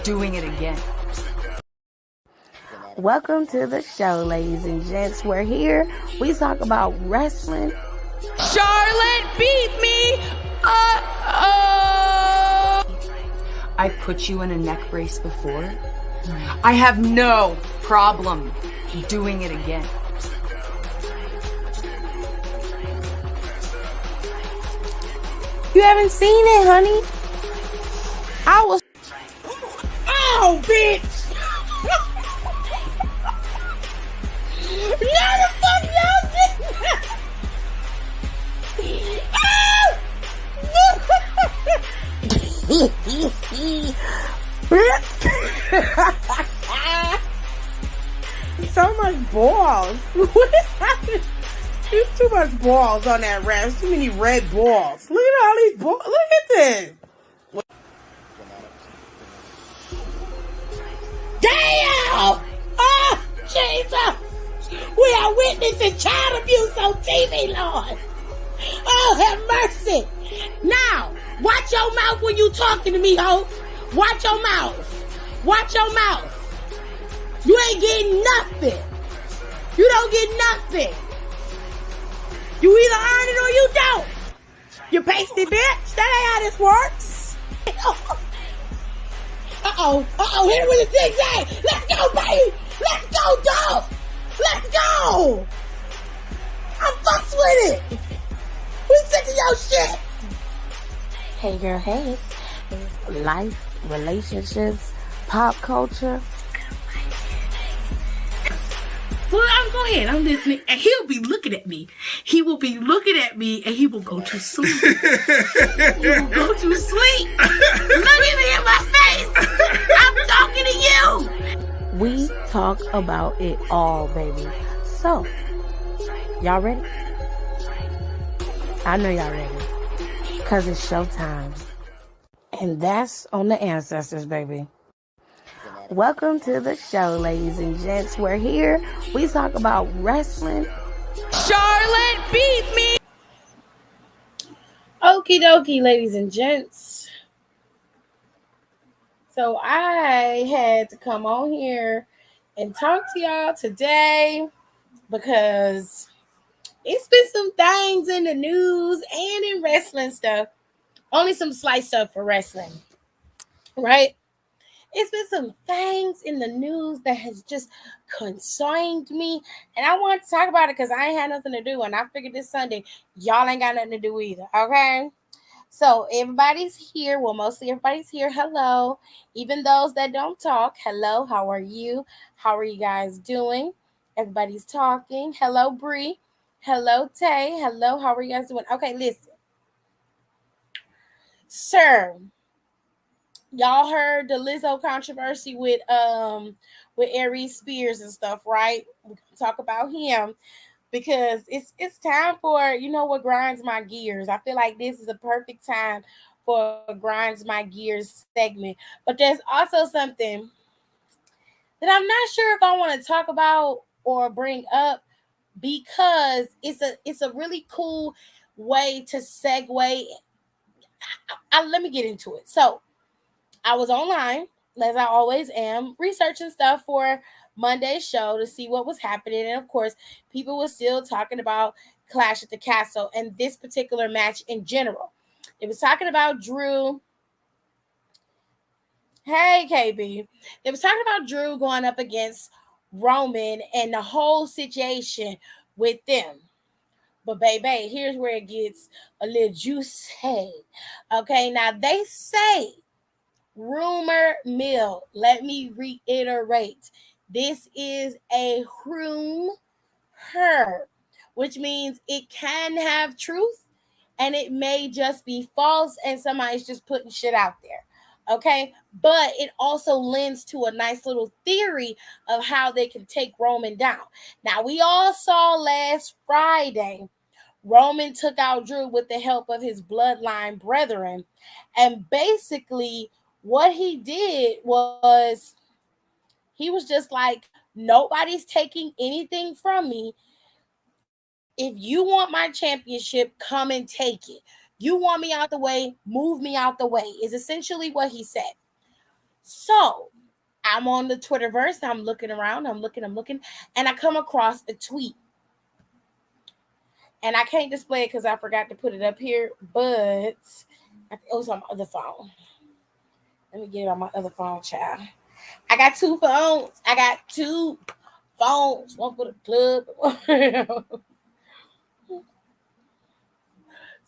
doing it again. Welcome to the show, ladies and gents. We're here. We talk about wrestling. Charlotte beat me. I put you in a neck brace before. I have no problem doing it again. You haven't seen it, honey? Oh, bitch! No, the fuck y'all did that! So much balls. What happened? There's too much balls on that rash. Too many red balls. Look at all these balls. Look at this. Damn! Oh, Jesus! We are witnessing child abuse on TV, Lord. Oh, have mercy. Now, watch your mouth when you talking to me, Holt. Watch your mouth. Watch your mouth. You ain't getting nothing. You don't get nothing. You either earn it or you don't. You pasty bitch. That ain't how this works. Uh-oh, hit it with a zigzag. Let's go, baby. Let's go, dog. Let's go. I'm fucks with it. We sick of your shit. Hey, girl, hey. Life, relationships, pop culture. Well, go ahead. I'm listening. And he'll be looking at me. He will be looking at me and he will go to sleep. He will go to sleep. Look at me in my face. I'm talking to you. We talk about it all, baby. So, y'all ready? I know y'all ready. Because it's showtime. And that's on the ancestors, baby. Welcome to the show, ladies and gents. We're here. We talk about wrestling. Charlotte beat me. Okie dokie, ladies and gents. So I had to come on here and talk to y'all today because it's been some things in the news and in wrestling stuff. Only some slight stuff for wrestling, right? It's been some things in the news that has just concerned me. And I want to talk about it because I ain't had nothing to do. And I figured this Sunday, y'all ain't got nothing to do either. Okay? So everybody's here. Well, mostly everybody's here. Hello. Even those that don't talk. Hello. How are you? How are you guys doing? Everybody's talking. Hello, Bree. Hello, Tay. Hello. How are you guys doing? Okay, listen. Sir. Y'all heard the Lizzo controversy with Aries Spears and stuff, right? We can talk about him because it's time for, you know what grinds my gears. I feel like this is a perfect time for grinds my gears segment. But there's also something that I'm not sure if I want to talk about or bring up because it's a really cool way to segue. Let me get into it. So I was online, as I always am, researching stuff for Monday's show to see what was happening. And of course, people were still talking about Clash at the Castle and this particular match in general. It was talking about Drew. Hey, KB. It was talking about Drew going up against Roman and the whole situation with them. But baby, here's where it gets a little juicy. Okay, now they say, rumor mill. Let me reiterate. This is a rumor, which means it can have truth and it may just be false and somebody's just putting shit out there. Okay, but it also lends to a nice little theory of how they can take Roman down. Now, we all saw last Friday Roman took out Drew with the help of his bloodline brethren, and basically what he did was he was just like, nobody's taking anything from me. If you want my championship, come and take it. You want me out the way, move me out the way, is essentially what he said. So I'm on the Twitterverse. I'm looking around. I'm looking, and I come across a tweet. And I can't display it because I forgot to put it up here, but it was on my other phone. Let me get it on my other phone, child. I got two phones. One for the club.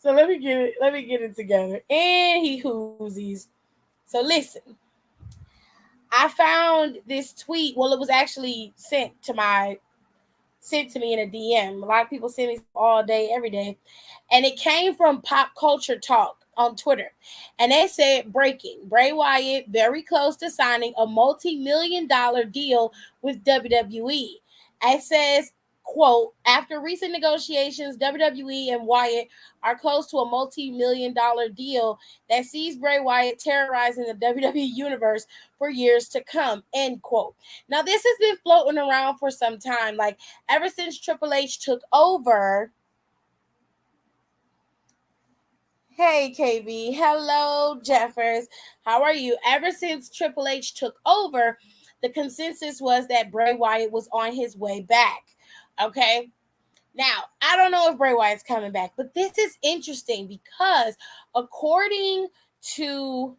So let me get it together. And he whoosies. So listen. I found this tweet. Well, it was actually sent to me in a DM. A lot of people send me all day, every day. And it came from Pop Culture Talk on Twitter. And they said, breaking, Bray Wyatt very close to signing a multi-million-dollar deal with WWE. It says, quote, after recent negotiations, WWE and Wyatt are close to a multi-million-dollar deal that sees Bray Wyatt terrorizing the WWE universe for years to come, end quote. Now, this has been floating around for some time, like ever since Triple H took over. Hey, KB. Hello, Jeffers. How are you? Ever since Triple H took over, the consensus was that Bray Wyatt was on his way back. Okay? Now, I don't know if Bray Wyatt's coming back, but this is interesting because according to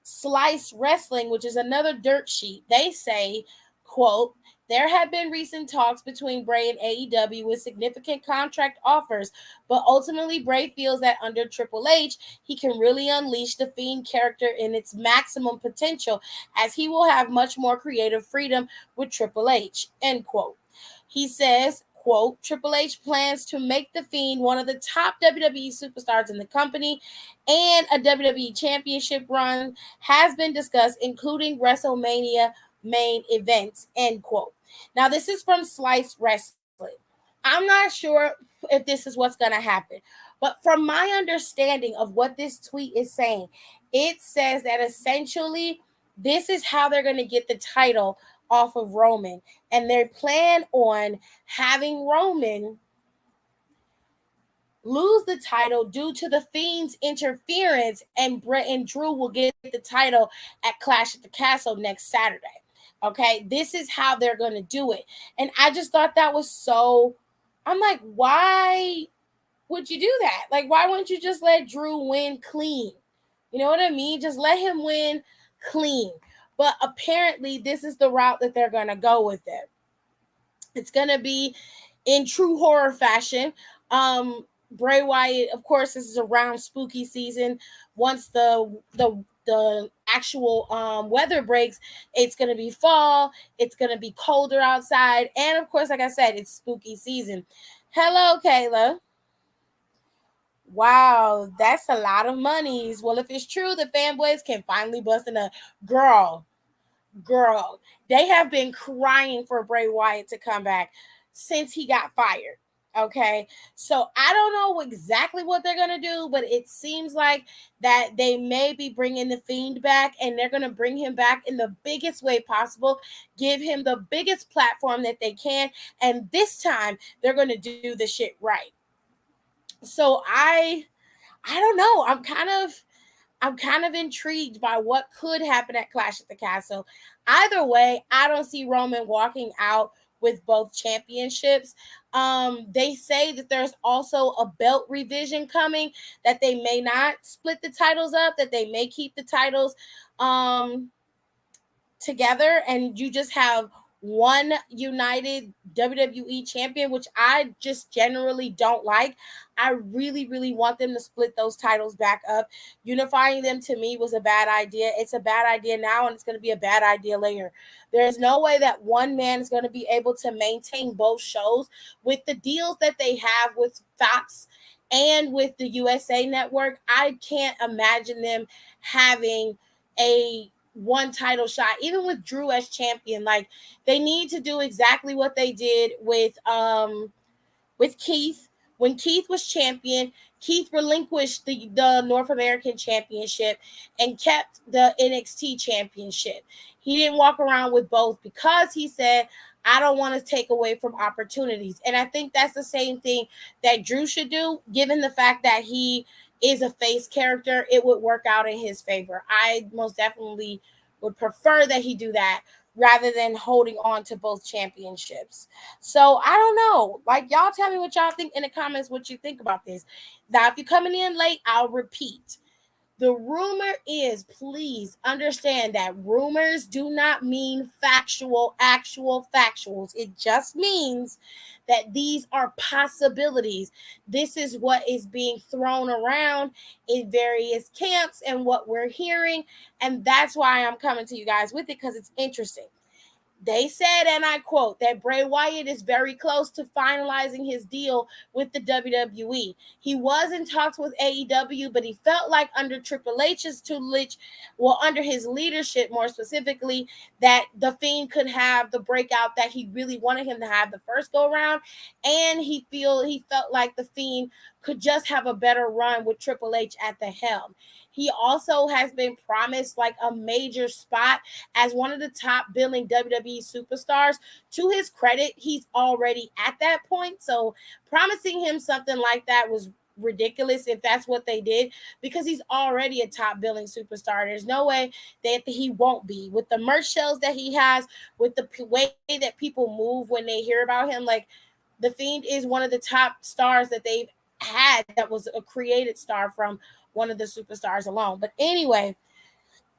Slice Wrestling, which is another dirt sheet, they say, quote, there have been recent talks between Bray and AEW with significant contract offers, but ultimately Bray feels that under Triple H, he can really unleash the Fiend character in its maximum potential, as he will have much more creative freedom with Triple H, end quote. He says, quote, Triple H plans to make the Fiend one of the top WWE superstars in the company, and a WWE championship run has been discussed, including WrestleMania main events, end quote. Now, this is from Slice Wrestling. I'm not sure if this is what's going to happen, but from my understanding of what this tweet is saying, it says that essentially this is how they're going to get the title off of Roman, and they plan on having Roman lose the title due to the Fiend's interference, and Brett and Drew will get the title at Clash at the Castle next Saturday. Okay, this is how they're going to do it. And I just thought that was so, I'm like, why would you do that? Like, why wouldn't you just let Drew win clean? You know what I mean? Just let him win clean. But apparently this is the route that they're going to go with it. It's going to be in true horror fashion. Bray Wyatt, of course, this is around spooky season. Once the actual weather breaks, it's going to be fall. It's going to be colder outside. And of course, like I said, it's spooky season. Hello, Kayla. Wow, that's a lot of monies. Well, if it's true, the fanboys can finally bust in a girl. They have been crying for Bray Wyatt to come back since he got fired. Okay, so I don't know exactly what they're going to do, but it seems like that they may be bringing the Fiend back, and they're going to bring him back in the biggest way possible, give him the biggest platform that they can, and this time they're going to do the shit right. So I don't know. I'm kind of intrigued by what could happen at Clash at the Castle. Either way, I don't see Roman walking out with both championships. They say that there's also a belt revision coming, that they may not split the titles up, that they may keep the titles together, and you just have one united WWE champion, which I just generally don't like. I really, really want them to split those titles back up. Unifying them to me was a bad idea. It's a bad idea now, and it's going to be a bad idea later. There's no way that one man is going to be able to maintain both shows with the deals that they have with Fox and with the USA Network. I can't imagine them having a one title shot, even with Drew as champion. Like, they need to do exactly what they did with Keith. When Keith was champion, Keith relinquished the North American Championship and kept the NXT Championship. He didn't walk around with both because he said, I don't want to take away from opportunities. And I think that's the same thing that Drew should do, given the fact that he is a face character. It would work out in his favor. I most definitely would prefer that he do that rather than holding on to both championships. So I don't know. Like, y'all tell me what y'all think in the comments, what you think about this. Now, if you're coming in late, I'll repeat. The rumor is, please understand that rumors do not mean actual factuals. It just means that these are possibilities. This is what is being thrown around in various camps and what we're hearing. And that's why I'm coming to you guys with it, because it's interesting. They said, and I quote, that Bray Wyatt is very close to finalizing his deal with the WWE. He was in talks with AEW, but he felt like under Triple H's tutelage, well, under his leadership more specifically, that The Fiend could have the breakout that he really wanted him to have the first go around. And he felt like The Fiend could just have a better run with Triple H at the helm. He also has been promised like a major spot as one of the top billing WWE superstars. To his credit, he's already at that point. So promising him something like that was ridiculous if that's what they did, because he's already a top billing superstar. There's no way that he won't be, with the merch sales that he has, with the way that people move when they hear about him. Like, The Fiend is one of the top stars that they've had that was a created star from one of the superstars alone. But anyway,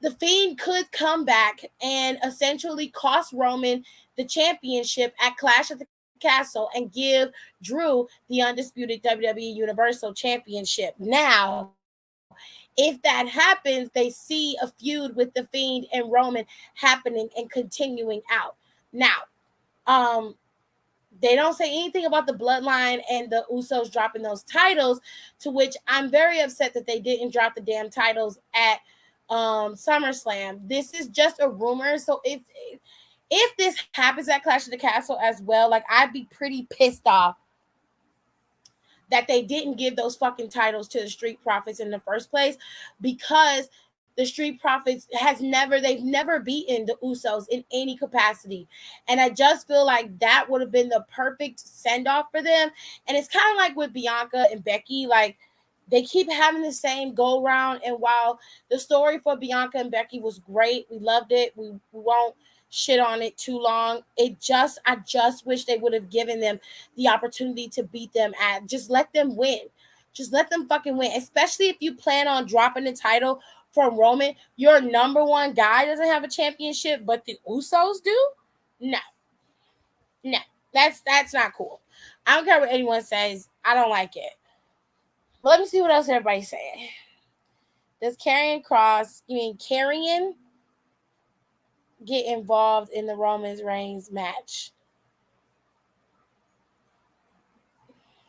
The Fiend could come back and essentially cost Roman the championship at Clash at the Castle and give Drew the undisputed WWE Universal Championship. Now, if that happens, they see a feud with The Fiend and Roman happening and continuing out. Now, they don't say anything about the Bloodline and the Usos dropping those titles, to which I'm very upset that they didn't drop the damn titles at SummerSlam. This is just a rumor. So if this happens at Clash of the Castle as well, like, I'd be pretty pissed off that they didn't give those fucking titles to the Street Profits in the first place, because the Street Profits they've never beaten the Usos in any capacity. And I just feel like that would have been the perfect send-off for them. And it's kind of like with Bianca and Becky, like, they keep having the same go round. And while the story for Bianca and Becky was great, we loved it, we won't shit on it too long. I just wish they would have given them the opportunity to beat them just let them win. Just let them fucking win. Especially if you plan on dropping the title from Roman. Your number one guy doesn't have a championship, but the Usos do? No. That's not cool. I don't care what anyone says. I don't like it. But let me see what else everybody's saying. Does Karrion get involved in the Roman Reigns match?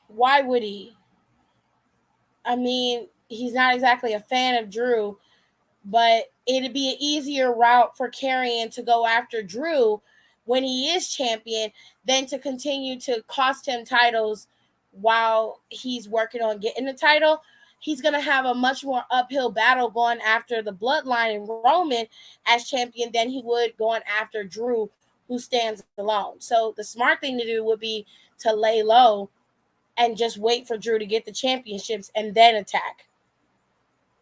Why would he? I mean, he's not exactly a fan of Drew, but it'd be an easier route for Karrion to go after Drew when he is champion than to continue to cost him titles while he's working on getting the title. He's going to have a much more uphill battle going after the Bloodline and Roman as champion than he would going after Drew, who stands alone. So the smart thing to do would be to lay low and just wait for Drew to get the championships and then attack.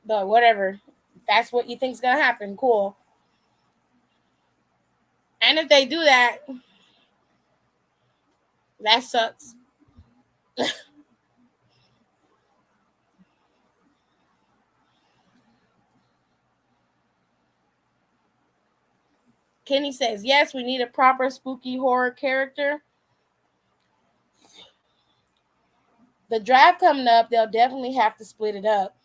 But whatever. That's what you think is going to happen. Cool. And if they do that, that sucks. Kenny says, yes, we need a proper spooky horror character. The draft coming up, they'll definitely have to split it up.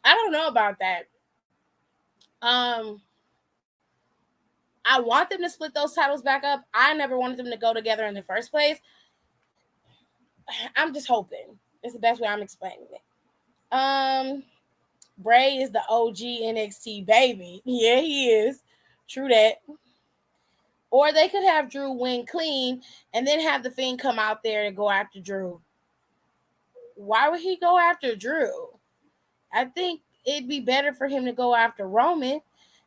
I don't know about that. I want them to split those titles back up. I never wanted them to go together in the first place. I'm just hoping. It's the best way I'm explaining it. Bray is the OG NXT baby. Yeah, he is. True that. Or they could have Drew win clean and then have the Fiend come out there to go after Drew. Why would he go after Drew? I think it'd be better for him to go after Roman.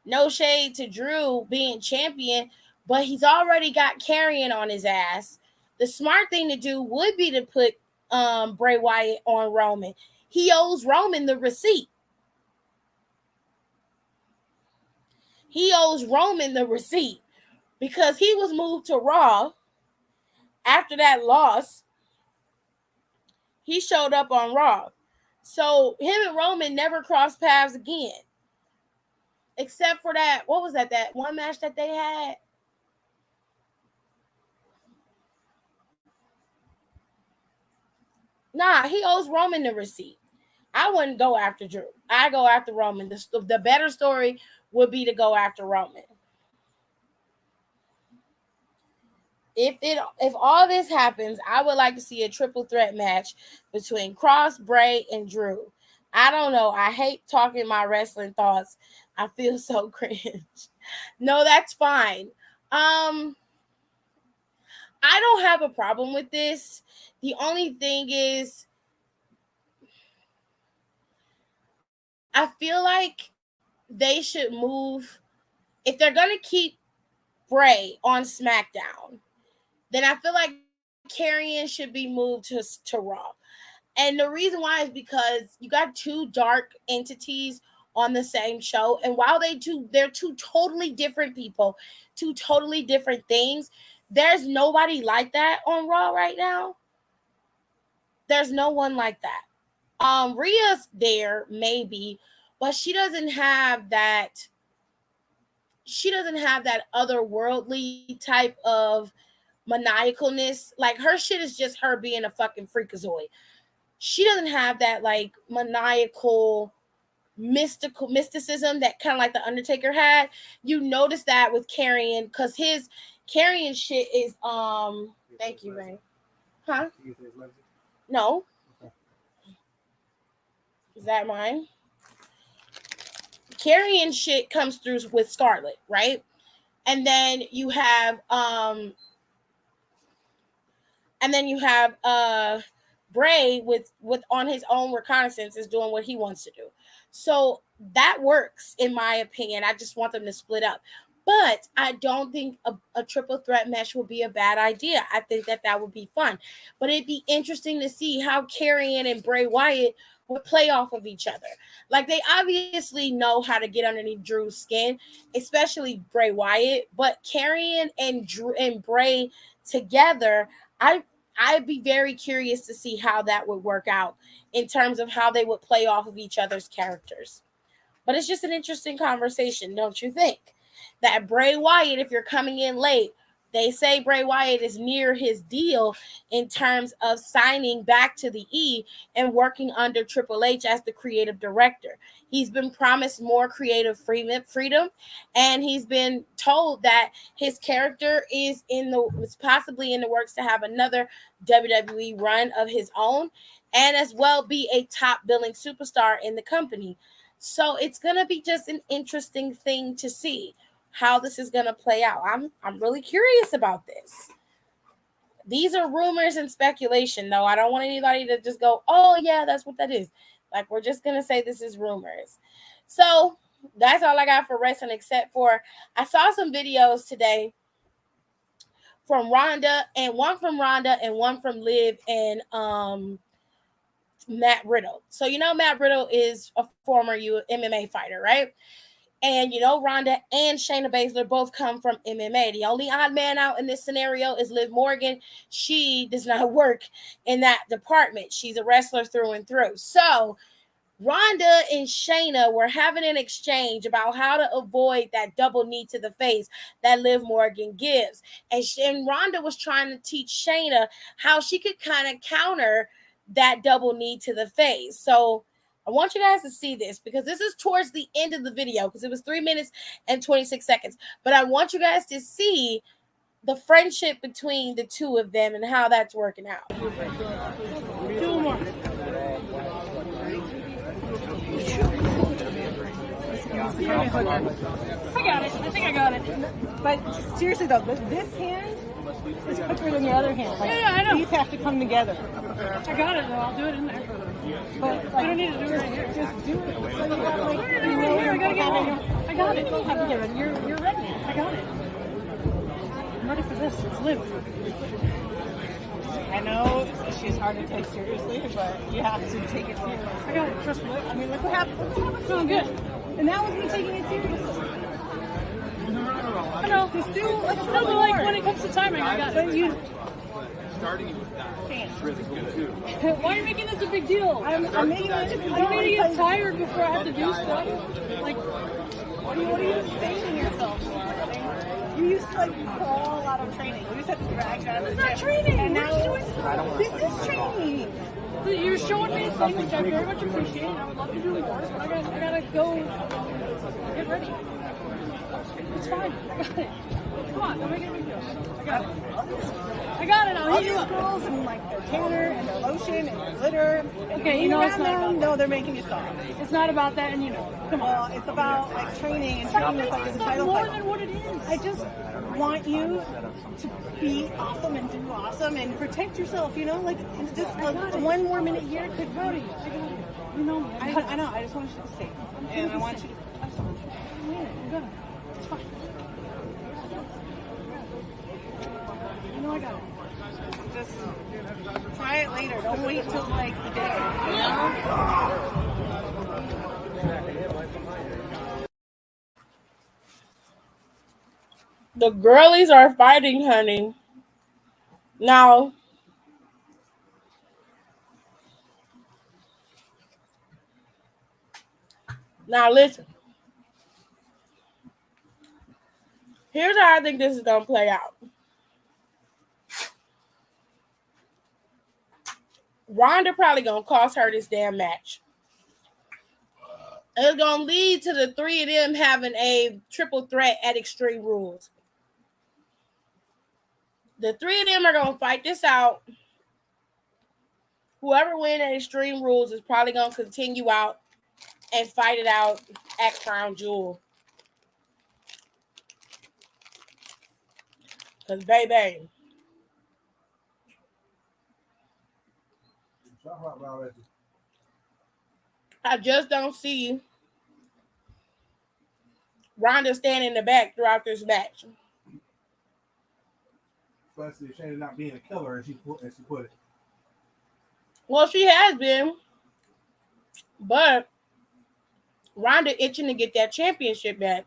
No shade to Drew being champion, but he's already got Karrion on his ass. The smart thing to do would be to put Bray Wyatt on Roman. He owes Roman the receipt. he owes Roman the receipt because he was moved to Raw after that loss. He showed up on Raw. So him and Roman never crossed paths again. Except for that, what was that? That one match that they had? Nah, he owes Roman the receipt. I wouldn't go after Drew. I go after Roman. The better story would be to go after Roman. If all this happens, I would like to see a triple threat match between Cross, Bray, and Drew. I don't know. I hate talking my wrestling thoughts. I feel so cringe. No, that's fine. I don't have a problem with this. The only thing is, I feel like they should move. If they're going to keep Bray on SmackDown, then I feel like Karrion should be moved to Raw. And the reason why is because you got two dark entities on the same show. And while they're two totally different people, two totally different things, there's nobody like that on Raw right now. There's no one like that. Rhea's there, maybe, but she doesn't have that. She doesn't have that otherworldly type of maniacalness. Like, her shit is just her being a fucking freakazoid. She doesn't have that like maniacal mysticism that kind of like the Undertaker had. You notice that with Karrion, because his Karrion shit is thank you, Ray. Huh? No. Is that mine? Karrion shit comes through with Scarlet, right? And then you have Bray with on his own reconnaissance is doing what he wants to do. So that works, in my opinion. I just want them to split up. But I don't think a triple threat match would be a bad idea. I think that would be fun. But it'd be interesting to see how Karrion and Bray Wyatt would play off of each other. Like, they obviously know how to get underneath Drew's skin, especially Bray Wyatt. But Karrion and Bray together, I'd be very curious to see how that would work out in terms of how they would play off of each other's characters. But it's just an interesting conversation, don't you think? That Bray Wyatt, if you're coming in late, they say Bray Wyatt is near his deal in terms of signing back to the E and working under Triple H as the creative director. He's been promised more creative freedom, and he's been told that his character is possibly in the works to have another WWE run of his own, and as well be a top billing superstar in the company. So it's going to be just an interesting thing to see how this is going to play out. I'm really curious about this. These are rumors and speculation, though. I don't want anybody to just go, oh, yeah, that's what that is. Like, we're just going to say this is rumors. So that's all I got for wrestling, except for I saw some videos today from Rhonda, and one from Liv and Matt Riddle. So, you know, Matt Riddle is a former MMA fighter, right? And, you know, Rhonda and Shayna Baszler both come from MMA. The only odd man out in this scenario is Liv Morgan. She does not work in that department. She's a wrestler through and through. So Rhonda and Shayna were having an exchange about how to avoid that double knee to the face that Liv Morgan gives. And Rhonda was trying to teach Shayna how she could kind of counter that double knee to the face. So I want you guys to see this, because this is towards the end of the video, because it was 3 minutes and 26 seconds. But I want you guys to see the friendship between the two of them and how that's working out. Two more. I got it. I think I got it. But seriously though, this hand is quicker than the other hand. Like, yeah, I know. These have to come together. I got it though. I'll do it in there. But like, I don't need to do it right here. Just do it. So you got, like, you know, I gotta get it. I got it. You have to get it. You're ready. I got it. I'm ready for this. It's Liv. I know she's hard to take seriously, but you have to take it seriously. I got it. Trust me. I mean, look what happened. It's feeling good. And that wasn't taking it seriously. yourself. Just do like no, but like when it comes to timing, I got it. But you starting with that is really good too. why are you making this a big deal? I'm making it. I don't need to get tired before I have to do stuff. Like, what are you saving yourself for? You used to like crawl out of training. You used to have to drag out of the gym. It's not training. And now this is training. You're showing me a thing which I very much appreciate, and I would love to do more, but I gotta go get ready. It's fine. I got it. Come on, don't make it a big deal. I got it. I got it. I'll hit you up. Girls and like their tanner and their lotion and their glitter. Okay, you know it's not about that. No, they're making it soft. It's not about that, and you know. Come on. It's about like training and training is like this entitled more than what it is. I just want you to be awesome and do awesome and protect yourself. You know, like just like one more minute here could hurt you. You know, I know. I just want you to stay, and I want you. I just want you to win. You're gonna. It's fine. You know I got it. Just try it later. Don't wait till like the day. You know? The girlies are fighting, honey. Now listen. Here's how I think this is gonna play out. Ronda probably gonna cost her this damn match. It's gonna lead to the three of them having a triple threat at Extreme Rules. The three of them are gonna fight this out. Whoever wins at Extreme Rules is probably gonna continue out and fight it out at Crown Jewel. Cause baby, I just don't see Ronda standing in the back throughout this match. Especially Shayna not being a killer, as she put it. Well, she has been, but Ronda itching to get that championship back.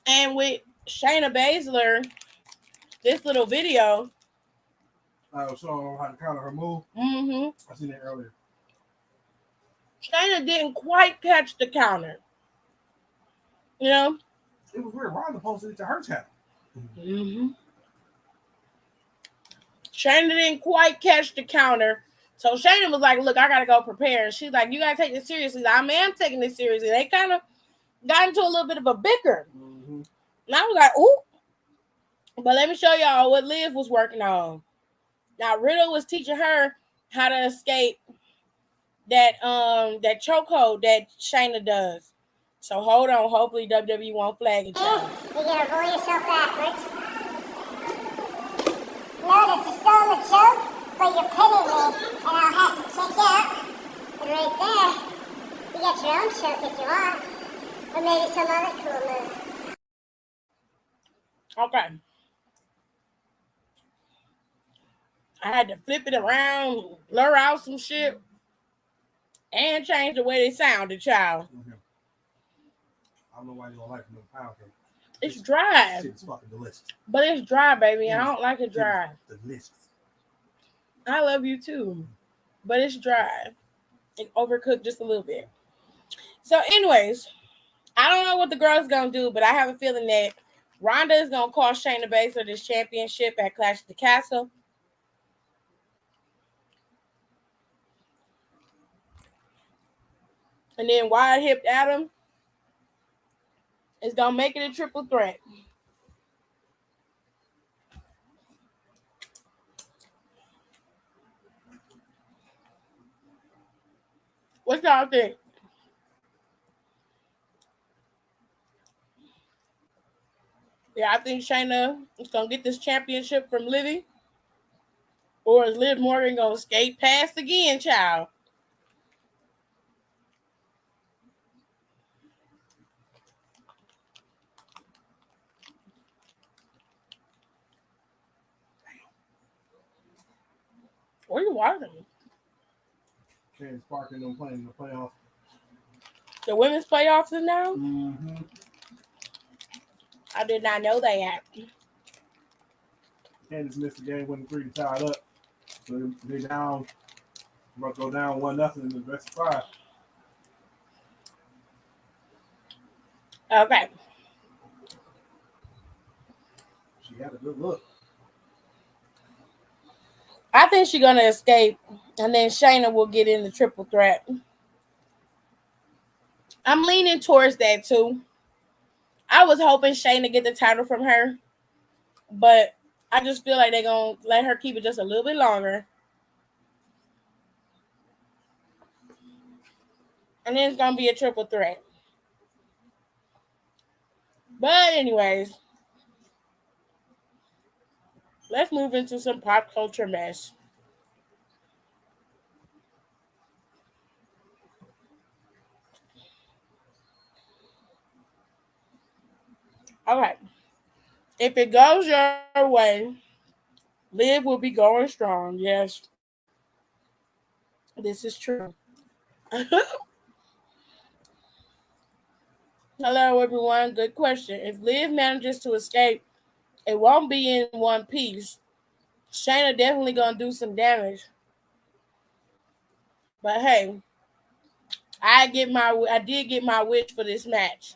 And with Shayna Baszler, this little video. I was showing her how to counter her move. Mm-hmm. I seen that earlier. Shayna didn't quite catch the counter. You know? It was weird. Ronda posted it to her channel. Mm-hmm. Shayna didn't quite catch the counter. So Shayna was like, look, I got to go prepare. And she's like, you got to take this seriously. I am taking this seriously. They kind of got into a little bit of a bicker. Mm-hmm. And I was like, ooh. But let me show y'all what Liv was working on. Now, Riddle was teaching her how to escape that chokehold that Shayna does. So hold on. Hopefully WWE won't flag each other. You're going to roll yourself backwards. Notice you're still in the choke, but you're pinning me, and I'll have to kick out. And right there, you got your own choke if you want. Or maybe some other cool move. Okay. I had to flip it around, blur out some shit, and change the way they sounded, child. Mm-hmm. I don't know why you don't like the pound cake. It's dry. Shit's fucking delicious. But it's dry, baby. I don't like it dry. Delicious. I love you too. But it's dry. It overcooked just a little bit. So, anyways, I don't know what the girl's gonna do, but I have a feeling that Ronda is gonna cost Shayna Baszler this championship at Clash at the Castle. And then Wide Hip Adam is going to make it a triple threat. What y'all think? Yeah, I think Shayna is going to get this championship from Livy. Or is Liv Morgan going to skate past again, child? What are you watching? Candace Parker them playing in the playoffs. The women's playoffs is now? Mm-hmm. I did not know that. Kansas missed the game when the 3 tied up. So they down, about to go down 1-0 in the best of 5. Okay. She had a good look. I think she's gonna escape, and then Shayna will get in the triple threat. I'm leaning towards that too. I was hoping Shayna get the title from her, but I just feel like they're gonna let her keep it just a little bit longer. And then it's gonna be a triple threat. But anyways, let's move into some pop culture mess. Okay. If it goes your way, Liv will be going strong. Yes. This is true. Hello, everyone. Good question. If Liv manages to escape, it won't be in one piece. Shayna definitely gonna do some damage. But hey, I did get my wish for this match.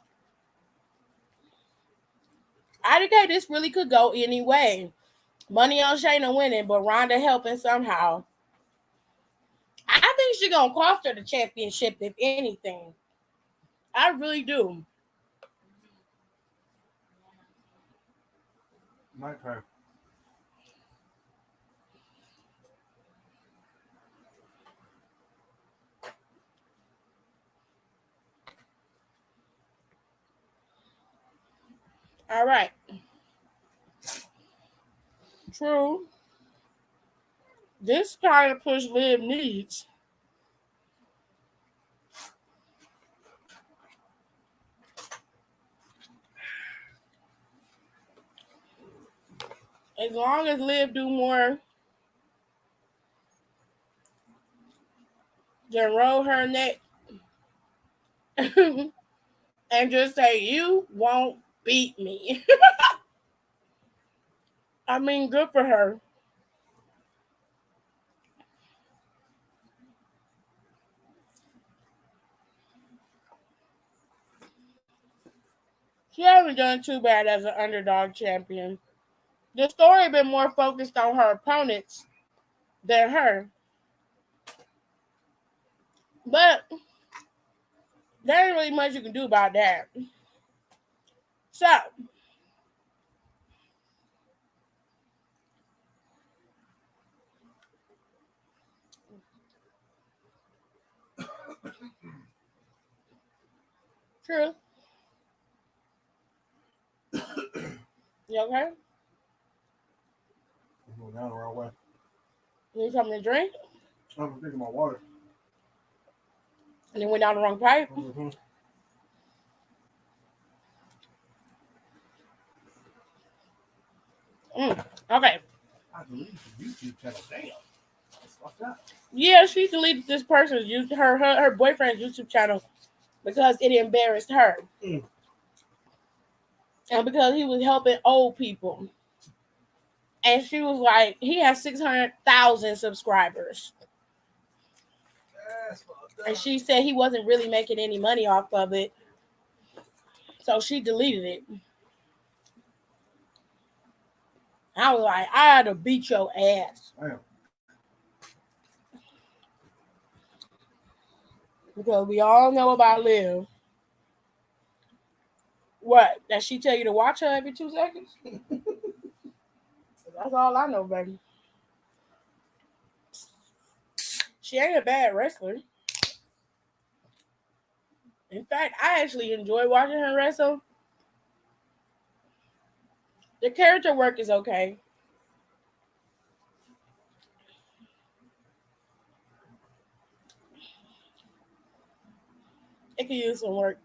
IDK, this really could go any way. Money on Shayna winning, but Ronda helping somehow. I think she's gonna cost her the championship, if anything. I really do. Nighttime. All right. True. This kind of push Liv needs. As long as Liv do more than roll her neck and just say, you won't beat me. I mean, good for her. She hasn't done too bad as an underdog champion. The story been more focused on her opponents than her. But there ain't really much you can do about that. So, true. You okay? I'm going down the wrong way. You need something to drink? I'm drinking my water. And then went down the wrong pipe? Mm-hmm. Okay. I deleted the YouTube channel. Damn. That's fucked up. Yeah, she deleted this person's her boyfriend's YouTube channel because it embarrassed her. Mm. And because he was helping old people. And she was like, he has 600,000 subscribers. That's fucked up. And she said he wasn't really making any money off of it. So she deleted it. I was like, I had to beat your ass. Damn. Because we all know about Liv. What? That she tell you to watch her every 2 seconds? That's all I know, baby. She ain't a bad wrestler. In fact, I actually enjoy watching her wrestle. The character work is okay. It could use some work.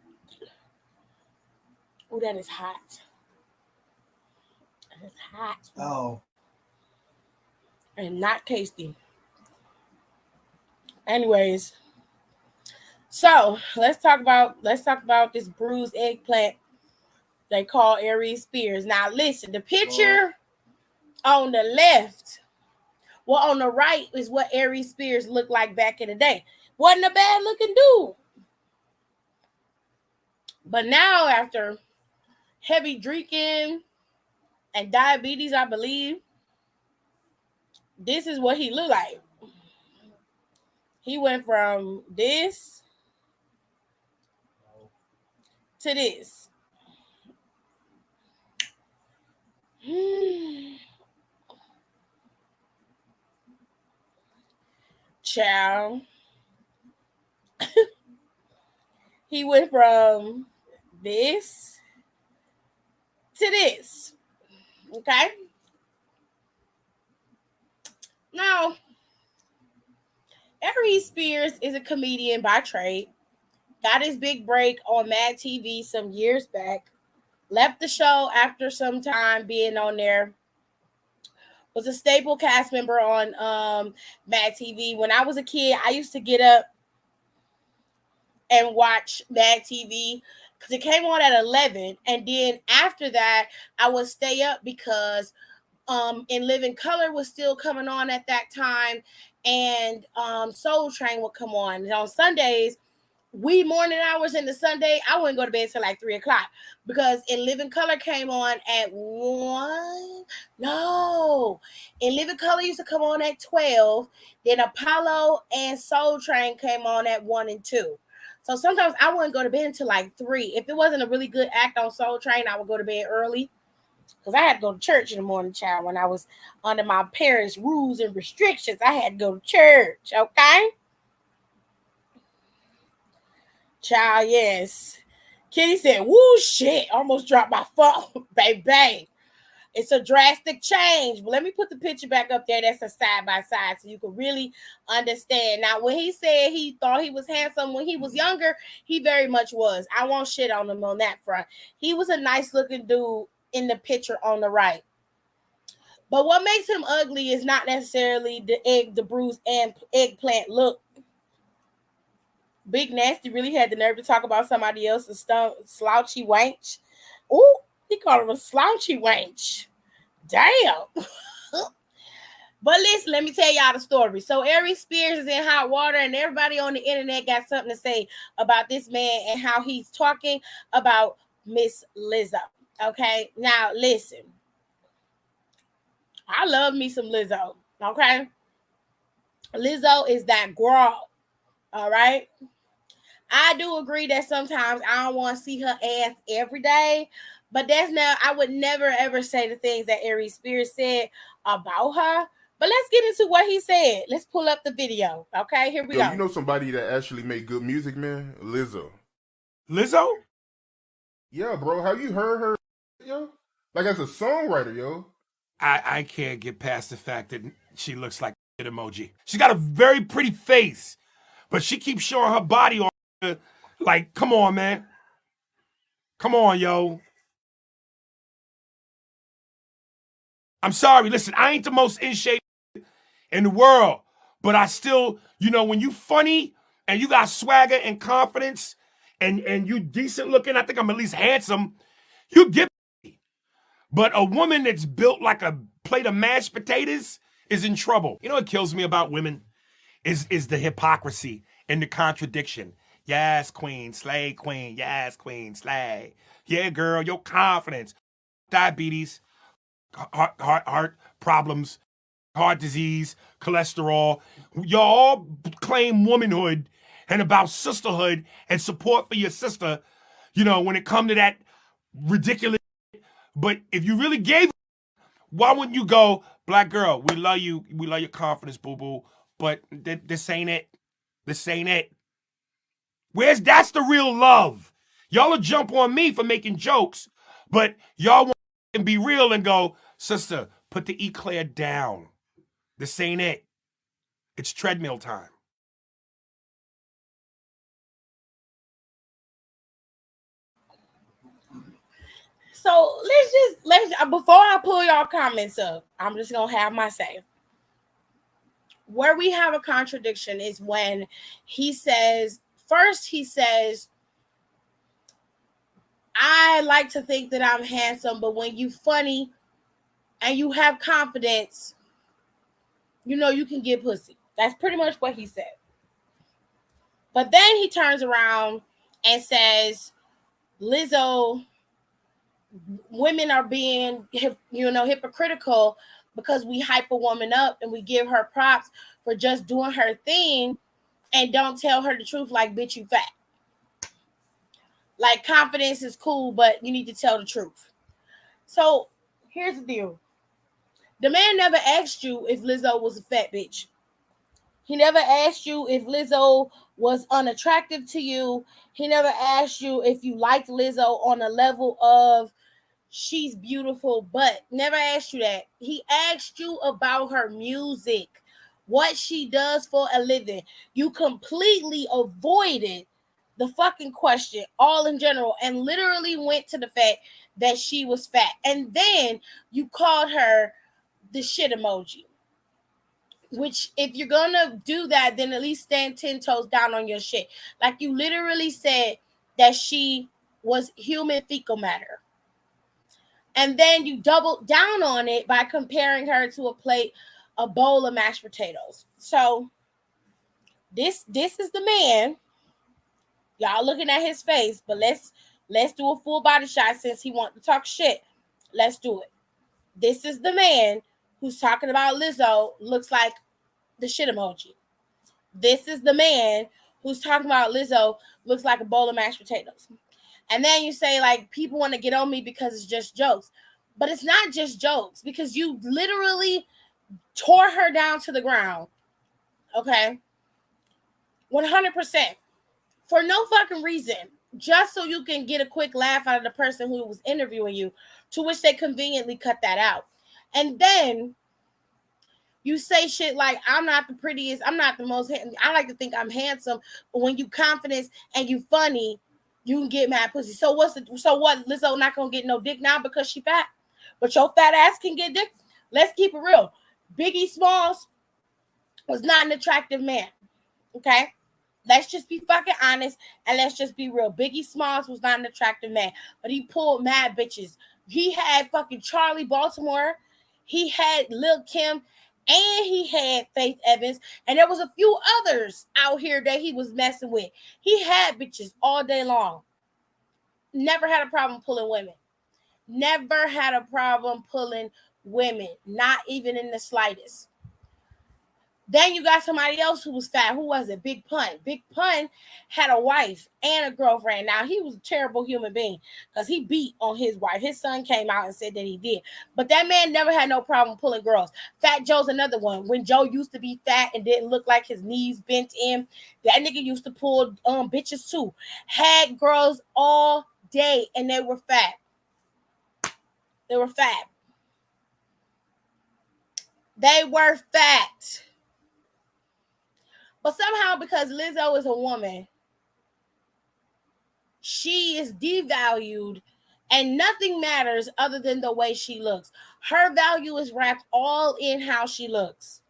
Oh, that is hot. That is hot. Oh. And not tasty. Anyways, so let's talk about this bruised eggplant They call Aries Spears. Now listen, the picture on the left, well, on the right is what Aries Spears looked like back in the day. Wasn't a bad looking dude. But now, after heavy drinking and diabetes, I believe, this is what he looked like. He went from this to this. Child. He went from this to this. Okay? Now, Aries Spears is a comedian by trade. Got his big break on Mad TV some years back. Left the show after some time being on there. Was a staple cast member on Mad TV. When I was a kid, I used to get up and watch Mad TV because it came on at 11. And then after that, I would stay up because In Living Color was still coming on at that time. And Soul Train would come on. And on Sundays, wee morning hours in the Sunday, I wouldn't go to bed till like 3 o'clock because In Living Color came on at 1. No, In Living Color used to come on at 12. Then Apollo and Soul Train came on at 1 and 2. So sometimes I wouldn't go to bed until like 3. If it wasn't a really good act on Soul Train, I would go to bed early because I had to go to church in the morning, child. When I was under my parents' rules and restrictions, I had to go to church, okay? Child, yes. Kitty said, woo, shit. Almost dropped my phone. Baby. It's a drastic change. But let me put the picture back up there. That's a side by side so you can really understand. Now, when he said he thought he was handsome when he was younger, he very much was. I won't shit on him on that front. He was a nice looking dude in the picture on the right. But what makes him ugly is not necessarily the bruised and eggplant look. Big Nasty really had the nerve to talk about somebody else's slouchy wench. Ooh, he called him a slouchy wench. Damn. But listen, let me tell y'all the story. So Aries Spears is in hot water, and everybody on the internet got something to say about this man and how he's talking about Miss Lizzo. Okay, now listen. I love me some Lizzo. Okay, Lizzo is that girl. All right. I do agree that sometimes I don't want to see her ass every day, but that's now I would never ever say the things that Aries Spears said about her. But let's get into what he said. Let's pull up the video. Okay, here we go. You know somebody that actually make good music, man? Lizzo. Lizzo? Yeah, bro. Have you heard her, yo? Like as a songwriter, yo. I can't get past the fact that she looks like an emoji. She's got a very pretty face, but she keeps showing her body on. Like, come on, man. Come on, yo. I'm sorry. Listen, I ain't the most in shape in the world, but I still, you know, when you funny and you got swagger and confidence and you decent looking, I think I'm at least handsome, you get me. But a woman that's built like a plate of mashed potatoes is in trouble. You know what kills me about women is the hypocrisy and the contradiction. Yes, queen, slay, queen. Yes, queen, slay. Yeah, girl, your confidence. Diabetes, heart problems, heart disease, cholesterol. Y'all all claim womanhood and about sisterhood and support for your sister, you know, when it comes to that ridiculous. But if you really gave, why wouldn't you go, black girl, we love you. We love your confidence, boo-boo. But this ain't it. This ain't it. That's the real love. Y'all will jump on me for making jokes, but y'all want to be real and go, sister, put the eclair down. This ain't it. It's treadmill time. So let's before I pull y'all comments up, I'm just gonna have my say. Where we have a contradiction is when he says, first he says, I like to think that I'm handsome, but when you funny and you have confidence, you know you can get pussy. That's pretty much what he said. But then he turns around and says, Lizzo, women are being, hypocritical because we hype a woman up and we give her props for just doing her thing and don't tell her the truth like, bitch, you fat. Like, confidence is cool, but you need to tell the truth. So here's the deal. The man never asked you if Lizzo was a fat bitch. He never asked you if Lizzo was unattractive to you. He never asked you if you liked Lizzo on a level of she's beautiful, but never asked you that. He asked you about her music, what she does for a living. You completely avoided the fucking question all in general and literally went to the fact that she was fat. And then you called her the shit emoji. Which, if you're gonna do that, then at least stand 10 toes down on your shit. Like, you literally said that she was human fecal matter. And then you doubled down on it by comparing her to a bowl of mashed potatoes. So this is the man. Y'all looking at his face, but let's do a full body shot since he wants to talk shit. Let's do it. This is the man who's talking about Lizzo looks like the shit emoji. This is the man who's talking about Lizzo looks like a bowl of mashed potatoes. And then you say, like, people want to get on me because it's just jokes. But it's not just jokes, because you literally tore her down to the ground. Okay? 100%. For no fucking reason. Just so you can get a quick laugh out of the person who was interviewing you, to which they conveniently cut that out. And then you say shit like, I'm not the prettiest, I'm not the most, I like to think I'm handsome, but when you confident and you funny, you can get mad pussy. So what, Lizzo not gonna get no dick now because she fat? But your fat ass can get dick? Let's keep it real. Biggie Smalls was not an attractive man. Okay? Let's just be fucking honest and let's just be real. Biggie Smalls was not an attractive man, but he pulled mad bitches. He had fucking Charlie Baltimore. He had Lil Kim. And he had Faith Evans. And there was a few others out here that he was messing with. He had bitches all day long. Never had a problem pulling women. Never had a problem pulling women. Not even in the slightest. Then you got somebody else who was fat. Who was it? Big Pun. Big Pun had a wife and a girlfriend. Now, he was a terrible human being because he beat on his wife. His son came out and said that he did. But that man never had no problem pulling girls. Fat Joe's another one. When Joe used to be fat and didn't look like his knees bent in, that nigga used to pull bitches too. Had girls all day and they were fat. They were fat. They were fat. But somehow, because Lizzo is a woman, she is devalued and nothing matters other than the way she looks. Her value is wrapped all in how she looks.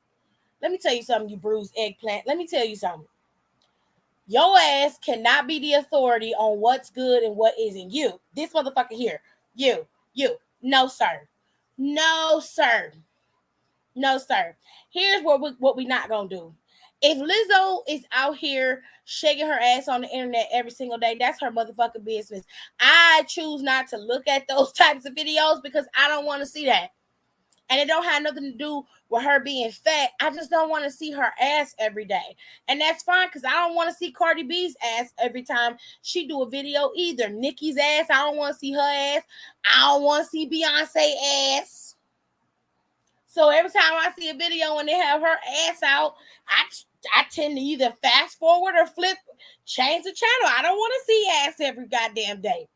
Let me tell you something, you bruised eggplant. Let me tell you something. Your ass cannot be the authority on what's good and what isn't. You, this motherfucker here. You. No, sir. No, sir. No, sir. Here's what we not going to do. If Lizzo is out here shaking her ass on the internet every single day, that's her motherfucking business. I choose not to look at those types of videos because I don't want to see that. And it don't have nothing to do with her being fat. I just don't want to see her ass every day. And that's fine because I don't want to see Cardi B's ass every time she do a video either. Nicki's ass, I don't want to see her ass. I don't want to see Beyonce ass. So every time I see a video and they have her ass out, I tend to either fast forward or change the channel. I don't want to see ass every goddamn day.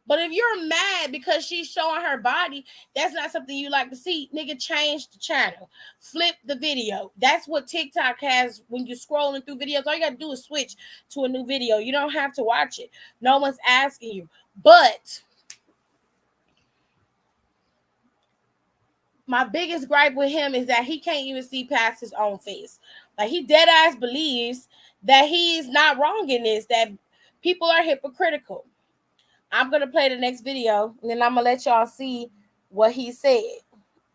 But if you're mad because she's showing her body, that's not something you like to see. Nigga, change the channel. Flip the video. That's what TikTok has when you're scrolling through videos. All you got to do is switch to a new video. You don't have to watch it. No one's asking you. But my biggest gripe with him is that he can't even see past his own face. Like, he dead ass believes that he's not wrong in this, that people are hypocritical. I'm gonna play the next video, and then I'm gonna let y'all see what he said.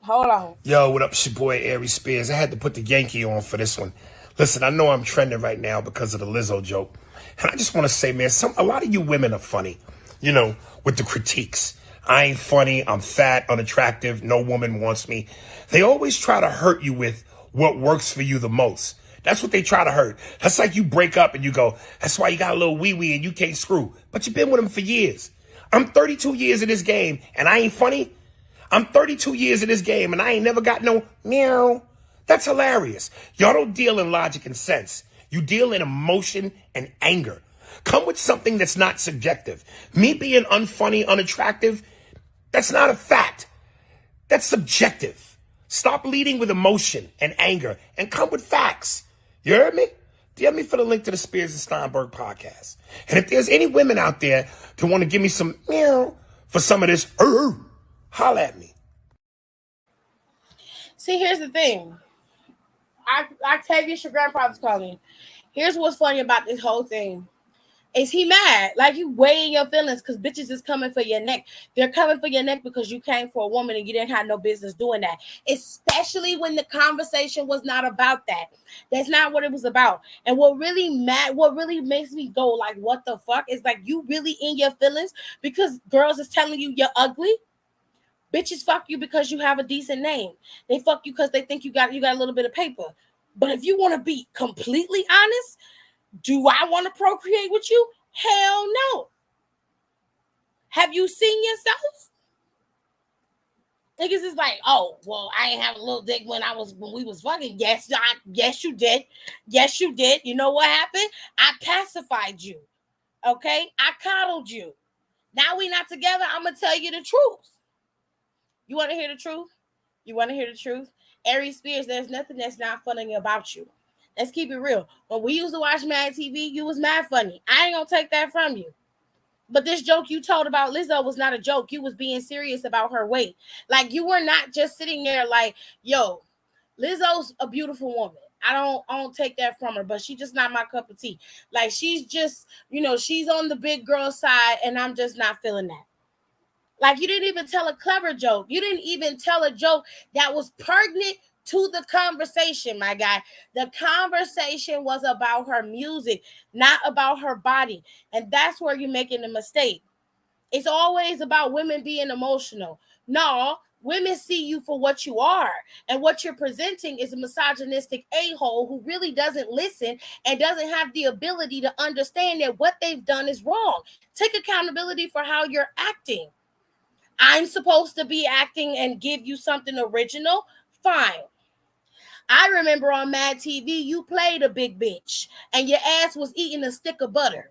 Hold on. Yo, what up? It's your boy Aries Spears. I had to put the Yankee on for this one. Listen, I know I'm trending right now because of the Lizzo joke. And I just want to say, man, a lot of you women are funny, you know, with the critiques. I ain't funny. I'm fat, unattractive. No woman wants me. They always try to hurt you with what works for you the most. That's what they try to hurt. That's like you break up and you go, that's why you got a little wee-wee and you can't screw. But you've been with him for years. I'm 32 years in this game and I ain't funny. I'm 32 years in this game and I ain't never got no meow. That's hilarious. Y'all don't deal in logic and sense. You deal in emotion and anger. Come with something that's not subjective. Me being unfunny, unattractive, that's not a fact. That's subjective. Stop leading with emotion and anger and come with facts. You heard me? DM me for the link to the Spears and Steinberg podcast. And if there's any women out there that want to give me some meow for some of this, holla at me. See, here's the thing. Octavius, your grandfather's calling. Here's what's funny about this whole thing. Is he mad? Like you weighing your feelings because bitches is coming for your neck. They're coming for your neck because you came for a woman and you didn't have no business doing that. Especially when the conversation was not about that. That's not what it was about. And what really makes me go like, what the fuck? Is like you really in your feelings because girls is telling you you're ugly. Bitches fuck you because you have a decent name. They fuck you because they think you got a little bit of paper. But if you want to be completely honest, do I want to procreate with you? Hell no. Have you seen yourself? Niggas is like, oh, well, I ain't have a little dick when we was fucking. Yes, you did. Yes, you did. You know what happened? I pacified you. Okay? I coddled you. Now we not together. I'm gonna tell you the truth. You want to hear the truth? You want to hear the truth? Aries Spears, there's nothing that's not funny about you. Let's keep it real. When we used to watch Mad TV, you was mad funny. I ain't gonna take that from you. But this joke you told about Lizzo was not a joke. You was being serious about her weight. Like you were not just sitting there like, yo, Lizzo's a beautiful woman. I don't take that from her, but she's just not my cup of tea. Like she's just, she's on the big girl side, and I'm just not feeling that. Like you didn't even tell a clever joke. You didn't even tell a joke that was pertinent to the conversation, my guy. The conversation was about her music, not about her body. And that's where you're making a mistake. It's always about women being emotional. No, women see you for what you are. And what you're presenting is a misogynistic a-hole who really doesn't listen and doesn't have the ability to understand that what they've done is wrong. Take accountability for how you're acting. I'm supposed to be acting and give you something original? Fine. I remember on Mad TV, you played a big bitch and your ass was eating a stick of butter.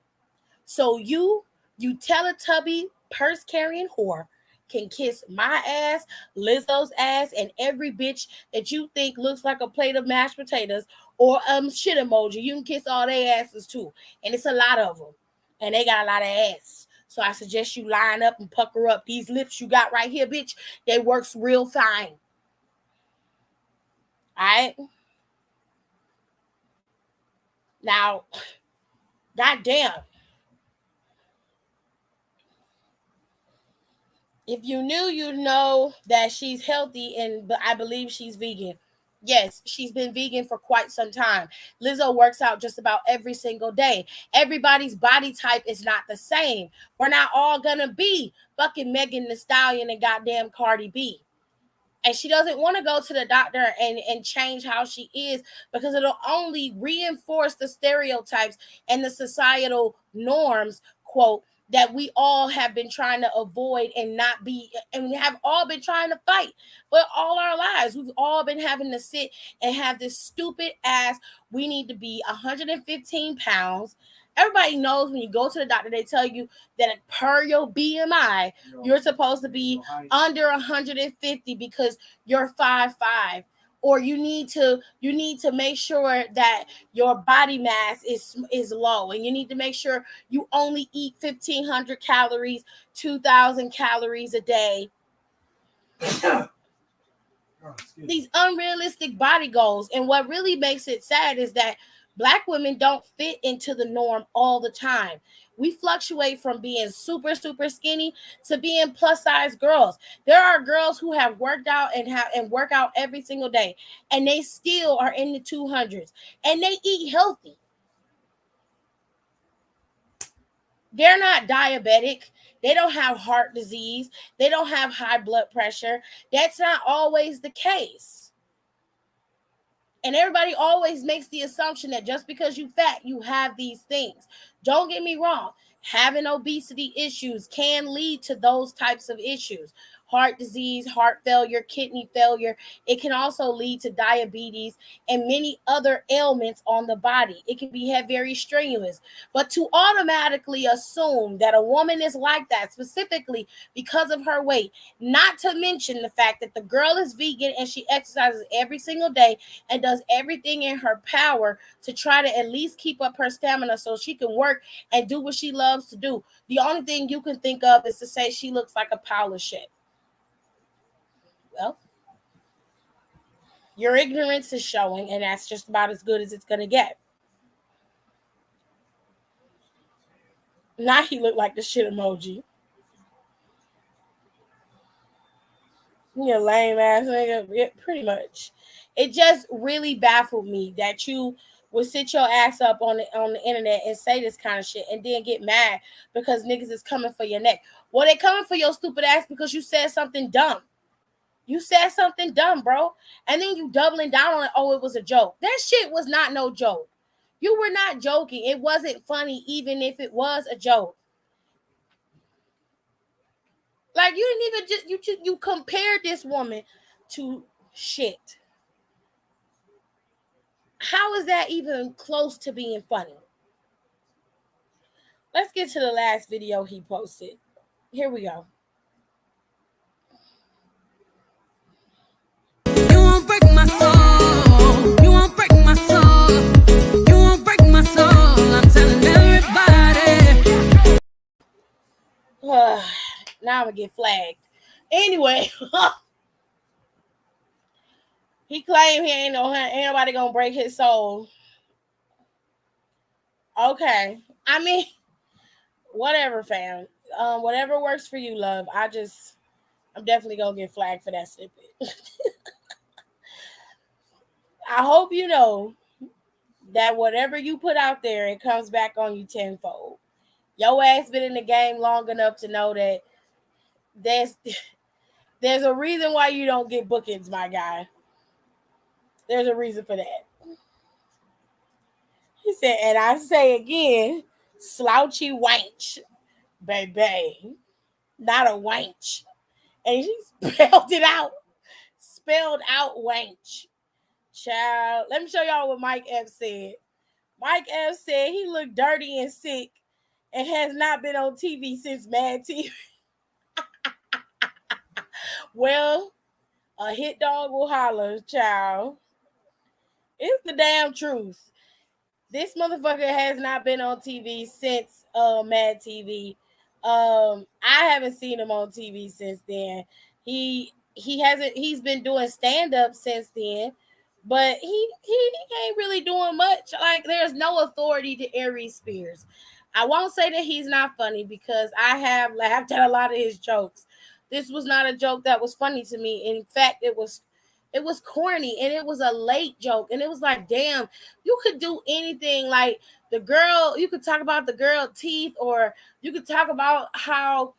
So you Teletubby purse-carrying whore can kiss my ass, Lizzo's ass, and every bitch that you think looks like a plate of mashed potatoes or shit emoji. You can kiss all their asses too. And it's a lot of them. And they got a lot of ass. So I suggest you line up and pucker up these lips you got right here, bitch. They works real fine. All right? Now, goddamn. If you knew, you'd know that she's healthy, and I believe she's vegan. Yes, she's been vegan for quite some time. Lizzo works out just about every single day. Everybody's body type is not the same. We're not all gonna be fucking Megan Thee Stallion and goddamn Cardi B. And she doesn't want to go to the doctor and change how she is because it'll only reinforce the stereotypes and the societal norms, quote, that we all have been trying to avoid and not be, and we have all been trying to fight for all our lives. We've all been having to sit and have this stupid ass, we need to be 115 pounds. Everybody knows when you go to the doctor, they tell you that per your BMI, you're supposed to be under 150 because you're 5'5". Or you need to make sure that your body mass is low, and you need to make sure you only eat 1,500 calories, 2,000 calories a day. These unrealistic body goals. And what really makes it sad is that Black women don't fit into the norm all the time. We fluctuate from being super, super skinny to being plus size girls. There are girls who have worked out and work out every single day, and they still are in the 200s, and they eat healthy. They're not diabetic. They don't have heart disease. They don't have high blood pressure. That's not always the case. And everybody always makes the assumption that just because you fat, you have these things. Don't get me wrong. Having obesity issues can lead to those types of issues. Heart disease, heart failure, kidney failure. It can also lead to diabetes and many other ailments on the body. It can be very strenuous. But to automatically assume that a woman is like that specifically because of her weight, not to mention the fact that the girl is vegan and she exercises every single day and does everything in her power to try to at least keep up her stamina so she can work and do what she loves to do. The only thing you can think of is to say she looks like a pile of shit. Well, your ignorance is showing, and that's just about as good as it's going to get. Now he looked like the shit emoji. You lame ass nigga. Yeah, pretty much. It just really baffled me that you would sit your ass up on the internet and say this kind of shit and then get mad because niggas is coming for your neck. Well, they coming for your stupid ass because you said something dumb. You said something dumb, bro. And then you doubling down on it. Oh, it was a joke. That shit was not no joke. You were not joking. It wasn't funny, even if it was a joke. Like, you didn't even you compared this woman to shit. How is that even close to being funny? Let's get to the last video he posted. Here we go. You won't break my soul. You won't break my soul. You won't break my soul. I'm telling everybody. Now I'm gonna get flagged. Anyway, he claimed he ain't nobody gonna break his soul. Okay, I mean, whatever, fam. Whatever works for you, love. I'm definitely gonna get flagged for that snippet. I hope you know that whatever you put out there, it comes back on you tenfold. Your ass been in the game long enough to know that there's a reason why you don't get bookings, my guy. There's a reason for that. He said, and I say again, slouchy wench, baby, not a wench. And he spelled it out. Spelled out wench. Child, let me show y'all what Mike F said. Mike F said he looked dirty and sick and has not been on TV since Mad TV. Well, a hit dog will holler, child. It's the damn truth. This motherfucker has not been on TV since Mad TV. I haven't seen him on TV since then. He's been doing stand-up since then, but he ain't really doing much. Like, there's no authority to Aries Spears. I won't say that he's not funny because I have laughed at a lot of his jokes. This was not a joke that was funny to me. In fact, it was corny, and it was a late joke, and it was like, damn, you could do anything. Like, the girl, you could talk about the girl teeth, or you could talk about how,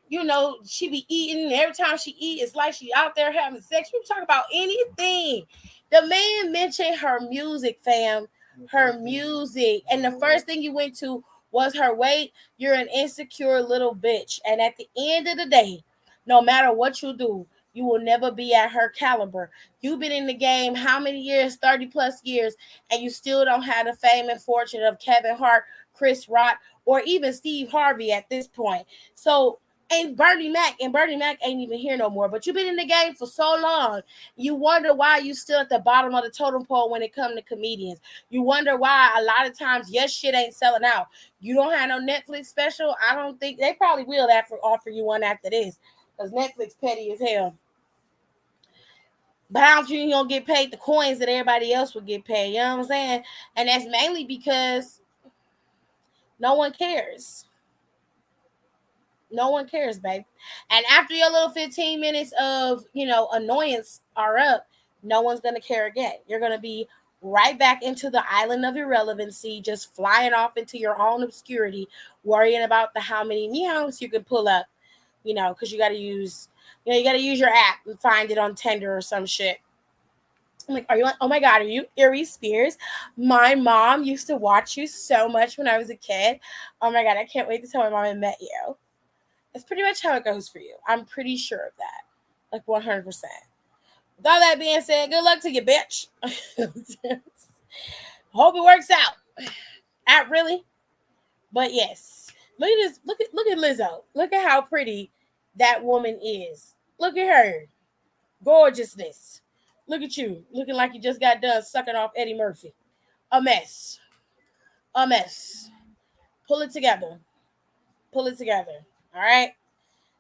you know, she be eating, and every time she eat, it's like she out there having sex. You talk about anything. The man mentioned her music, fam. Her music. And the first thing you went to was her weight. You're an insecure little bitch. And at the end of the day, no matter what you do, you will never be at her caliber. You've been in the game how many years? 30 plus years, and you still don't have the fame and fortune of Kevin Hart, Chris Rock, or even Steve Harvey at this point. So, and Bernie Mac ain't even here no more. But you've been in the game for so long. You wonder why you still at the bottom of the totem pole when it comes to comedians. You wonder why a lot of times your shit ain't selling out. You don't have no Netflix special. I don't think they probably will offer you one after this, because Netflix petty as hell. But I don't think you're going to get paid the coins that everybody else would get paid. You know what I'm saying? And that's mainly because No one cares. No one cares, babe. And after your little 15 minutes of, annoyance are up, no one's going to care again. You're going to be right back into the island of irrelevancy, just flying off into your own obscurity, worrying about how many meows you can pull up, because you got to use, your app and find it on Tinder or some shit. I'm like, oh my God, are you Aries Spears? My mom used to watch you so much when I was a kid. Oh my God, I can't wait to tell my mom I met you. That's pretty much how it goes for you. I'm pretty sure of that. Like 100%. With all that being said, good luck to you, bitch. Hope it works out. Not really. But yes. Look at this. Look at Lizzo. Look at how pretty that woman is. Look at her. Gorgeousness. Look at you. Looking like you just got done sucking off Eddie Murphy. A mess. A mess. Pull it together. Pull it together. All right.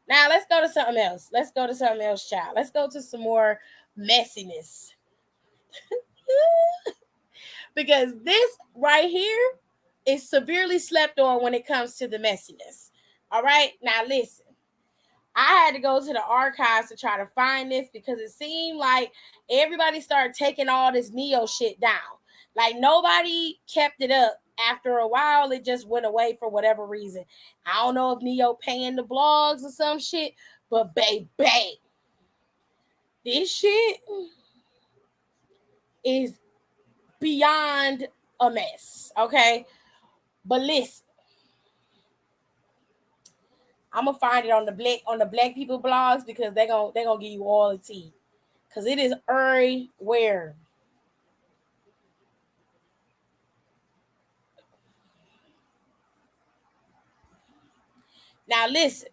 Now let's go to something else. Let's go to something else, child. Let's go to some more messiness. Because this right here is severely slept on when it comes to the messiness. All right. Now listen. I had to go to the archives to try to find this because it seemed like everybody started taking all this Neo shit down. Like nobody kept it up. After a while, it just went away for whatever reason. I don't know if Neo paying the blogs or some shit, but baby, this shit is beyond a mess, okay? But listen, I'm gonna find it on the black people blogs because they're gonna give you all the tea, because it is everywhere. Now listen,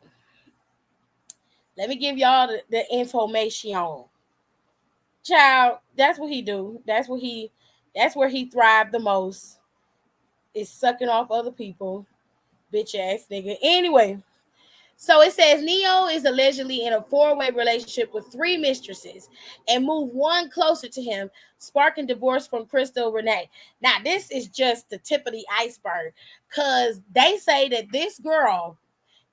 let me give y'all the information. Child, that's what he do. That's where he thrived the most. Is sucking off other people. Bitch ass nigga. Anyway, so it says Neo is allegedly in a 4-way relationship with 3 mistresses and moved one closer to him, sparking divorce from Crystal Renee. Now, this is just the tip of the iceberg, because they say that this girl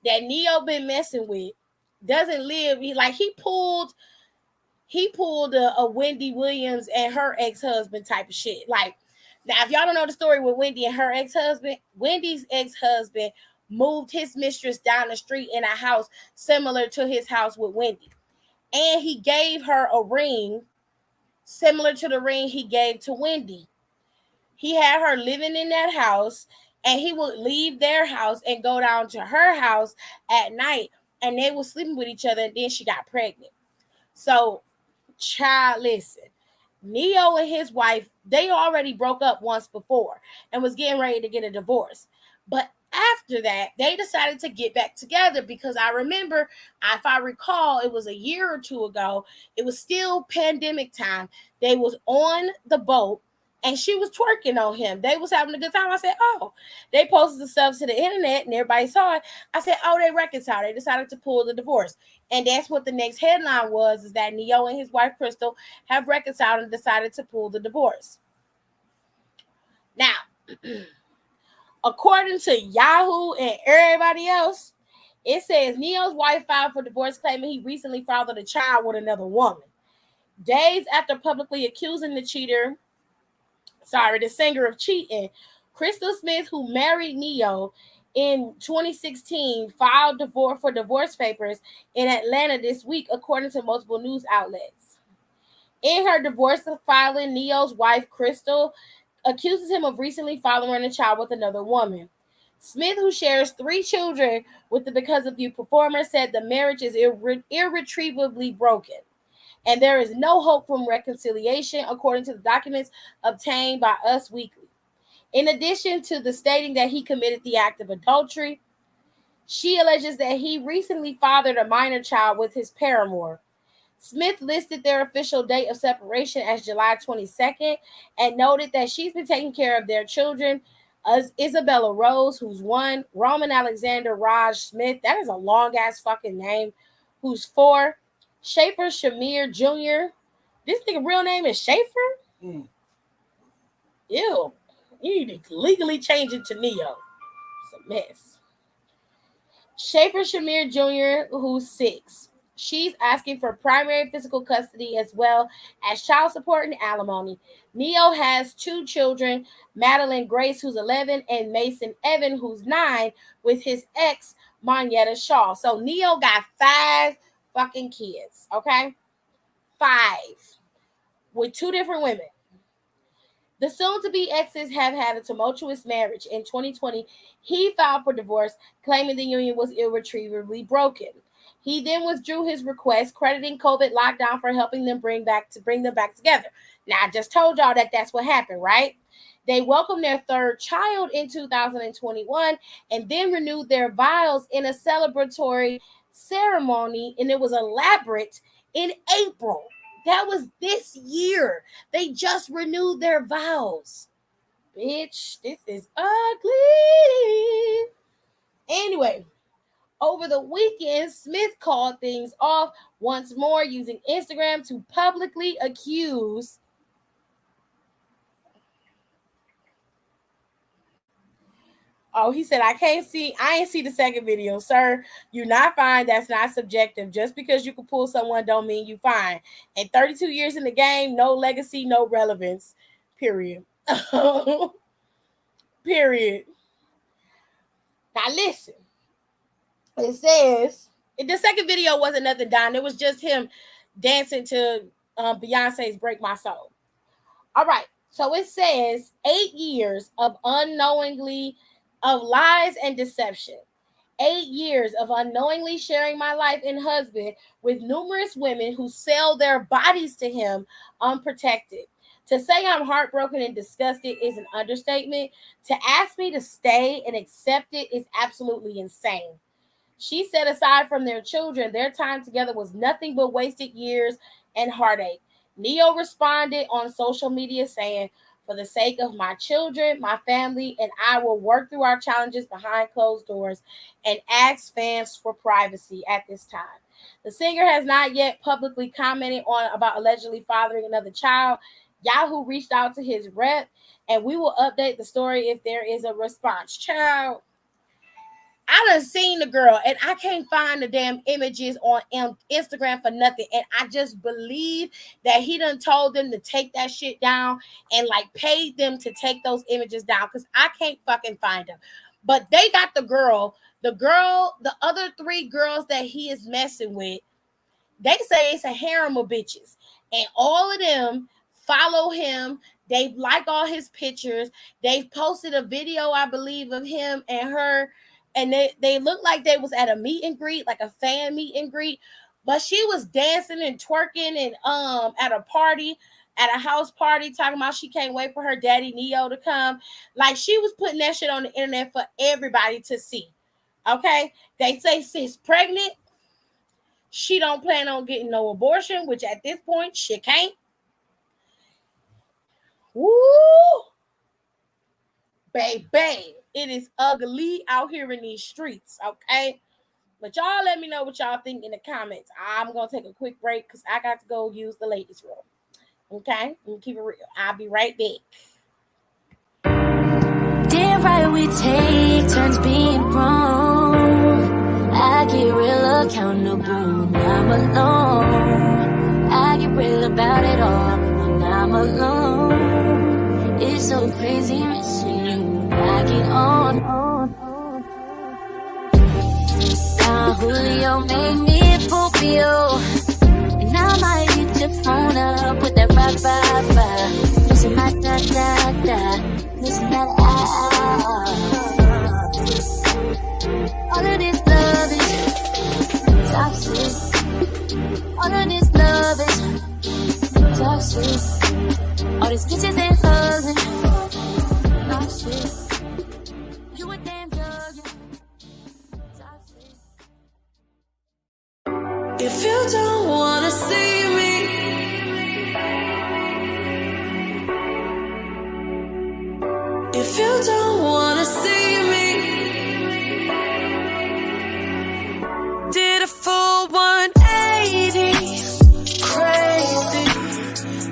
that Neo been messing with doesn't live. He pulled a Wendy Williams and her ex-husband type of shit. Like, now, if y'all don't know the story with Wendy and her ex-husband, Wendy's ex-husband moved his mistress down the street in a house similar to his house with Wendy. And he gave her a ring similar to the ring he gave to Wendy. He had her living in that house, and he would leave their house and go down to her house at night, and they were sleeping with each other, and then she got pregnant. So, child, listen. Neo and his wife, they already broke up once before and was getting ready to get a divorce. But after that, they decided to get back together because I remember, if I recall, it was a year or two ago. It was still pandemic time. They was on the boat and she was twerking on him. They was having a good time. I said, oh, they posted the stuff to the internet and everybody saw it. I said, oh, they reconciled. They decided to pull the divorce. And that's what the next headline was, is that Neo and his wife, Crystal, have reconciled and decided to pull the divorce. Now, according to Yahoo and everybody else, it says Neo's wife filed for divorce, claiming he recently fathered a child with another woman. Days after publicly accusing the singer of cheating, Crystal Smith, who married Neo in 2016, filed for divorce papers in Atlanta this week, according to multiple news outlets. In her divorce filing, Neo's wife, Crystal, accuses him of recently fathering a child with another woman. Smith, who shares 3 children with the Because of You performer, said the marriage is irretrievably broken, and there is no hope for reconciliation, according to the documents obtained by Us Weekly. In addition to the stating that he committed the act of adultery, she alleges that he recently fathered a minor child with his paramour. Smith listed their official date of separation as July 22nd and noted that she's been taking care of their children, as Isabella Rose, who's 1, Roman Alexander Raj Smith, that is a long-ass fucking name, who's 4, Schaefer Shamir Jr., this nigga real name is Schaefer? Ew. You need to legally change it to Neo. Mess. Schaefer Shamir Jr., who's 6. She's asking for primary physical custody as well as child support and alimony. Neo has 2 children, Madeline Grace, who's 11, and Mason Evan, who's 9, with his ex, Monietta Shaw. So Neo got 5 fucking kids, okay? 5. With 2 different women. The soon-to-be exes have had a tumultuous marriage. In 2020, he filed for divorce, claiming the union was irretrievably broken. He then withdrew his request, crediting COVID lockdown for helping them bring them back together. Now, I just told y'all that that's what happened, right? They welcomed their 3rd child in 2021 and then renewed their vows in a celebratory ceremony, and it was elaborate in April. That was this year. They just renewed their vows. Bitch, this is ugly. Anyway, over the weekend, Smith called things off once more using Instagram to publicly accuse he said, I ain't see the second video, sir. You're not fine. That's not subjective. Just because you can pull someone don't mean you fine. And 32 years in the game, no legacy, no relevance. Period. Period. Now listen. It says, the second video wasn't nothing done. It was just him dancing to Beyonce's Break My Soul. All right. So it says 8 years of lies and deception. 8 years of unknowingly sharing my life and husband with numerous women who sell their bodies to him unprotected. To say I'm heartbroken and disgusted is an understatement. To ask me to stay and accept it is absolutely insane. She said aside from their children, their time together was nothing but wasted years and heartache. Neo responded on social media saying, for the sake of my children, my family, and I will work through our challenges behind closed doors and ask fans for privacy at this time. The singer has not yet publicly commented about allegedly fathering another child. Yahoo reached out to his rep, and we will update the story if there is a response. Child, I done seen the girl, and I can't find the damn images on Instagram for nothing. And I just believe that he done told them to take that shit down and like paid them to take those images down because I can't fucking find them. But they got the other 3 girls that he is messing with. They say it's a harem of bitches, and all of them follow him. They like all his pictures. They've posted a video, I believe, of him and her. And they looked like they was at a meet and greet, like a fan meet and greet. But she was dancing and twerking and at a party, at a house party, talking about she can't wait for her daddy Neo to come. Like she was putting that shit on the internet for everybody to see. Okay? They say she's pregnant. She don't plan on getting no abortion, which at this point she can't. Woo! Baby. It is ugly out here in these streets, okay? But y'all let me know what y'all think in the comments. I'm going to take a quick break because I got to go use the ladies' room. Okay? And keep it real. I'll be right back. Damn right we take turns being wrong. I get real accountable when I'm alone. I get real about it all when I'm alone. It's so crazy missing you. I get on. Now Julio made me a Scorpio, and I might hit your phone up with that rock vibe. Listen my da da da, listen that all of this love is toxic. All of this love is toxic. All these kisses and hugs and toxic. You a damn drug, toxic. If you don't wanna see me, if you don't wanna see me, did a full 180, crazy,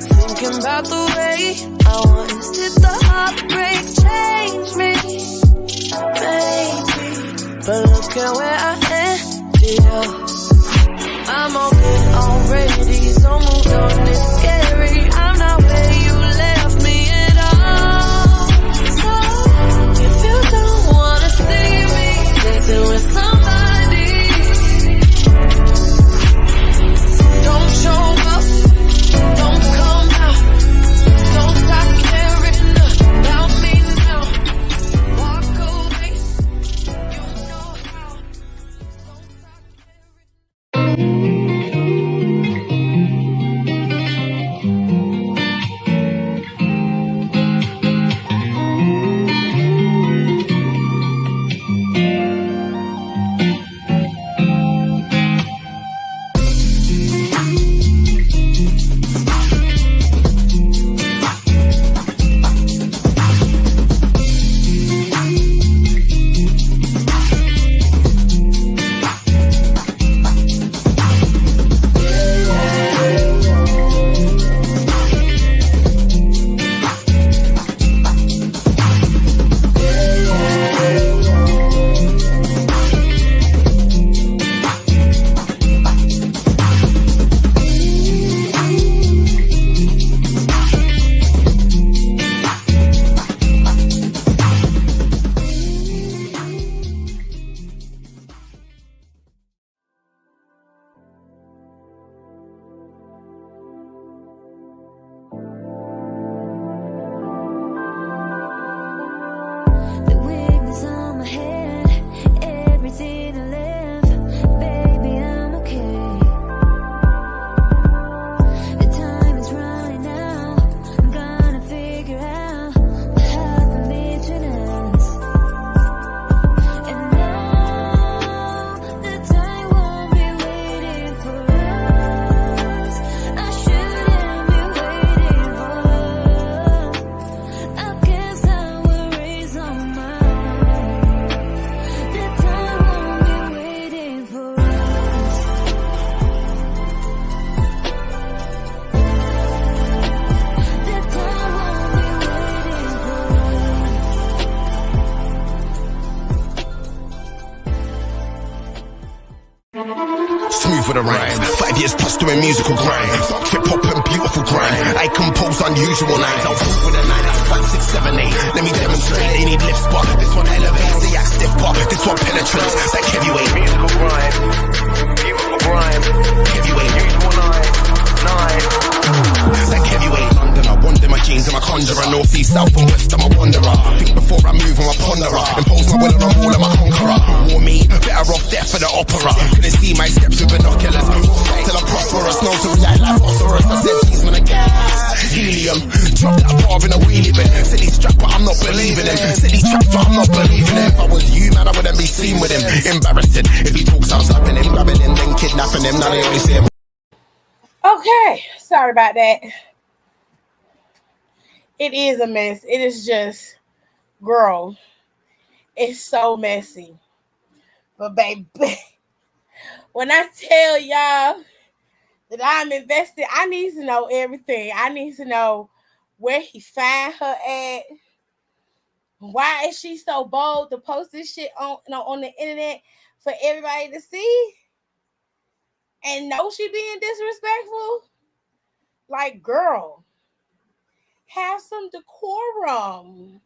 thinking about the way I was. Did the heartbreak change me, baby? don't care where I end, yeah. I'm open already, so moved on, it's scary. I'm not where you left me at all. So, if you don't wanna see me dancing with somebody, don't show up, don't come out, don't stop caring about me now. Walk away, you know how. Don't stop caring. The weakness on my head, everything I live, baby, I'm okay. The time is running out, I'm gonna figure out what happened between us. And now the time won't be waiting for us. I shouldn't be waiting for love. I guess I will raise on mine. The time won't be waiting for us. The time won't be waiting for us. Smooth with a rhyme, 5 years plus doing musical grind. Hip hop and beautiful grind. I compose unusual lines. I'll talk with a line that's 5, 6, 7, 8. Let me demonstrate. They need lift spot. This one elevates the act stiff part. This one penetrates like heavyweight. Musical grind, beautiful grind. Heavyweight, usual line. Like heavyweight. London, I wander my jeans and my conjurer. North, east, south and west, I'm a wanderer. Think before I move, I'm a ponderer. Impose my will on them all, I'm a conqueror. War me, better off death for the opera. Couldn't see my steps with binoculars. Till I'm prosperous, no to react like phosphorus. I said, geez, man, I gas. Helium, drop that bar in a wheelie bin. Said he's strapped, but I'm not believing him. Said he's trapped, but I'm not believing him. If I was you, man, I wouldn't be seen with him. Embarrassing, if he talks, I'm slapping him, grabbing him, then kidnapping him. Now they only see him. Okay, sorry about that. It is a mess. It is just, girl, it's so messy. But baby, when I tell y'all that I'm invested, I need to know everything. I need to know where he find her at. Why is she so bold to post this shit on the internet for everybody to see? And know she being disrespectful? Like, girl, have some decorum,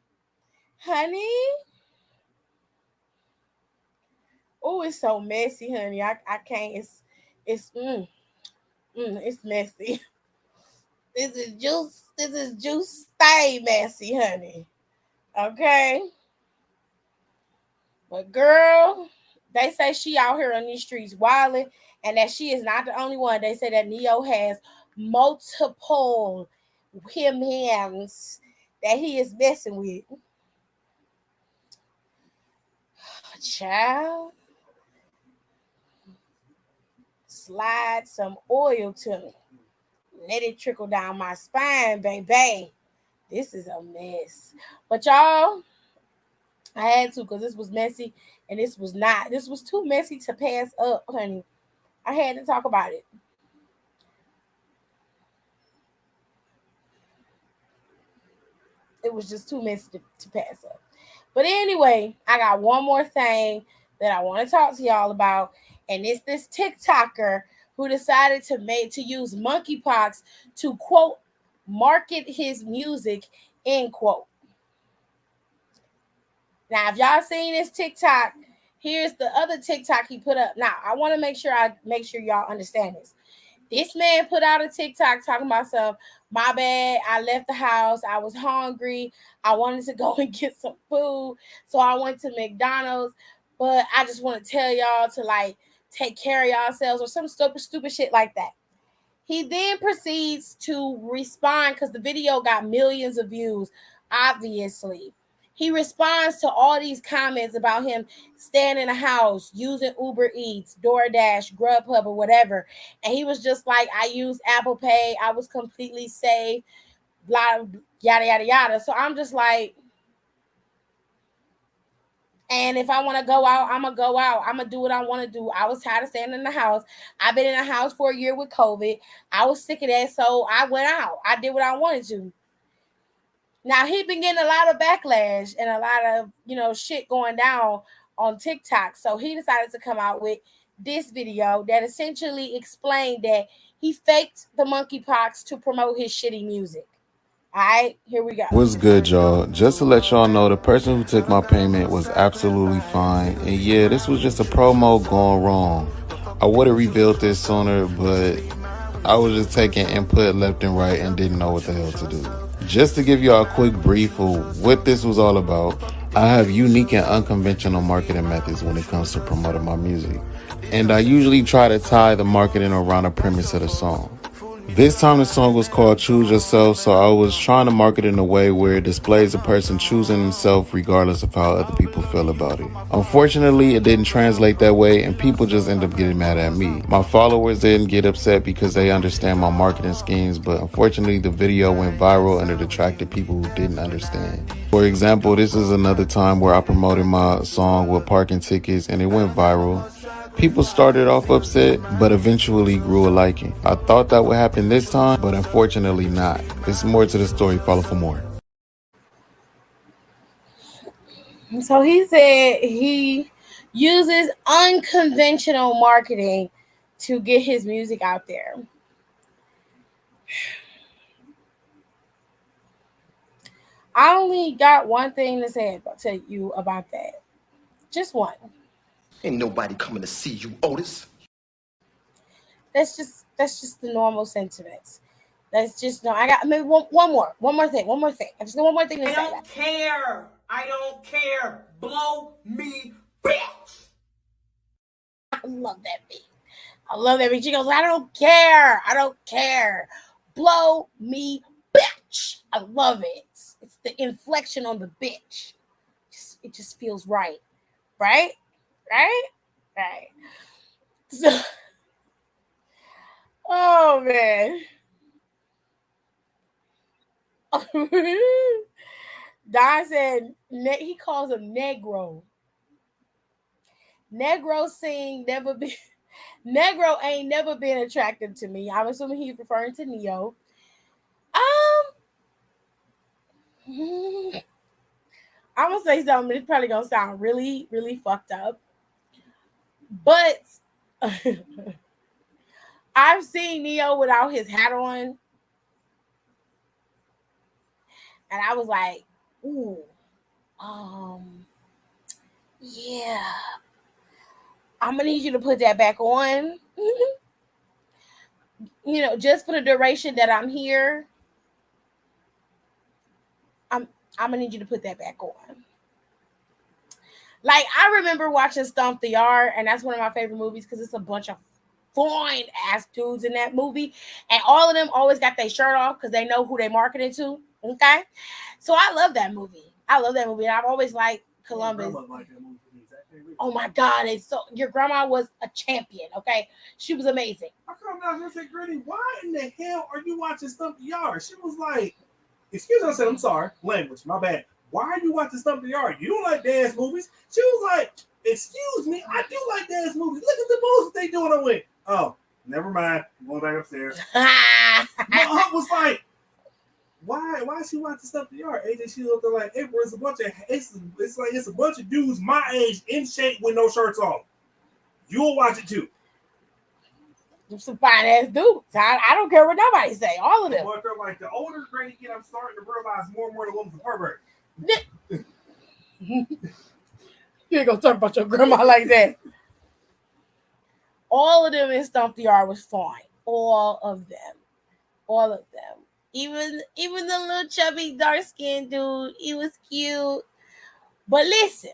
honey. Oh, it's so messy, honey. I can't. It's messy. This is juice. Stay messy, honey. Okay. But girl, they say she out here on these streets wilding, and that she is not the only one. They say that Neo has multiple hymns that he is messing with. Child, slide some oil to me. Let it trickle down my spine, baby. This is a mess. But y'all, I had to, because this was messy, and this was not. This was too messy to pass up, honey. I had to talk about it. It was just too messy to pass up. But anyway, I got one more thing that I want to talk to y'all about, and it's this TikToker who decided to use monkeypox to quote market his music, end quote. Now, if y'all seen this TikTok, here's the other TikTok he put up. Now, I want to make sure y'all understand this. This man put out a TikTok talking about my bad, I left the house, I was hungry, I wanted to go and get some food, so I went to McDonald's, but I just want to tell y'all to like take care of yourselves or some stupid shit like that. He then proceeds to respond because the video got millions of views, obviously. He responds to all these comments about him staying in a house, using Uber Eats, DoorDash, Grubhub, or whatever. And he was just like, I used Apple Pay. I was completely safe, blah, yada, yada, yada. So I'm just like, and if I want to go out, I'm going to go out. I'm going to do what I want to do. I was tired of staying in the house. I've been in the house for a year with COVID. I was sick of that, so I went out. I did what I wanted to. Now, he been getting a lot of backlash and a lot of, shit going down on TikTok. So he decided to come out with this video that essentially explained that he faked the monkeypox to promote his shitty music. All right, here we go. What's good, y'all? Just to let y'all know, the person who took my payment was absolutely fine. And yeah, this was just a promo gone wrong. I would have revealed this sooner, but I was just taking input left and right and didn't know what the hell to do. Just to give y'all a quick brief of what this was all about, I have unique and unconventional marketing methods when it comes to promoting my music. And I usually try to tie the marketing around the premise of the song. This time the song was called Choose Yourself, so I was trying to market in a way where it displays a person choosing himself regardless of how other people feel about it. Unfortunately, it didn't translate that way and people just end up getting mad at me. My followers didn't get upset because they understand my marketing schemes, but unfortunately the video went viral and it attracted people who didn't understand. For example, this is another time where I promoted my song with parking tickets and it went viral. People started off upset, but eventually grew a liking. I thought that would happen this time, but unfortunately not. There's more to the story. Follow for more. So he said he uses unconventional marketing to get his music out there. I only got one thing to say to you about that. Just one. Ain't nobody coming to see you, Otis. That's just the normal sentiments. That's just no. I got maybe one more thing. I just got one more thing to say. I don't care. Blow me, bitch. I love that beat. She goes, I don't care. Blow me, bitch. I love it. It's the inflection on the bitch. It just feels right. Right. So, oh man. Don said he calls him Negro. Negro ain't never been attractive to me. I'm assuming he's referring to Neo. I'm gonna say something. It's probably gonna sound really, really fucked up. But I've seen Neo without his hat on. And I was like, ooh, yeah. I'm gonna need you to put that back on. Just for the duration that I'm here. I'm gonna need you to put that back on. Like, I remember watching Stomp the Yard, and that's one of my favorite movies because it's a bunch of fine ass dudes in that movie, and all of them always got their shirt off because they know who they marketed to. Okay, so I love that movie. And I've always liked Columbus. Oh my God, your grandma was a champion. Okay, she was amazing. I come down here and say, Granny, why in the hell are you watching Stump the Yard? She was like, excuse me, I said, I'm sorry, language, my bad. Why are you watching Stump the Yard? You don't like dance movies. She was like, excuse me, I do like dance movies. Look at the moves they doing. I went, oh, never mind. I'm going back upstairs. My aunt was like, Why she watching Stump the Yard? AJ, she looked like April. It's a bunch of dudes my age in shape with no shirts on. You'll watch it too. Some fine ass dudes. I don't care what nobody say. All of them. But they're like, the older Granny get, I'm starting to realize more and more the woman's a pervert. You ain't gonna talk about your grandma like that. All of them in Stump the Yard was fine. All of them. Even the little chubby dark skinned dude, he was cute. But listen,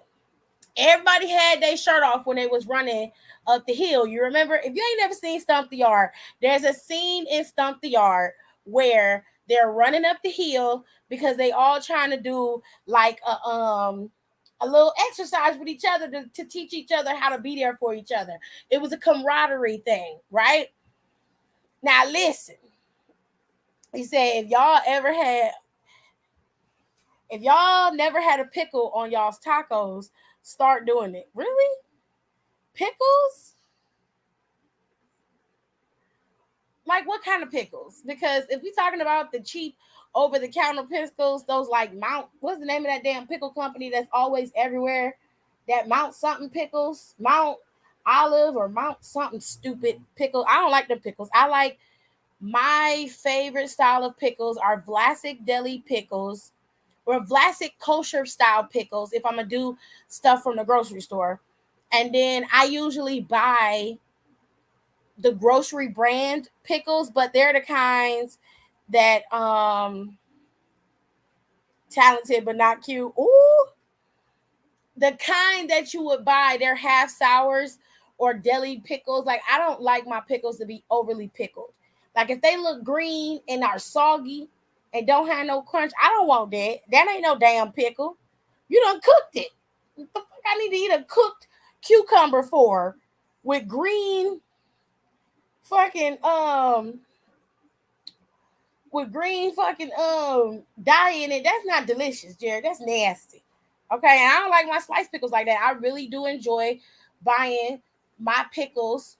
everybody had their shirt off when they was running up the hill. You remember? If you ain't never seen Stump the Yard, there's a scene in Stump the Yard where they're running up the hill because they all trying to do like a little exercise with each other to teach each other how to be there for each other. It was a camaraderie thing, right? Now listen. He said, if y'all never had a pickle on y'all's tacos, start doing it. Really? Pickles? Like what kind of pickles? Because if we're talking about the cheap over-the-counter pickles, those like what's the name of that damn pickle company that's always everywhere? That Mount something pickles, Mount Olive or Mount something stupid pickle. I don't like the pickles. My favorite style of pickles are Vlasic deli pickles or Vlasic kosher style pickles if I'm going to do stuff from the grocery store. And then I usually buy the grocery brand pickles, but they're the kinds that talented but not cute. Ooh. The kind that you would buy, they're half sours or deli pickles. Like I don't like my pickles to be overly pickled. Like if they look green and are soggy and don't have no crunch, I don't want that. That ain't no damn pickle. You done cooked it. What the fuck I need to eat a cooked cucumber for with green fucking dye in it? That's not delicious, Jared. That's nasty. Okay, and I don't like my sliced pickles like that. I really do enjoy buying my pickles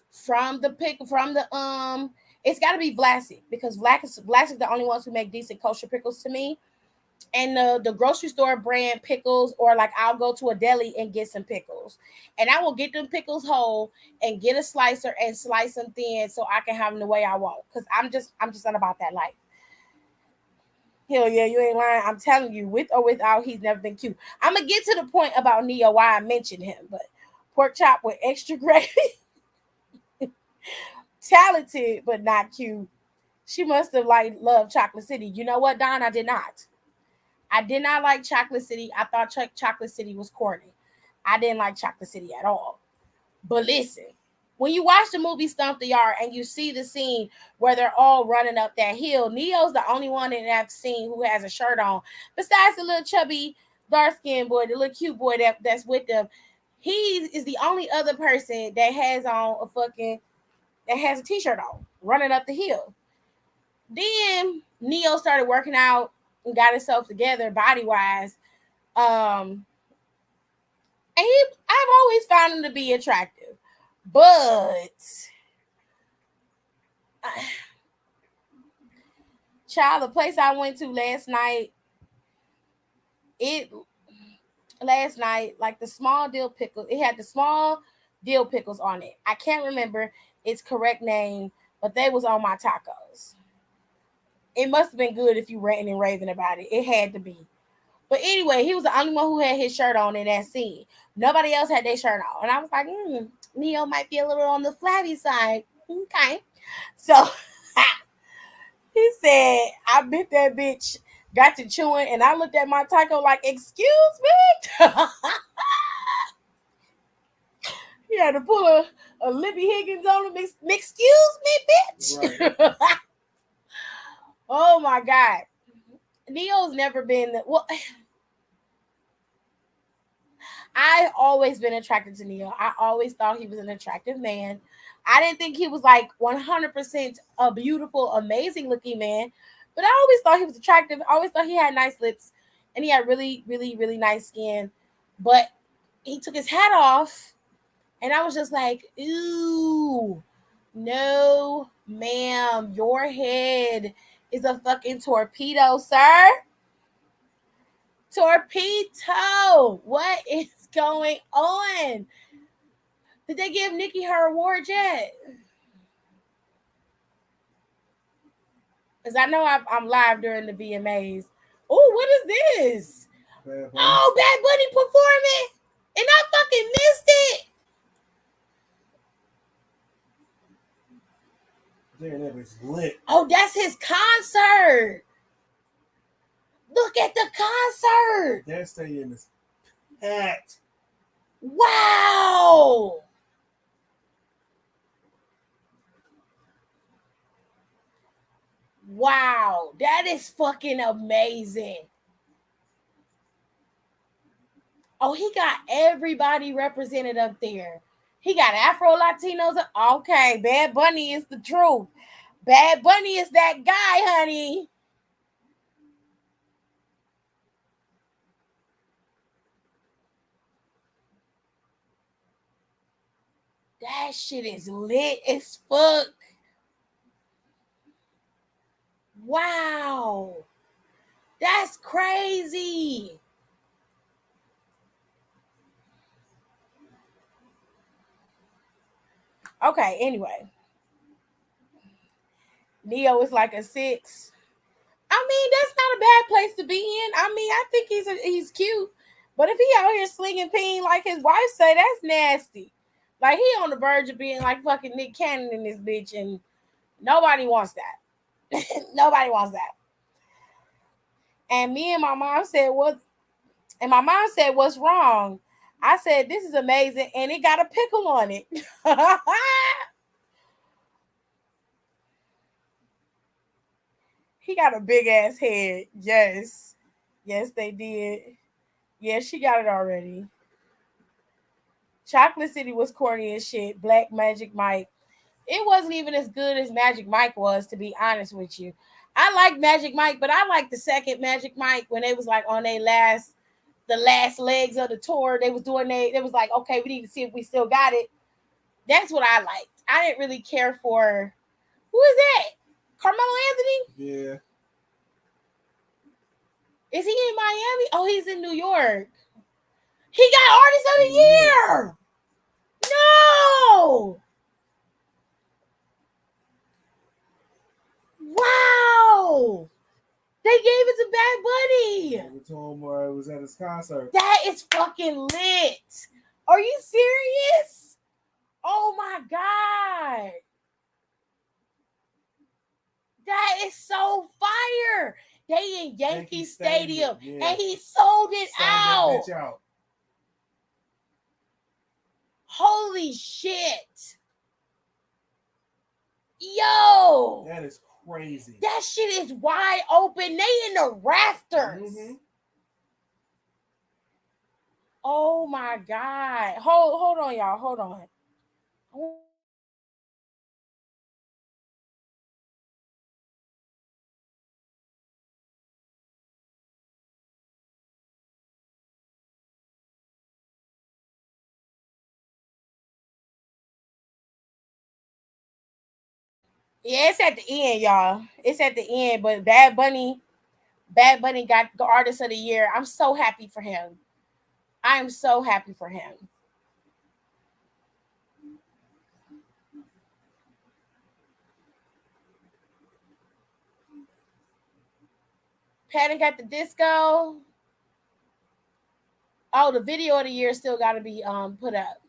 from the it's got to be Vlasic because Vlasic the only ones who make decent kosher pickles to me. And the grocery store brand pickles, or like I'll go to a deli and get some pickles, and I will get them pickles whole and get a slicer and slice them thin so I can have them the way I want. Because I'm just not about that life. Hell yeah, you ain't lying. I'm telling you, with or without, he's never been cute. I'm gonna get to the point about Neo why I mentioned him, but pork chop with extra gravy. Talented but not cute. She must have loved Chocolate City. You know what, Don? I did not like Chocolate City. I thought Chocolate City was corny. I didn't like Chocolate City at all. But listen, when you watch the movie Stump the Yard and you see the scene where they're all running up that hill, Neo's the only one in that scene who has a shirt on. Besides the little chubby dark-skinned boy, the little cute boy that's with them, he is the only other person that has on that has a t-shirt on, running up the hill. Then Neo started working out and got himself together body-wise. And I've always found him to be attractive. But child, the place I went to last night, like the small dill pickles, it had the small dill pickles on it. I can't remember its correct name, but they was on my tacos. It must have been good if you ranting and raving about it. It had to be. But anyway, he was the only one who had his shirt on in that scene. Nobody else had their shirt on. And I was like, Neo might be a little on the flabby side. Okay. So he said, I bit that bitch, got to chewing, and I looked at my taco like, excuse me? He had to pull a Libby Higgins on him. Excuse me, bitch. Right. Oh my God. Neo's never been I've always been attracted to Neo. I always thought he was an attractive man. I didn't think he was like 100% a beautiful, amazing looking man, but I always thought he was attractive. I always thought he had nice lips and he had really, really, really nice skin. But he took his hat off and I was just like, ooh, no, ma'am, your head is a fucking torpedo, sir. Torpedo. What is going on? Did they give Nikki her award yet? Because I know I'm live during the VMAs. Oh, what is this? Bad Bunny. Oh, Bad Bunny performing. And I fucking missed it. Damn, that bitch lit. Oh, that's his concert. Look at the concert. That stadium is packed. Wow. Wow, that is fucking amazing. Oh, he got everybody represented up there. He got Afro Latinos. Okay, Bad Bunny is the truth. Bad Bunny is that guy, honey. That shit is lit as fuck. Wow. That's crazy. Okay, anyway. Neo is like a 6. I mean, that's not a bad place to be in. I mean, I think he's cute. But if he out here slinging peen like his wife say, that's nasty. Like, he on the verge of being like fucking Nick Cannon in this bitch, and nobody wants that. Nobody wants that. And me and my mom said, what? And my mom said, what's wrong? I said, this is amazing, and it got a pickle on it. He got a big ass head. Yes. Yes, they did. Yeah, she got it already. Chocolate City was corny as shit. Black Magic Mike. It wasn't even as good as Magic Mike was, to be honest with you. I like Magic Mike, but I like the second Magic Mike when they was like on the last legs of the tour. They was like, okay, we need to see if we still got it. That's what I liked. I didn't really care for, who is that? Carmelo Anthony? Yeah. Is he in Miami? Oh, he's in New York. He got Artist of the Year. No. Wow. They gave it to Bad Bunny. We told him it was at his concert. That is fucking lit. Are you serious? Oh my God. That is so fire. They in Yankee Stadium. Yeah. And he sold it out. Holy shit. Yo. That is crazy. That shit is wide open. They in the rafters. Mm-hmm. Oh my God. Hold on, y'all. Hold on. Yeah, it's at the end, y'all. It's at the end, but Bad Bunny got the Artist of the Year. I'm so happy for him. I am so happy for him. Panic at the Disco. Oh, the video of the year still got to be put up.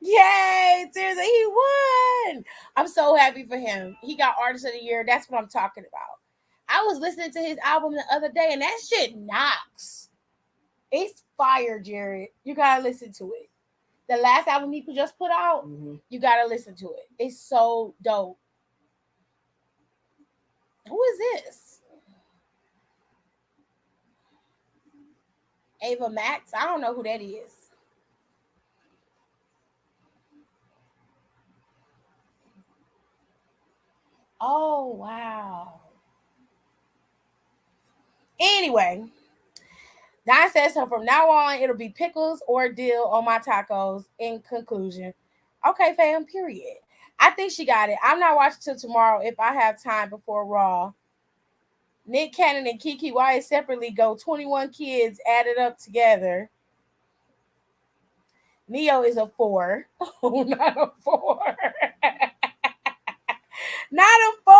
Yay, Tears, he won. I'm so happy for him. He got Artist of the Year. That's what I'm talking about. I was listening to his album the other day, and that shit knocks. It's fire, Jared. You gotta listen to it. The last album he just put out, you gotta listen to it. It's so dope. Who is this? Ava Max? I don't know who that is. Oh, wow. Anyway, Don says, so from now on, it'll be pickles or dill on my tacos. In conclusion. Okay, fam, period. I think she got it. I'm not watching till tomorrow if I have time before Raw. Nick Cannon and Kiki Wyatt separately go 21 kids added up together. Neo is a 4. Oh, not a 4. Not a 4.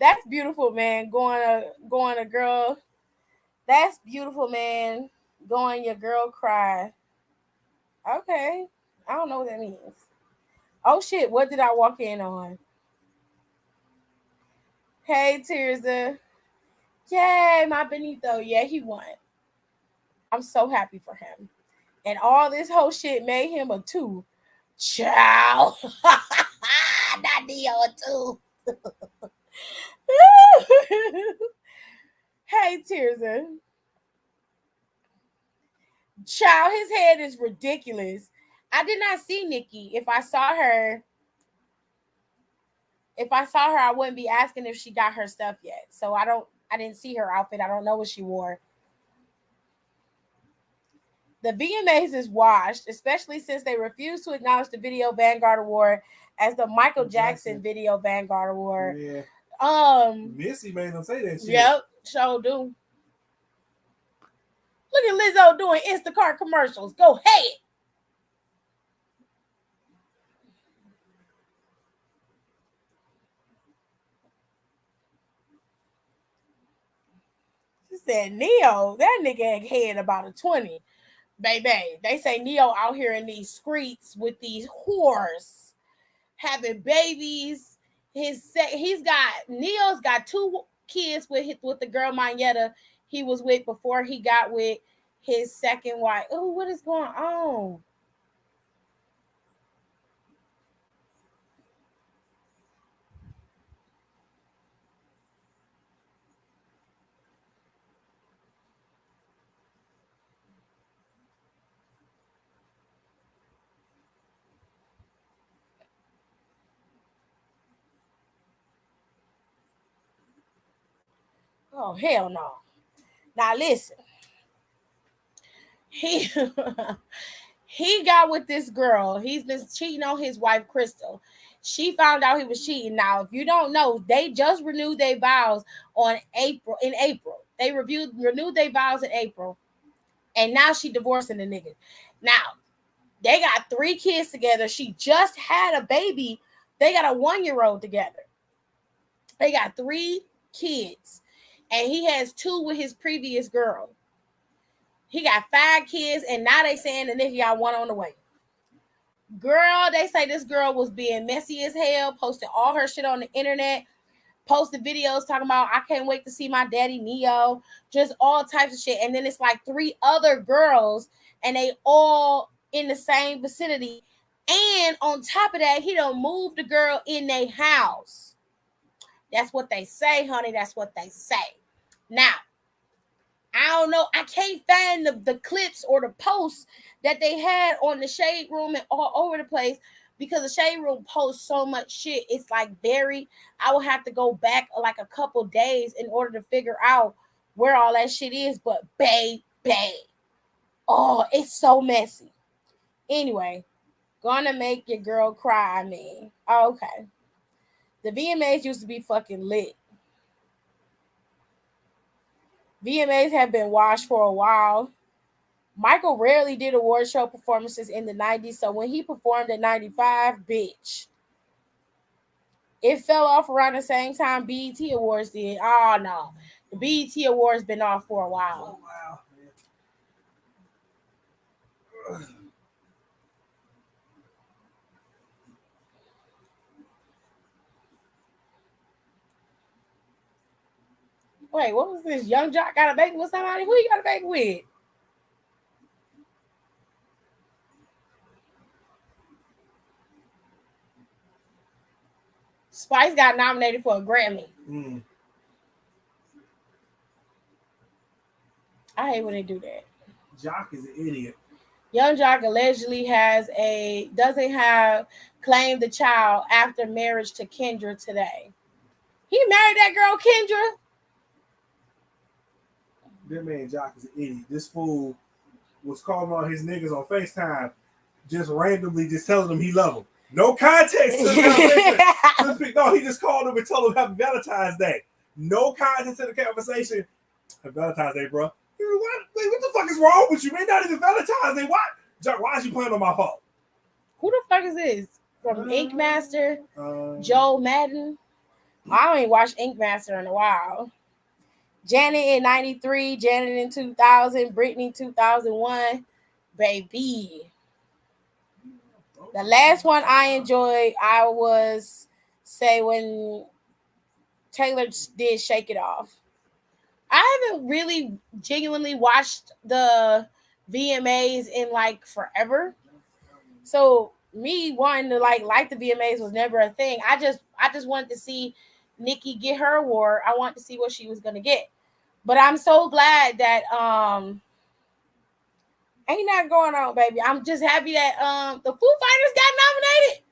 That's beautiful, man. Going a girl. That's beautiful, man. Going your girl cry. Okay. I don't know what that means. Oh shit, what did I walk in on? Hey, Tirza. Yay, my Benito. Yeah, he won. I'm so happy for him. And all this whole shit made him a 2. Ciao. Not Neo a 2. Hey, Tirza. Child, his head is ridiculous. I did not see Nikki. If I saw her, I wouldn't be asking if she got her stuff yet. So I didn't see her outfit. I don't know what she wore. The VMAs is washed, especially since they refused to acknowledge the Video Vanguard Award as the Michael Jackson Video Vanguard Award. Yeah. Missy made them say that shit. Yep, sure do. Look at Lizzo doing Instacart commercials. Go ahead. She said, Neo, that nigga head about a 20. Baby, they say Neo out here in these streets with these whores having babies. Neo's got 2 kids with the girl Mayetta he was with before he got with his second wife. Oh, what is going on? Oh, hell no. Now listen. He got with this girl. He's been cheating on his wife, Crystal. She found out he was cheating. Now, if you don't know, they just renewed their vows in April. They renewed their vows in April. And now she divorcing the nigga. Now, they got 3 kids together. She just had a baby. They got a 1-year-old together. They got 3 kids. And he has 2 with his previous girl. He got 5 kids, and now they saying the nigga got 1 on the way. Girl, they say this girl was being messy as hell, posting all her shit on the internet, posted videos talking about, I can't wait to see my daddy Neo, just all types of shit. And then it's like 3 other girls, and they all in the same vicinity. And on top of that, he done moved the girl in their house. That's what they say, honey. That's what they say. Now, I don't know. I can't find the clips or the posts that they had on the Shade Room and all over the place because the Shade Room posts so much shit. It's like buried. I will have to go back like a couple days in order to figure out where all that shit is. But babe. Oh, it's so messy. Anyway, gonna make your girl cry, I mean. Okay. The VMAs used to be fucking lit. VMAs have been washed for a while. Michael rarely did award show performances in the 90s, so when he performed at 95, bitch, it fell off around the same time BET Awards did. Oh, no. The BET Awards been off for a while. Oh, wow. Wait, what was this? Young Jock got a baby with somebody? Who you got a baby with? Spice got nominated for a Grammy. I hate when they do that. Jock is an idiot. Young Jock allegedly doesn't claimed the child after marriage to Kendra today. He married that girl, Kendra. That man Jock is an idiot. This fool was calling all his niggas on FaceTime, just randomly just telling them he love them. No context to the conversation. No, he just called them and told them Happy Valentine's Day. No context to the conversation. Happy Valentine's Day, bro. What the fuck is wrong with you, man? Not even Valentine's Day. Jock, why is you playing on my phone? Who the fuck is this? From Ink Master? Joe Madden? I don't even watch Ink Master in a while. Janet in 93, Janet in 2000, Britney 2001. Baby. The last one I enjoyed, I was say when Taylor did Shake It Off. I haven't really genuinely watched the VMAs in like forever. So me wanting to like the VMAs was never a thing. I just wanted to see Nikki get her award. I wanted to see what she was gonna get. But I'm so glad that ain't that going on, baby. I'm just happy that the Foo Fighters got nominated.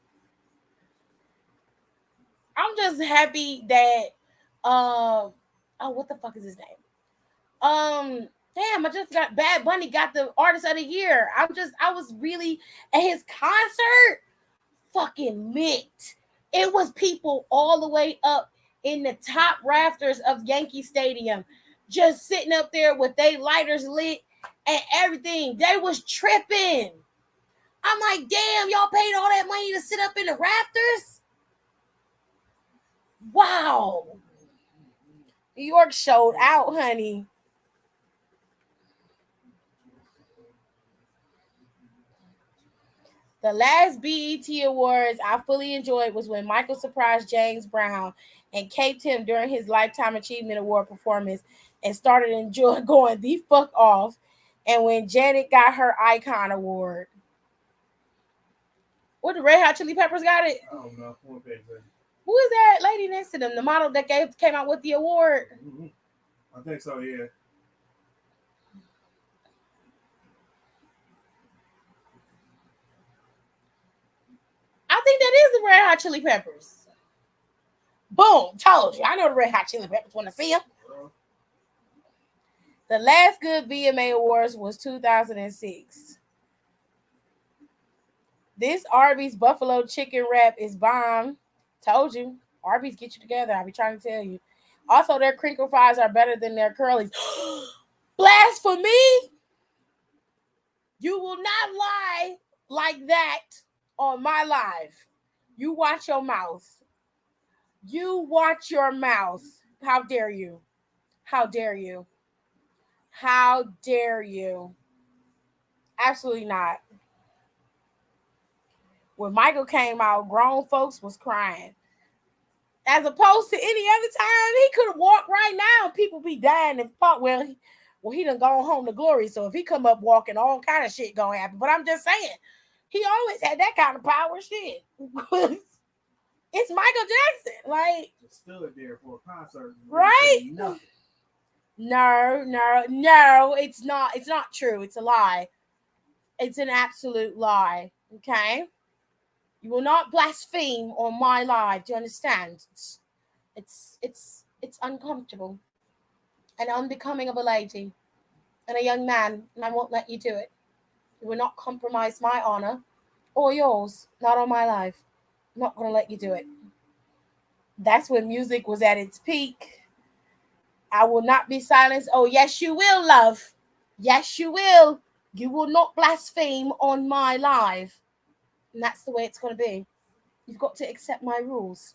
I'm just happy that what the fuck is his name? Damn, I just got Bad Bunny got the Artist of the Year. I was really at his concert fucking lit. It was people all the way up in the top rafters of Yankee Stadium, just sitting up there with their lighters lit and everything. They was tripping. I'm like, damn, y'all paid all that money to sit up in the rafters? Wow. New York showed out, honey. The last BET Awards I fully enjoyed was when Michael surprised James Brown and caped him during his Lifetime Achievement Award performance and started enjoying going the fuck off. And when Janet got her Icon Award. What, the Red Hot Chili Peppers got it? I don't know. Who is that lady next to them? The model that came out with the award? Mm-hmm. I think so, yeah. I think that is the Red Hot Chili Peppers. Boom, told you. I know the Red Hot Chili Peppers want to see them. The last good VMA Awards was 2006. This Arby's Buffalo Chicken Wrap is bomb. Told you. Arby's get you together. I be trying to tell you. Also, their crinkle fries are better than their curlies. Blasphemy! You will not lie like that on my live. You watch your mouth. You watch your mouth. How dare you? How dare you? How dare you? Absolutely not. When Michael came out, grown folks was crying. As opposed to any other time, he could have walked right now and people be dying and fought. Well, he done gone home to glory. So if he come up walking, all kind of shit gonna happen. But I'm just saying, he always had that kind of power. Shit. It's Michael Jackson. Like, just stood there for a concert. Right? Nothing. No, it's not. It's not true. It's a lie. It's an absolute lie. Okay? You will not blaspheme on my life. Do you understand? It's uncomfortable and unbecoming of a lady and a young man, and I won't let you do it. You will not compromise my honor or yours. Not on my life. I'm not going to let you do it. That's when music was at its peak. I will not be silenced. Oh, yes, you will, love. Yes, you will. You will not blaspheme on my live. And that's the way it's going to be. You've got to accept my rules.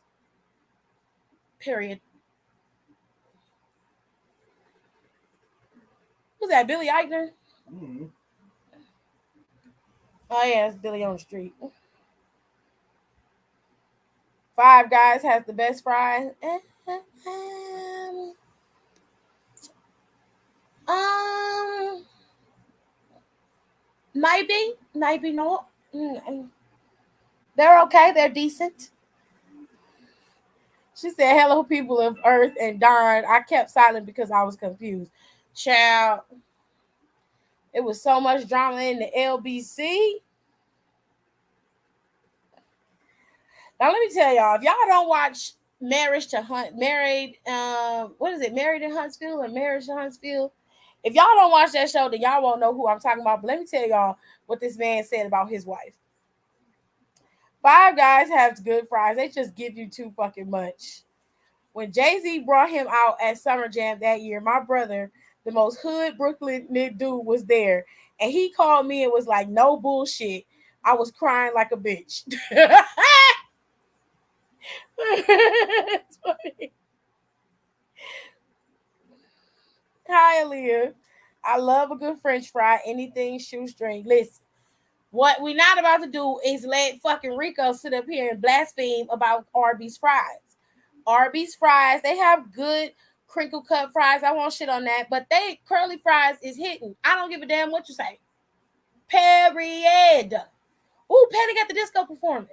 Period. Who's that, Billy Eichner? Mm-hmm. Oh, yeah, it's Billy on the street. Five Guys has the best fries. Maybe not. They're okay. They're decent. She said, hello, people of Earth, and darn, I kept silent because I was confused. Child, it was so much drama in the LBC. Now, let me tell y'all, if y'all don't watch Married in Huntsville or Marriage in Huntsville, If y'all don't watch that show, then y'all won't know who I'm talking about. But let me tell y'all what this man said about his wife. Five Guys have good fries. They just give you too fucking much. When Jay-Z brought him out at Summer Jam that year, my brother, the most hood Brooklyn dude, was there. And he called me and was like, no bullshit. I was crying like a bitch. It's funny. Hi, Aaliyah. I love a good French fry. Anything shoestring. Listen, what we're not about to do is let fucking Rico sit up here and blaspheme about Arby's fries. Arby's fries, they have good crinkle cut fries. I won't shit on that, but they curly fries is hitting. I don't give a damn what you say. Period. Ooh, Panic at the Disco performing.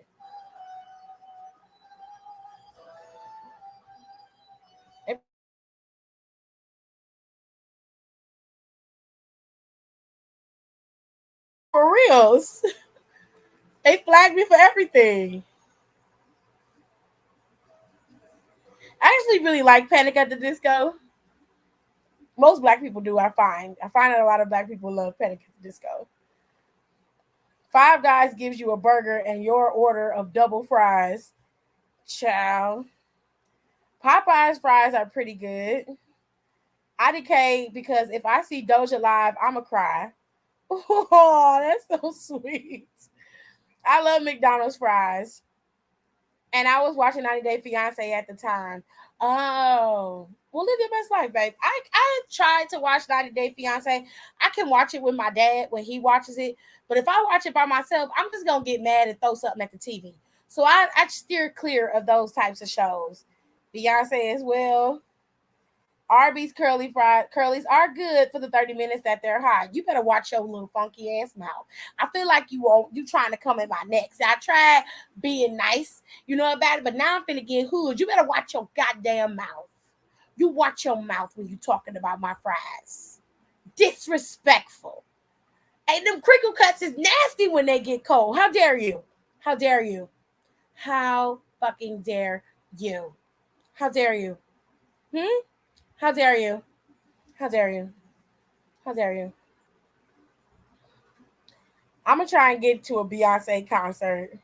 For reals. They flagged me for everything. I actually really like Panic at the Disco. Most black people do, I find. I find that a lot of black people love Panic at the Disco. Five Guys gives you a burger and your order of double fries. Child. Popeye's fries are pretty good. I decay because if I see Doja live, I'ma cry. Oh, that's so sweet. I love McDonald's fries. And I was watching 90 Day Fiance at the time. Oh, well, live your best life, babe. I tried to watch 90 Day Fiance. I can watch it with my dad when he watches it. But if I watch it by myself, I'm just going to get mad and throw something at the TV. So I steer clear of those types of shows. Beyonce as well. Arby's curlies are good for the 30 minutes that they're hot. You better watch your little funky ass mouth. I feel like you trying to come in my neck. See, I tried being nice, you know about it, but now I'm finna get hood. You better watch your goddamn mouth. You watch your mouth when you talking about my fries. Disrespectful. Hey, them crinkle cuts is nasty when they get cold. How dare you? How dare you? How fucking dare you? How dare you? How dare you? How dare you? How dare you? I'm going to try and get to a Beyonce concert.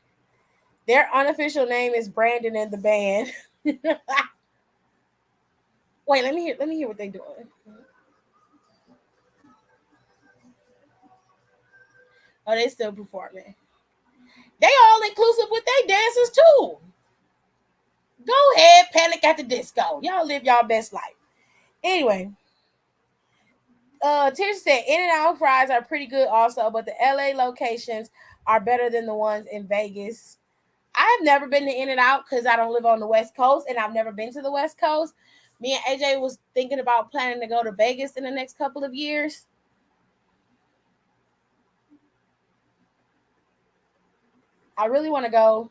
Their unofficial name is Brandon and the band. Wait, let me hear what they're doing. Oh, they still performing. They all inclusive with their dancers too. Go ahead, Panic at the Disco. Y'all live y'all best life. Anyway, Tisha said In-N-Out fries are pretty good also, but the LA locations are better than the ones in Vegas. I've never been to In-N-Out because I don't live on the West Coast, and I've never been to the West Coast. Me and AJ was thinking about planning to go to Vegas in the next couple of years. I really want to go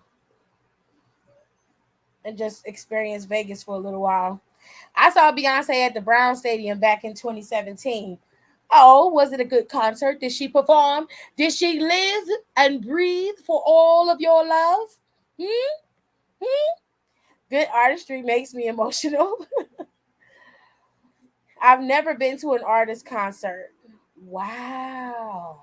and just experience Vegas for a little while. I saw Beyonce at the Brown Stadium back in 2017. Oh, was it a good concert? Did she perform? Did she live and breathe for all of your love? Good artistry makes me emotional. I've never been to an artist concert. Wow.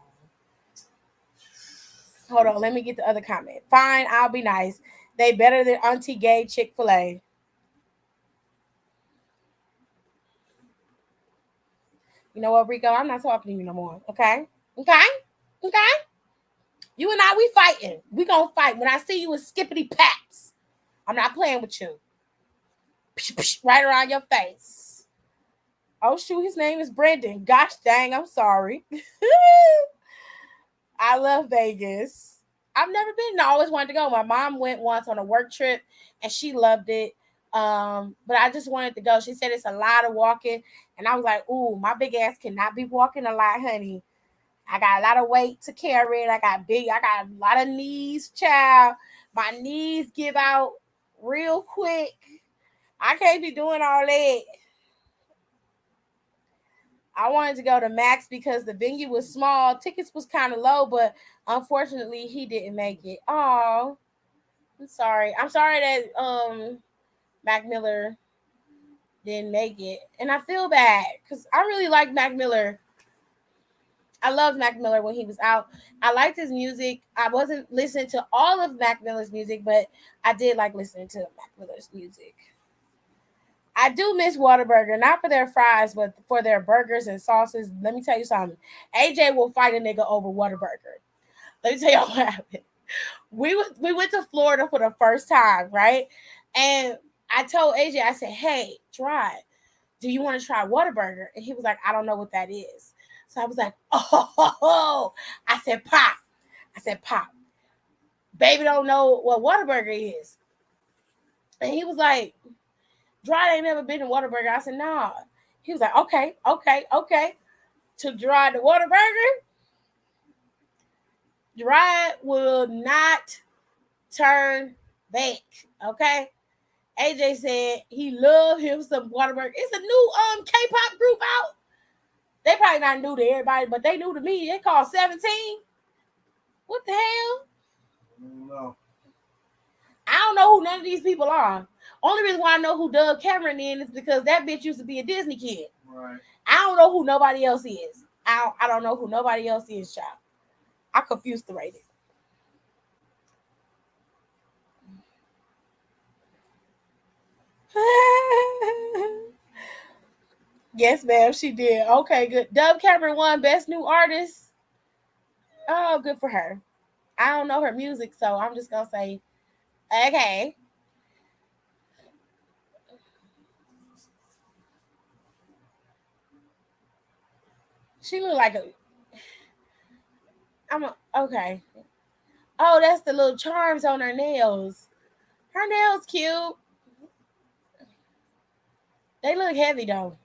Hold on, let me get the other comment. Fine, I'll be nice. They better than Auntie Gay Chick-fil-A. You know what, Rico? I'm not talking to you no more. Okay? Okay? You and I, we fighting. We gonna fight. When I see you with skippity pats, I'm not playing with you. Right around your face. Oh, shoot, his name is Brendan. Gosh dang, I'm sorry. I love Vegas. I've never been. I always wanted to go. My mom went once on a work trip, and she loved it. But I just wanted to go. She said it's a lot of walking, and I was like, ooh, my big ass cannot be walking a lot, honey. I got a lot of weight to carry, and I got a lot of knees, child. My knees give out real quick. I can't be doing all that. I wanted to go to Max because the venue was small. Tickets was kind of low, but unfortunately, he didn't make it. Oh, I'm sorry. I'm sorry that Mac Miller didn't make it. And I feel bad because I really like Mac Miller. I loved Mac Miller when he was out. I liked his music. I wasn't listening to all of Mac Miller's music, but I did like listening to Mac Miller's music. I do miss Whataburger, not for their fries, but for their burgers and sauces. Let me tell you something. AJ will fight a nigga over Whataburger. Let me tell y'all what happened. We went to Florida for the first time, right? And I told AJ, I said, hey, try. Do you want to try Whataburger? And he was like, I don't know what that is. So I was like, oh. I said, Pop. Baby don't know what Whataburger is. And he was like, Dry ain't never been to Whataburger. I said, nah. He was like, okay. To Dry the Whataburger, Dry will not turn back. Okay. AJ said he loved him some Whataburger. It's a new K-pop group out. They probably not new to everybody, but they new to me. They called 17. What the hell? No. I don't know who none of these people are. Only reason why I know who Doug Cameron is because that bitch used to be a Disney kid. Right. I don't know who nobody else is. I don't know who nobody else is, child. I confused the rating. Yes, ma'am, she did. Okay, good. Dove Cameron won Best New Artist. Oh, good for her. I don't know her music, so I'm just gonna say, okay. She look like okay. Oh, that's the little charms on her nails. Her nails cute. They look heavy though.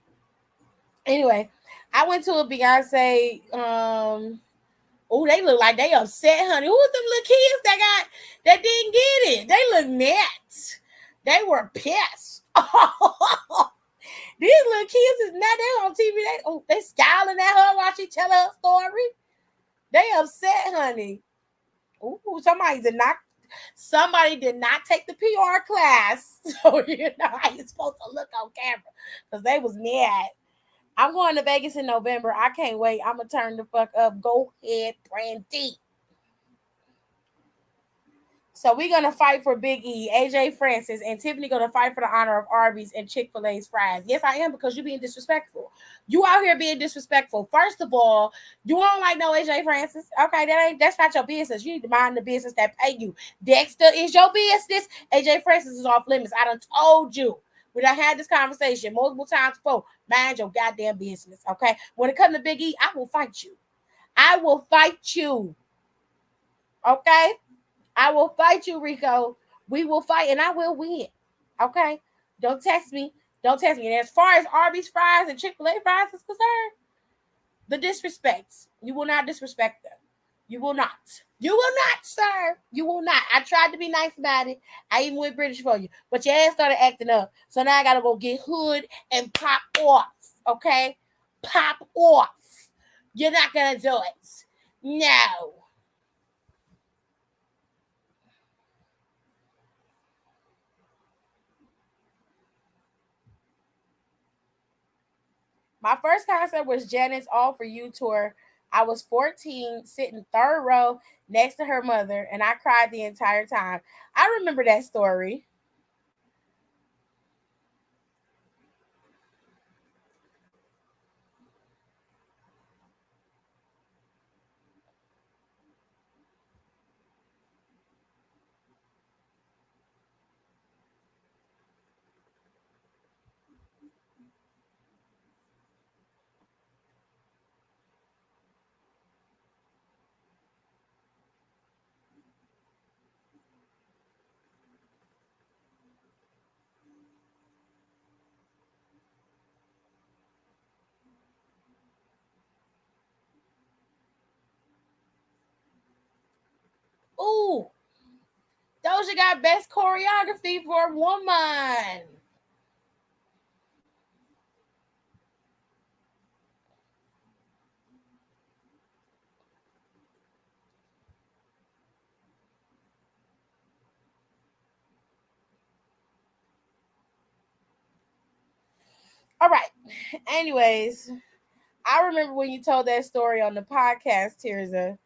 Anyway, I went to a Beyonce. Oh, they look like they upset, honey. Who's them little kids that didn't get it? They look mad. They were pissed. These little kids is not they on TV. They scowling at her while she tell her story. They upset, honey. Ooh, somebody did not take the PR class. So you know how you're supposed to look on camera. Because they was mad. I'm going to Vegas in November. I can't wait. I'm going to turn the fuck up. Go ahead, Brandy. So we're going to fight for Big E, AJ Francis, and Tiffany going to fight for the honor of Arby's and Chick-fil-A's fries. Yes, I am, because you're being disrespectful. You out here being disrespectful. First of all, you don't like no AJ Francis. Okay, that's not your business. You need to mind the business that pay you. Dexter is your business. AJ Francis is off limits. I done told you. We done had this conversation multiple times before. Mind your goddamn business, okay? When it comes to Big E, I will fight you. I will fight you. Okay? I will fight you, Rico. We will fight, and I will win. Okay? Don't text me. And as far as Arby's fries and Chick-fil-A fries is concerned, the disrespect. You will not disrespect them. You will not. You will not, sir. You will not. I tried to be nice about it. I even went British for you. But your ass started acting up. So now I got to go get hood and pop off. Okay? Pop off. You're not going to do it. No. My first concert was Janet's All For You tour. I was 14, sitting third row next to her mother, and I cried the entire time. I remember that story. Ooh, Doja got best choreography for a woman. Anyways, I remember when you told that story on the podcast, Tirza.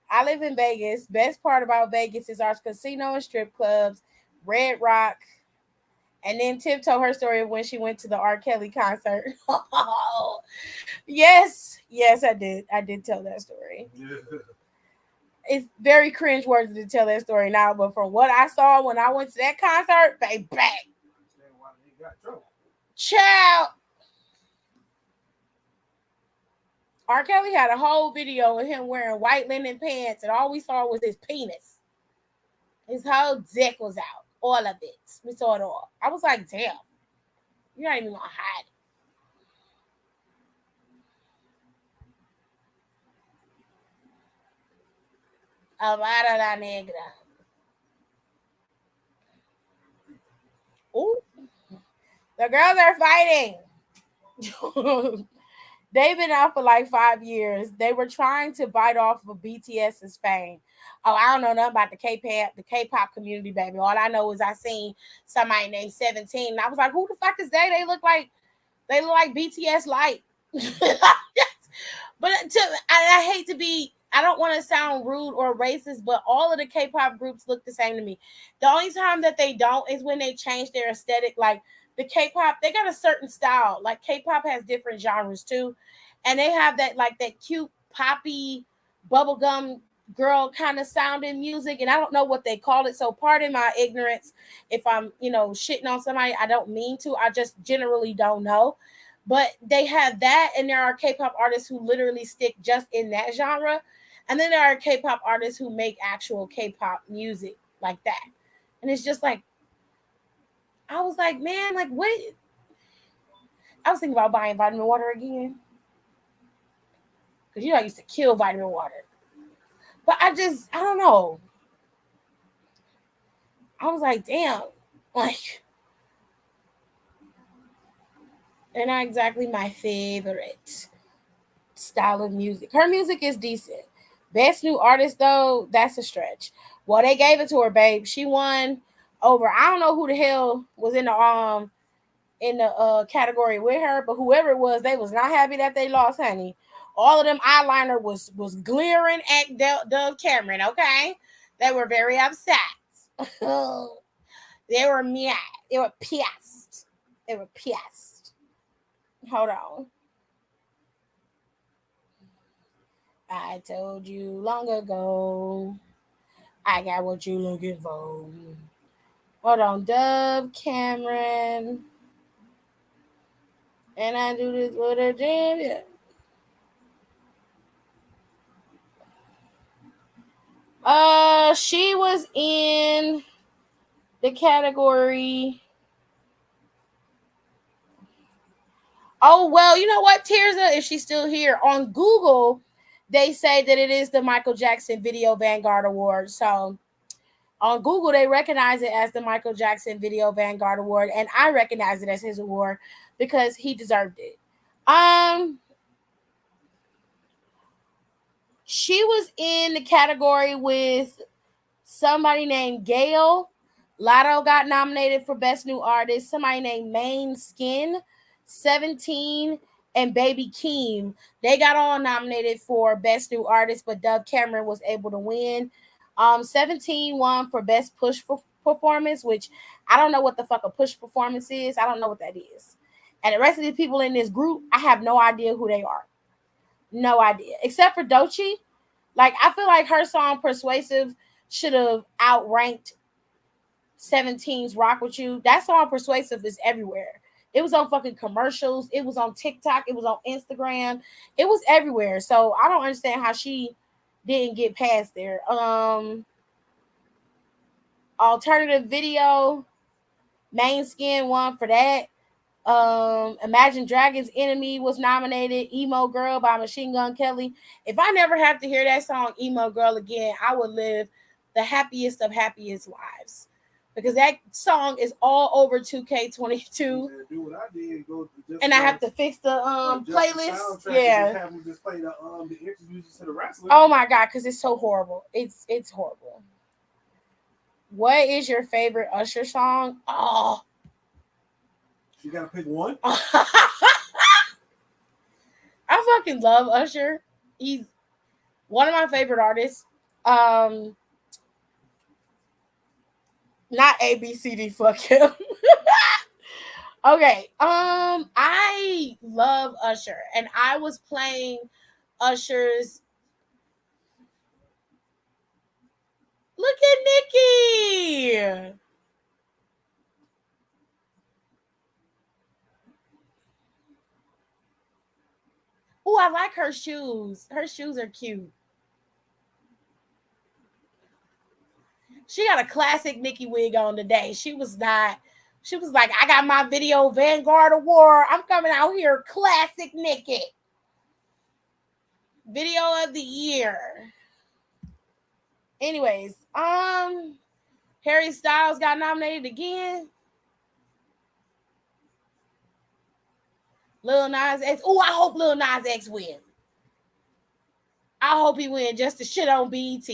I live in Vegas. Best part about Vegas is our casino and strip clubs, Red Rock, and then Tip told her story of when she went to the R. Kelly concert. Yes, I did. I did tell that story. It's very cringeworthy to tell that story now, but from what I saw when I went to that concert, baby, child. R. Kelly had a whole video of him wearing white linen pants, and all we saw was his penis. His whole dick was out. All of it. We saw it all. I was like, damn. You're not even gonna hide it. Avada la negra. Ooh. The girls are fighting. They've been out for like 5 years. They were trying to bite off of BTS's fame. Oh, I don't know nothing about the K-pop community, baby. All I know is I seen somebody named 17, and I was like, "Who the fuck is they?" They look like BTS light. But I hate to be. I don't want to sound rude or racist, but all of the K-pop groups look the same to me. The only time that they don't is when they change their aesthetic. Like the K-pop, they got a certain style. Like K-pop has different genres too, and they have that cute poppy bubblegum girl kind of sounding music, and I don't know what they call it. So pardon my ignorance if I'm shitting on somebody. I don't mean to. I just generally don't know. But they have that, and there are K-pop artists who literally stick just in that genre. And then there are K-pop artists who make actual K-pop music like that. And it's just like, I was like, man, like what? I was thinking about buying vitamin water again. Because I used to kill vitamin water. But I don't know. I was like, damn, like, they're not exactly my favorite style of music. Her music is decent. Best new artist, though, that's a stretch. Well, they gave it to her, babe. She won over. I don't know who the hell was in the category with her, but whoever it was, they was not happy that they lost, honey. All of them eyeliner was glaring at Dove Cameron. Okay, they were very upset. They were mad. They were pissed. Hold on. I told you long ago, I got what you looking for. Hold on, Dove Cameron. And I do this with a jam. She was in the category. Oh, well, you know what, Tirza, if she's still here, on Google, they say that it is the Michael Jackson Video Vanguard Award. So on Google, they recognize it as the Michael Jackson Video Vanguard Award, and I recognize it as his award because he deserved it. She was in the category with somebody named Gail. Lotto got nominated for Best New Artist. Somebody named Main Skin, 17, and Baby Keem. They got all nominated for Best New Artist, but Dove Cameron was able to win. 17 won for Best Push Performance, which I don't know what the fuck a push performance is. I don't know what that is. And the rest of the people in this group, I have no idea who they are. No idea. Except for Doechii. Like, I feel like her song Persuasive should have outranked 17's Rock With You. That song Persuasive is everywhere. It was on fucking commercials. It was on TikTok. It was on Instagram. It was everywhere. So I don't understand how she didn't get past there. Alternative video, Main Skin won for that. Imagine Dragons Enemy was nominated. Emo Girl by Machine Gun Kelly. If I never have to hear that song Emo Girl again, I would live the happiest of happiest lives, because that song is all over 2K22. And I have to fix the playlist. Yeah. Just play the interviews to the wrestler. Oh my god, because it's so horrible. It's horrible. What is your favorite Usher song? Oh, You gotta pick one. I fucking love Usher. He's one of my favorite artists. Not ABCD, fuck him. Okay. I love Usher, and I was playing Usher's. Look at Nikki. Oh, I like her shoes. Her shoes are cute. She got a classic Nikki wig on today. She was like, I got my Video Vanguard Award. I'm coming out here, classic Nikki. Video of the year. Anyways, Harry Styles got nominated again. Lil Nas X. Oh, I hope Lil Nas X win. I hope he win just to shit on BET.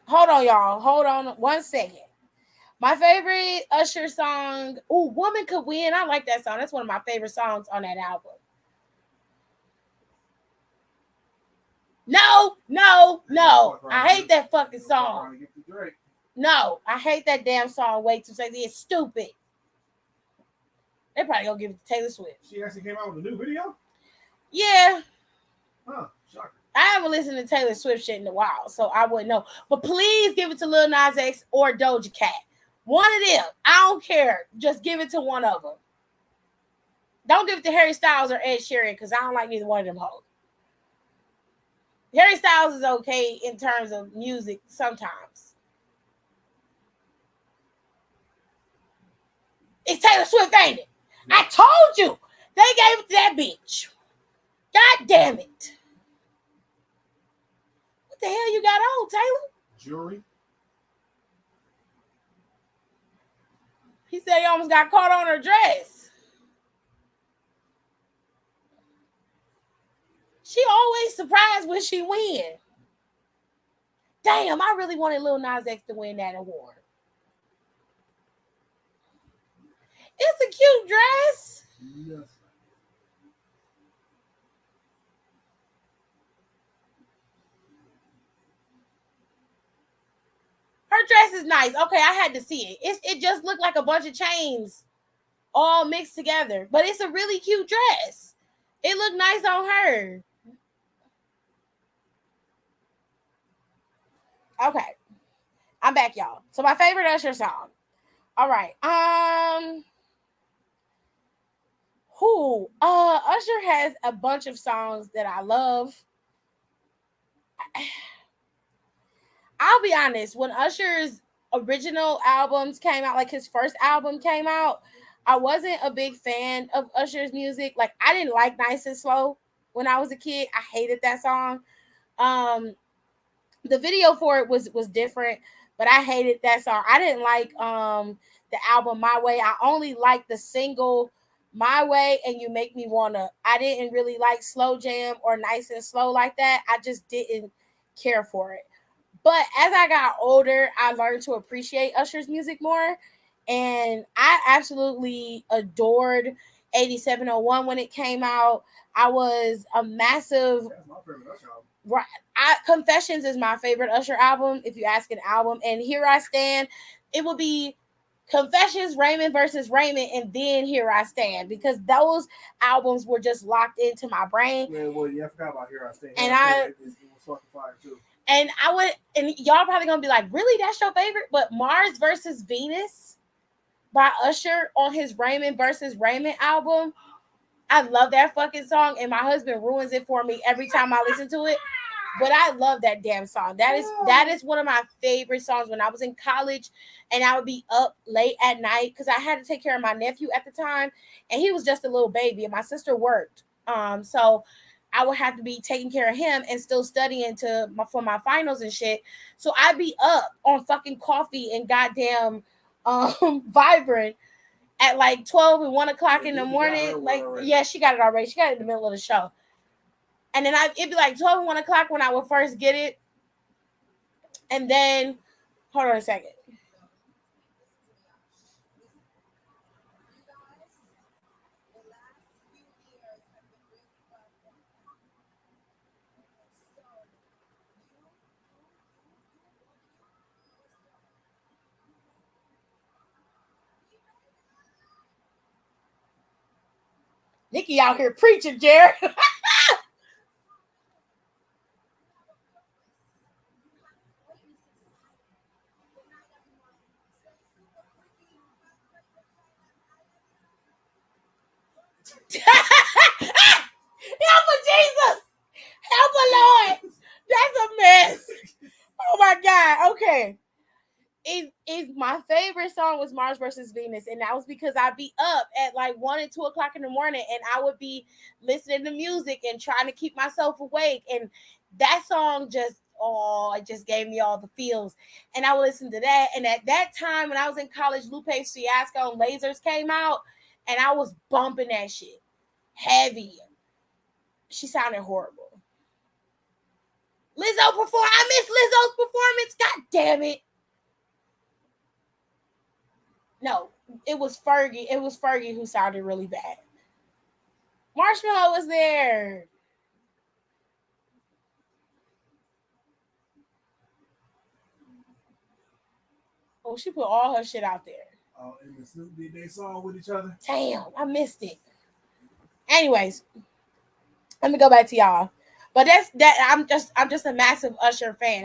Hold on, y'all. Hold on 1 second. My favorite Usher song. Oh, Woman Could Win. I like that song. That's one of my favorite songs on that album. No. I hate that fucking song. No, I hate that damn song. Way too sexy. It's stupid. They probably gonna give it to Taylor Swift. She actually came out with a new video? Yeah. Huh, shocker. I haven't listened to Taylor Swift shit in a while, so I wouldn't know. But please give it to Lil Nas X or Doja Cat. One of them. I don't care. Just give it to one of them. Don't give it to Harry Styles or Ed Sheeran because I don't like neither one of them hoes. Harry Styles is okay in terms of music sometimes. It's Taylor Swift, ain't it? I told you. They gave it to that bitch. God damn it. What the hell you got on, Taylor? Jewelry. He said he almost got caught on her dress. She always surprised when she win. Damn, I really wanted Lil Nas X to win that award. It's a cute dress. Yes. Her dress is nice. Okay, I had to see it. It just looked like a bunch of chains all mixed together. But it's a really cute dress. It looked nice on her. Okay. I'm back, y'all. So my favorite Usher song. All right. Usher has a bunch of songs that I love. I'll be honest, when Usher's original albums came out, like his first album came out, I wasn't a big fan of Usher's music. Like, I didn't like Nice and Slow when I was a kid. I hated that song. The video for it was different, but I hated that song. I didn't like the album My Way. I only liked the single My Way and You Make Me Wanna. I didn't really like Slow Jam or Nice and Slow like that. I just didn't care for it. But as I got older, I learned to appreciate Usher's music more. And I absolutely adored 8701 when it came out. I was a massive... That's my favorite Usher album. Right. Confessions is my favorite Usher album, if you ask an album. And Here I Stand, it will be Confessions, Raymond versus Raymond, and then Here I Stand, because those albums were just locked into my brain. Yeah, well, yeah, I forgot about Here I Stand. And it was fucking fire too. And y'all probably gonna be like, really, that's your favorite? But Mars versus Venus by Usher on his Raymond versus Raymond album, I love that fucking song, and my husband ruins it for me every time I listen to it. But I love that damn song. That is one of my favorite songs. When I was in college and I would be up late at night because I had to take care of my nephew at the time, and he was just a little baby, and my sister worked. So I would have to be taking care of him and still studying for my finals and shit. So I'd be up on fucking coffee and goddamn Vibrant at like 12 and 1 o'clock in the morning. Like, yeah, she got it already. She got it in the middle of the show. And then it'd be like 12 and 1 o'clock when I would first get it. And then, hold on a second. Nikki out here preaching, Jared. Help her, Jesus! Help her, Lord! That's a mess. Oh my God. Okay. It my favorite song was Mars versus Venus, and that was because I'd be up at like 1 and 2 o'clock in the morning, and I would be listening to music and trying to keep myself awake. And that song it just gave me all the feels. And I would listen to that. And at that time, when I was in college, Lupe Fiasco and Lasers came out, and I was bumping that shit heavy. She sounded horrible. Lizzo performed. I miss Lizzo's performance. God damn it. No, it was Fergie. It was Fergie who sounded really bad. Marshmallow was there. Oh, she put all her shit out there. Oh, and the Snoop did they song with each other? Damn, I missed it. Anyways, let me go back to y'all. But I'm just a massive Usher fan.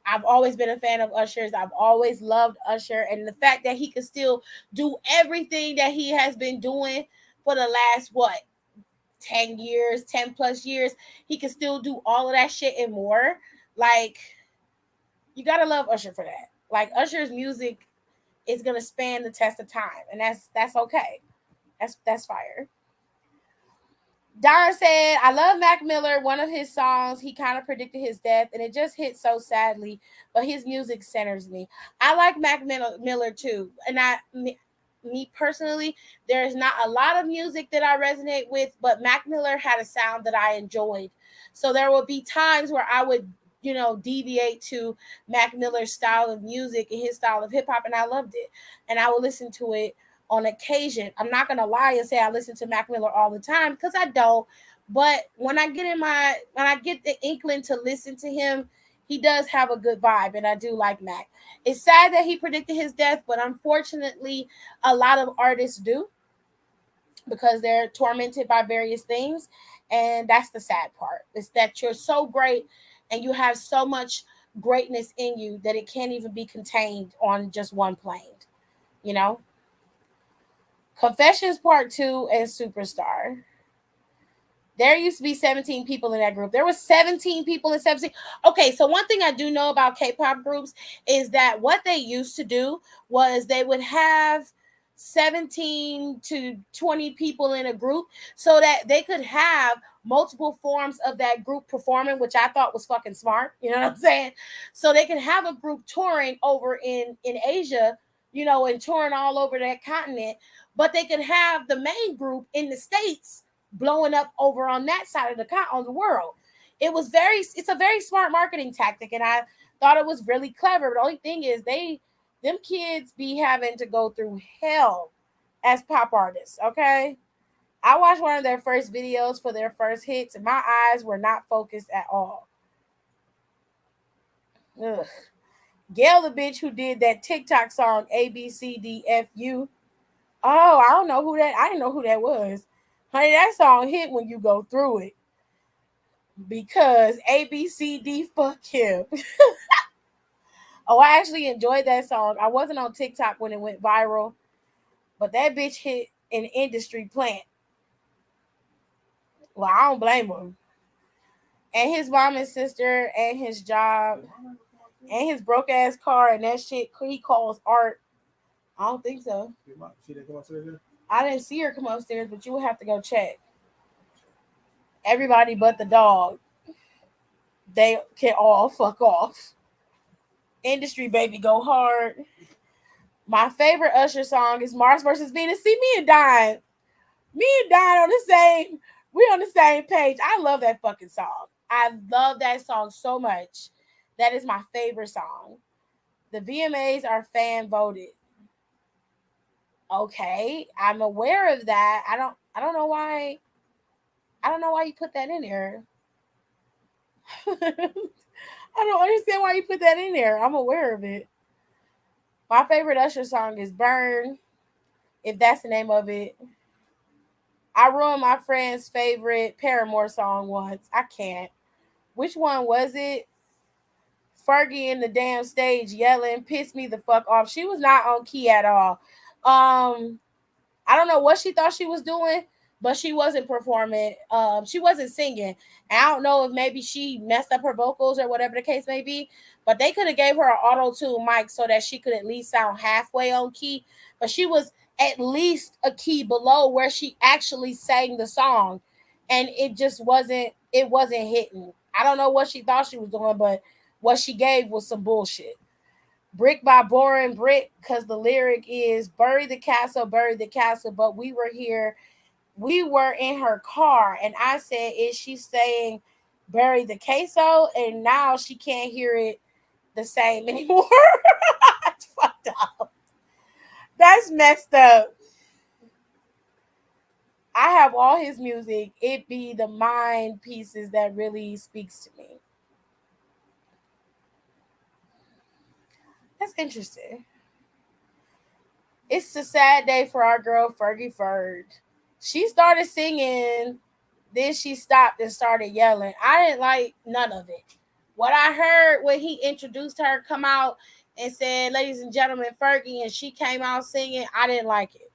I've always been a fan of Usher's. I've always loved Usher. And the fact that he could still do everything that he has been doing for the last, 10 years, 10 plus years, he can still do all of that shit and more. Like, you got to love Usher for that. Like, Usher's music is going to span the test of time. And that's okay. That's fire. Don said, I love Mac Miller. One of his songs, he kind of predicted his death, and it just hit so sadly, but his music centers me. I like Mac Miller too. And me personally, there's not a lot of music that I resonate with, but Mac Miller had a sound that I enjoyed. So there will be times where I would, deviate to Mac Miller's style of music and his style of hip hop, and I loved it. And I would listen to it on occasion. I'm not gonna lie and say I listen to Mac Miller all the time, because I don't. But when I get the inkling to listen to him, he does have a good vibe, and I do like Mac. It's sad that he predicted his death, but unfortunately, a lot of artists do, because they're tormented by various things, and that's the sad part. Is that you're so great and you have so much greatness in you that it can't even be contained on just one plane, Confessions Part 2 and Superstar. There used to be 17 people in that group. There were 17 people in 17. Okay, so one thing I do know about K-pop groups is that what they used to do was they would have 17 to 20 people in a group so that they could have multiple forms of that group performing, which I thought was fucking smart. You know what I'm saying? So they could have a group touring over in Asia, and touring all over that continent, but they could have the main group in the States blowing up over on that side of the world. It's a very smart marketing tactic, and I thought it was really clever. But the only thing is them kids be having to go through hell as pop artists, okay? I watched one of their first videos for their first hits, and my eyes were not focused at all. Ugh. Gail, the bitch who did that TikTok song ABCDFU. Oh, I didn't know who that was. Honey, that song hit when you go through it. Because ABCD, fuck him. Oh, I actually enjoyed that song. I wasn't on TikTok when it went viral, but that bitch hit an industry plant. Well, I don't blame him. And his mom and sister and his job and his broke ass car and that shit he calls art. I don't think so. I didn't see her come upstairs, but you would have to go check. Everybody but the dog. They can all fuck off. Industry baby go hard. My favorite Usher song is Mars versus Venus. See, me and Don we're on the same page. I love that fucking song. I love that song so much. That is my favorite song. The VMAs are fan voted. Okay, I'm aware of that. I don't know why you put that in there. I don't understand why you put that in there. I'm aware of it. My favorite Usher song is Burn, if that's the name of it. I ruined my friend's favorite Paramore song once. I can't. Which one was it? Fergie in the damn stage yelling, pissed me the fuck off. She was not on key at all. I don't know what she thought she was doing, but she wasn't performing. She wasn't singing. And I don't know if maybe she messed up her vocals or whatever the case may be. But they could have gave her an auto-tune mic so that she could at least sound halfway on key. But she was at least a key below where she actually sang the song, and it just wasn't. It wasn't hitting. I don't know what she thought she was doing, but what she gave was some bullshit. Brick by Boring Brick, because the lyric is bury the castle, but we were here. We were in her car, and I said, is she saying bury the queso? And now she can't hear it the same anymore. That's fucked up. That's messed up. I have all his music. It be the mind pieces that really speaks to me. That's interesting. It's a sad day for our girl Fergie Ferg. She started singing, then she stopped and started yelling. I didn't like none of it. What I heard when he introduced her, come out and said, ladies and gentlemen, Fergie, and she came out singing, I didn't like it.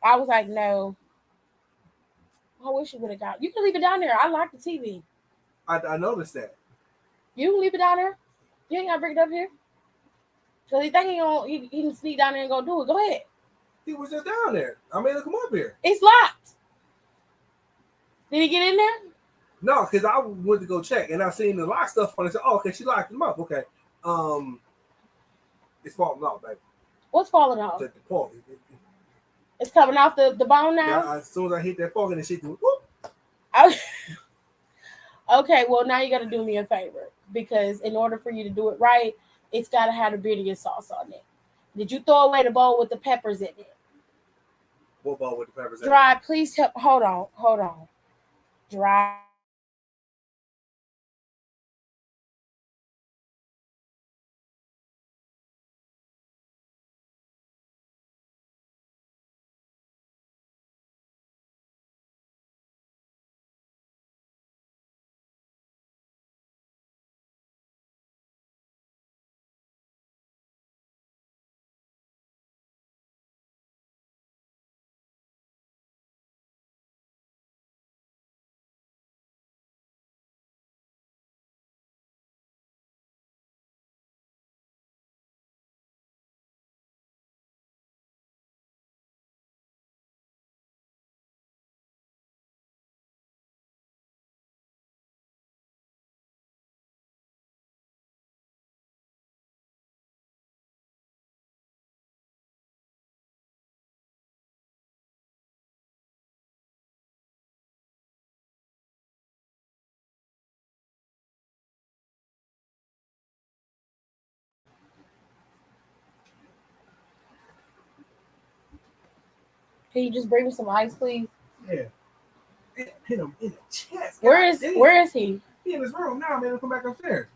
I was like, no. I wish you would have got. You can leave it down there. I like the TV. I noticed that. You can leave it down there. You ain't gotta bring it up here. Cause he think he can sneak down there and go do it. Go ahead. He was just down there. I made him come up here. It's locked. Did he get in there? No, because I went to go check and I seen the lock stuff on it. I said, oh, okay, she locked him up. Okay. It's falling off, baby. What's falling off? The pork. It's coming off the bone now? Yeah, as soon as I hit that fork and the shit went, whoop. Okay, well, now you got to do me a favor. Because in order for you to do it right, it's got to have the Beardy sauce on it. Did you throw away the bowl with the peppers in it? What bowl with the peppers in it? Dry, please help. Hold on. Dry. Can you just bring me some ice, please? Yeah. Hit him in the chest. Where is he? He in his room now, man. Come back upstairs.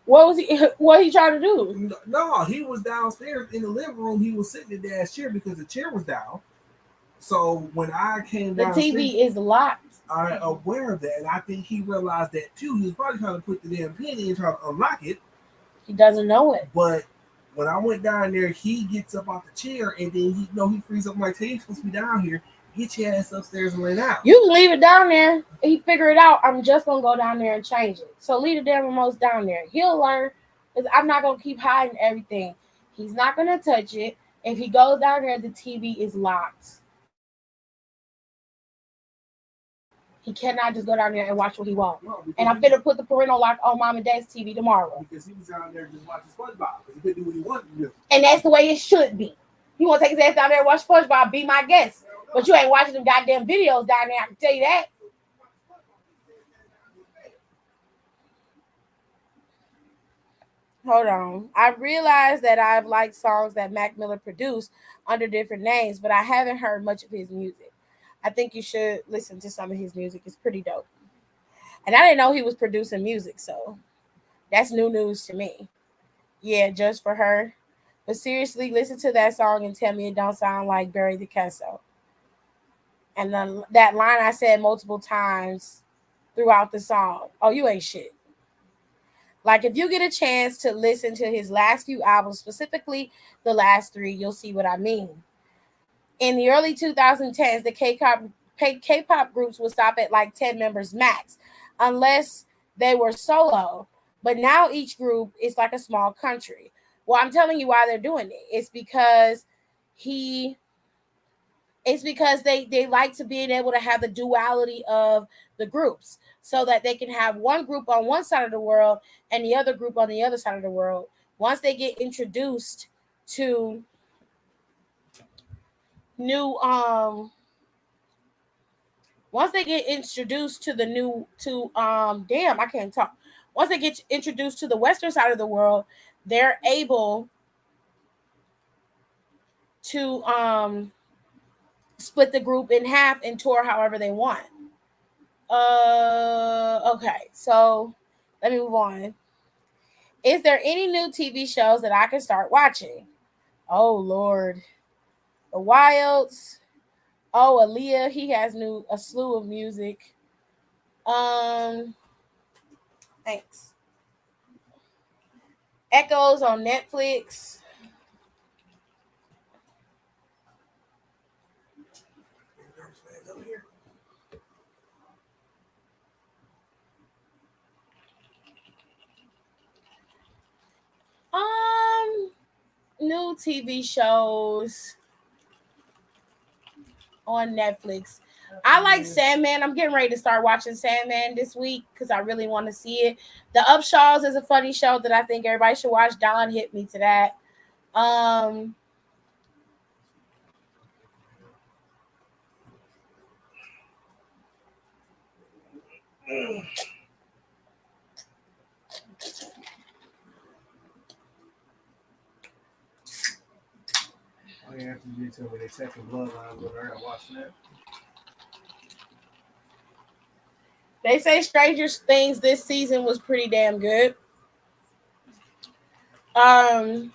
What he trying to do? No, he was downstairs in the living room. He was sitting in Dad's chair because the chair was down. So when I came down, the TV is locked. I'm aware of that, and I think he realized that too. He was probably trying to put the damn pin in and try to unlock it. He doesn't know it. But when I went down there, he gets up out the chair and then he frees up like, hey, you're supposed to be down here. Get your ass upstairs and lay down. You can leave it down there. He figure it out. I'm just gonna go down there and change it. So leave the damn remote down there. He'll learn. Because I'm not gonna keep hiding everything. He's not gonna touch it. If he goes down there, the TV is locked. He cannot just go down there and watch what he wants. No, and I'm finna put the parental lock on mom and dad's TV tomorrow. Because he was down there just watching SpongeBob. Because he couldn't do what he wanted to do. And that's the way it should be. You want to take his ass down there and watch SpongeBob, be my guest. But you ain't watching them goddamn videos down there, I can tell you that. Hold on. I realized that I've liked songs that Mac Miller produced under different names, but I haven't heard much of his music. I think you should listen to some of his music. It's pretty dope. And I didn't know he was producing music, so that's new news to me. Yeah, just for her. But seriously, listen to that song and tell me it don't sound like Bury the Castle. And that line I said multiple times throughout the song. Oh, you ain't shit. Like, if you get a chance to listen to his last few albums, specifically the last 3, you'll see what I mean. In the early 2010s, the K-pop groups would stop at like 10 members max, unless they were solo. But now each group is like a small country. Well, I'm telling you why they're doing it. It's because they like to being able to have the duality of the groups, so that they can have one group on one side of the world and the other group on the other side of the world. Once they get introduced to new once they get introduced to the new I can't talk. Once they get introduced to the western side of the world, they're able to split the group in half and tour however they want. Okay, so let me move on. Is there any new TV shows that I can start watching? Oh Lord, The Wilds. Oh, Aaliyah, he has a slew of music. Thanks. Echoes on Netflix. New TV shows on Netflix. I like Sandman. I'm getting ready to start watching Sandman this week because I really want to see it. The Upshaws is a funny show that I think everybody should watch. Don hit me to that. Oh yeah, after you tell me they second bloodline, but I gotta watch that. They say Stranger Things this season was pretty damn good. I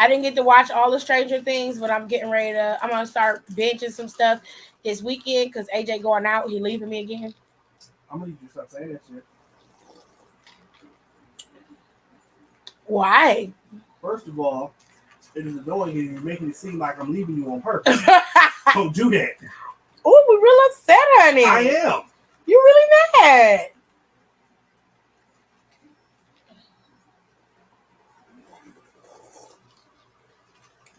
didn't get to watch all the Stranger Things, but I'm gonna start binging some stuff this weekend because AJ going out. He leaving me again. I'm gonna need you to stop saying that shit. Why? First of all, it is annoying and you're making it seem like I'm leaving you on purpose. Don't do that. Oh, we real upset, honey. I am. You really mad?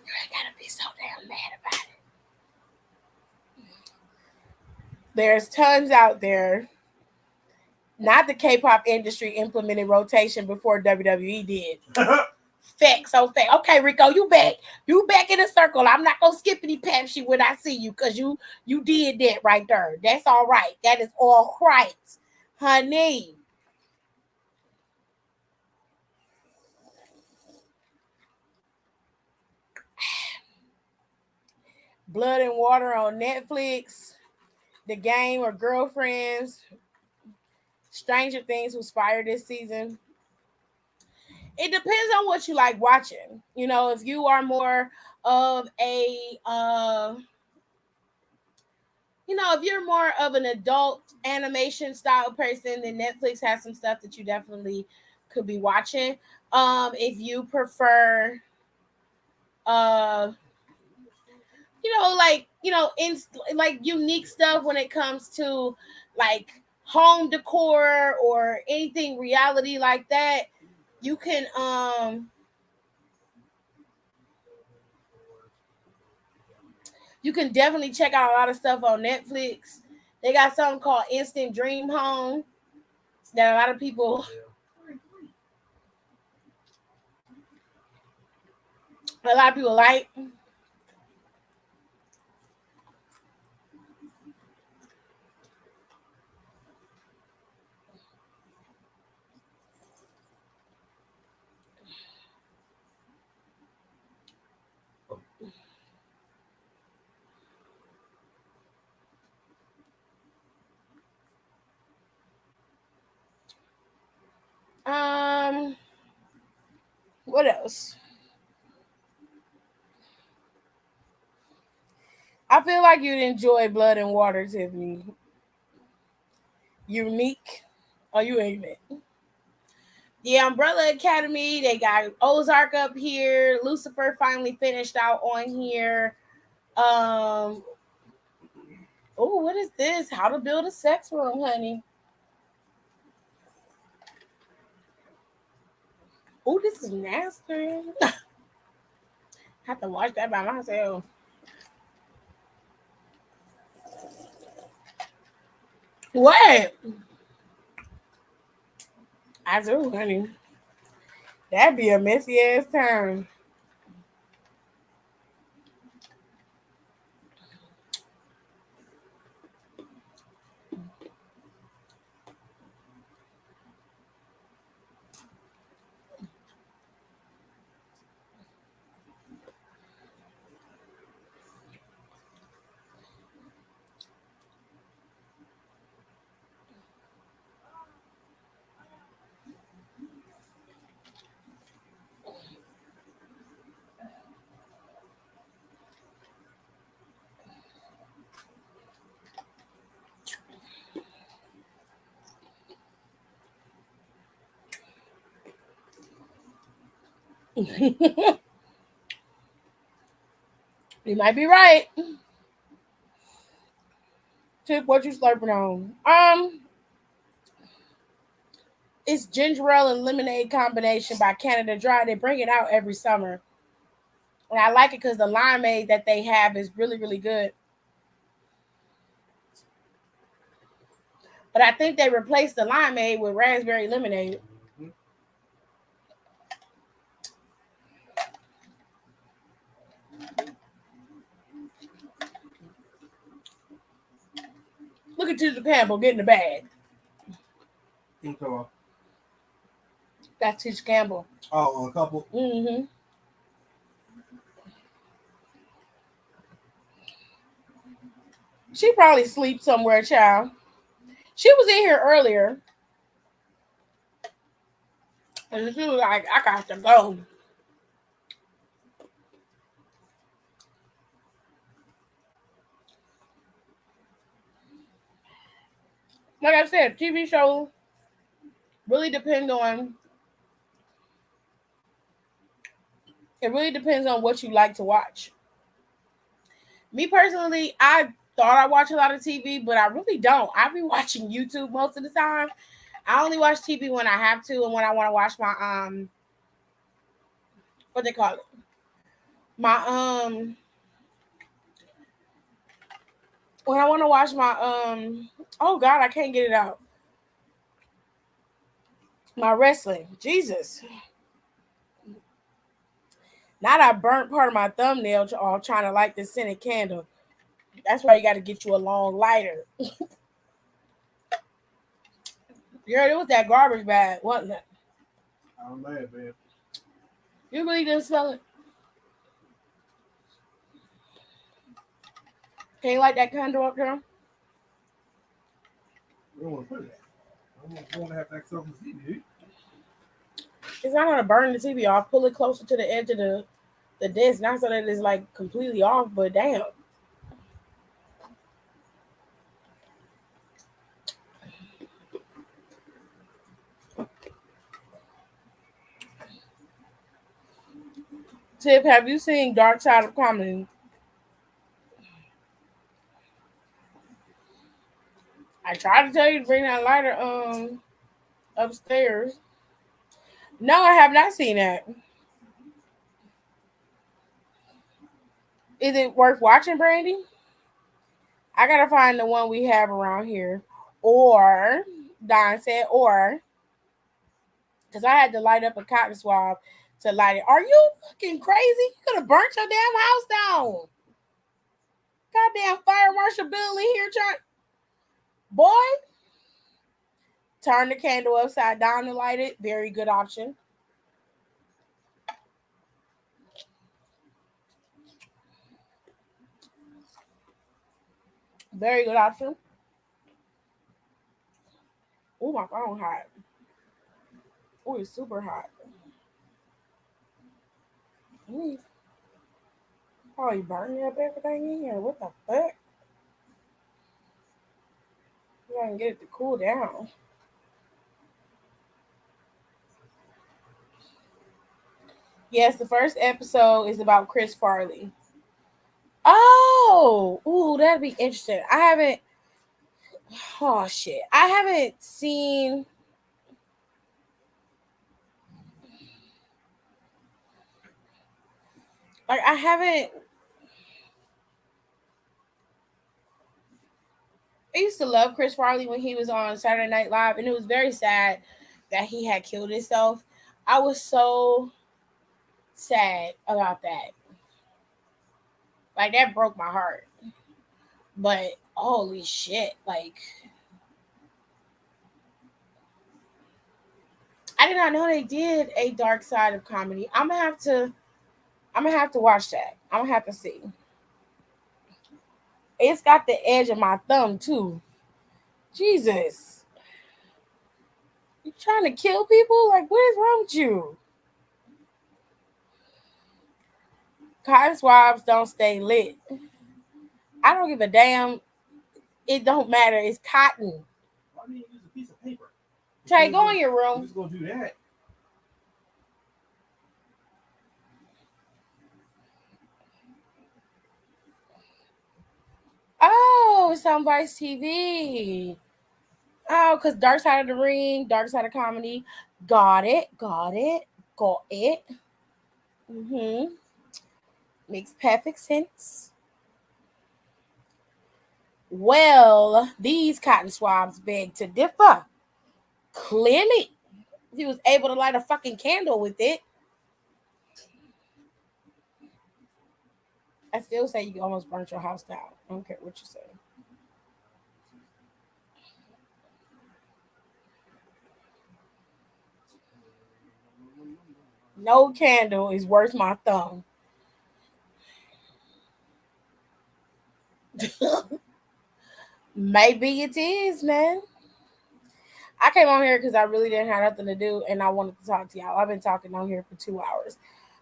You ain't gotta be so damn mad about it. There's tons out there. Not the K-pop industry implemented rotation before WWE did. Facts. Okay, Rico, you back. You back in the circle. I'm not gonna skippity past you when I see you because you did that right there. That's all right. That is all right, honey. Blood and Water on Netflix. The Game or Girlfriends. Stranger Things was fired this season. It depends on what you like watching. You know, if you are more of a if you're more of an adult animation style person, then Netflix has some stuff that you definitely could be watching. If you prefer unique stuff when it comes to like home decor or anything reality like that, you can definitely check out a lot of stuff on Netflix. They got something called Instant Dream Home that a lot of people like. What else? I feel like you'd enjoy Blood and Water, Tiffany. Unique. Oh, you ain't it. The Umbrella Academy, they got Ozark up here. Lucifer finally finished out on here. Oh, what is this? How to Build a Sex Room, honey. Oh, this is nasty. Have to watch that by myself. What? I do, honey. That'd be a messy ass time. You might be right. Tip, what you slurping on? It's ginger ale and lemonade combination by Canada Dry. They bring it out every summer. And I like it because the limeade that they have is really, really good. But I think they replaced the limeade with raspberry lemonade. Look at Tisha Campbell getting the bag. That's Tisha Campbell. Oh, a couple. Mm-hmm. She probably sleeps somewhere, child. She was in here earlier. And she was like, I got to go. Like I said, TV shows really depend on. It really depends on what you like to watch. Me personally, I thought I watch a lot of TV, but I really don't. I be watching YouTube most of the time. I only watch TV when I have to and when I want to watch my what they call it? My when I want to watch my oh God, I can't get it out. My wrestling. Jesus. Now I burnt part of my thumbnail all trying to light this scented candle. That's why you got to get you a long lighter. Yeah, it was that garbage bag, wasn't it? I'm mad, man. You really didn't smell it? Can you light that candle up there? We don't want to put it there. I don't want to have to act something to TV. It's not gonna burn the TV off. Pull it closer to the edge of the disc, not so that it's like completely off, but damn. Tip, have you seen Dark Side of Comedy? I tried to tell you to bring that lighter upstairs. No, I have not seen that. Is it worth watching, Brandy? I gotta find the one we have around here. Or Don said, or because I had to light up a cotton swab to light it. Are you fucking crazy? You could have burnt your damn house down. Goddamn fire marshal Bill in here trying. Boy, turn the candle upside down and light it. Very good option. Very good option. Oh, my phone hot. Oh, it's super hot. Oh, you burning up everything in here? What the fuck? You gotta get it to cool down. Yes, the first episode is about Chris Farley. Oh, ooh, that'd be interesting. I haven't. Oh shit, I haven't seen. Like I haven't. I used to love Chris Farley when he was on Saturday Night Live, and it was very sad that he had killed himself. I was so sad about that. Like that broke my heart. But holy shit, like I did not know they did a dark side of comedy. I'm gonna have to watch that. I'm gonna have to see. It's got the edge of my thumb too. Jesus. You trying to kill people? Like what is wrong with you? Cotton swabs don't stay lit. I don't give a damn. It don't matter. It's cotton. Why do you use a piece of paper? Tay, go in your room. I'm just gonna do that. Oh, it's on Vice TV. Oh, because Dark Side of the Ring, Dark Side of Comedy. Got it. Mm-hmm. Makes perfect sense. Well, these cotton swabs beg to differ. Clearly, he was able to light a fucking candle with it. I still say you almost burnt your house down. I don't care what you say. No candle is worth my thumb. Maybe it is, man. I came on here because I really didn't have nothing to do and I wanted to talk to y'all. I've been talking on here for 2 hours.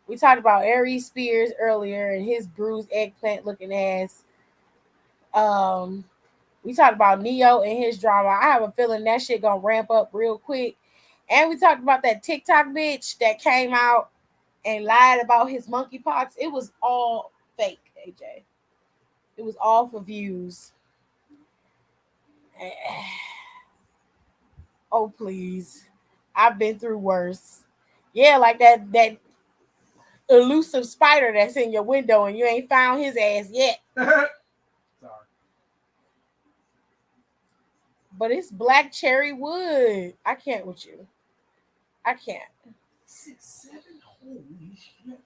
We talked about Aries Spears earlier and his bruised eggplant looking ass. We talked about Neo and his drama. I have a feeling that shit gonna ramp up real quick. And we talked about that TikTok bitch that came out and lied about his monkeypox. It was all fake, AJ. It was all for views. Oh, please. I've been through worse. Yeah, like that elusive spider that's in your window and you ain't found his ass yet. Sorry. But it's black cherry wood. I can't with you. I can't. 6, 7, holy shit.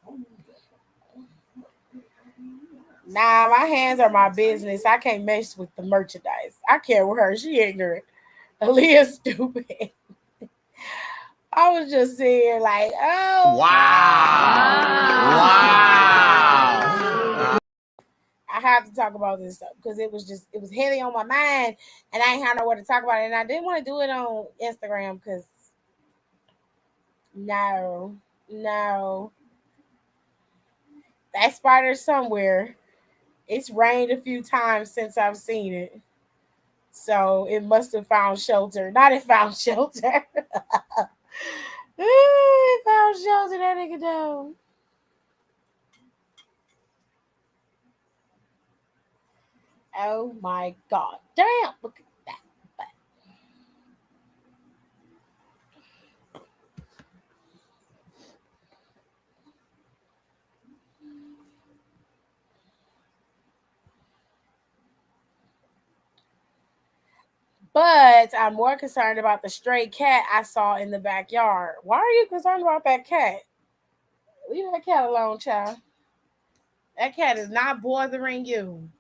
Nah, my hands are my business. I can't mess with the merchandise. I can't with her. She ignorant. Aaliyah's stupid. I was just saying, like, oh. Wow. I have to talk about this stuff because it was heavy on my mind and I ain't had nowhere to talk about it. And I didn't want to do it on Instagram because no. That spider's somewhere. It's rained a few times since I've seen it. So it must have found shelter. Not it found shelter. It found shelter, that nigga though. Oh my God. Damn. Look at that. But I'm more concerned about the stray cat I saw in the backyard. Why are you concerned about that cat? Leave that cat alone, child. That cat is not bothering you.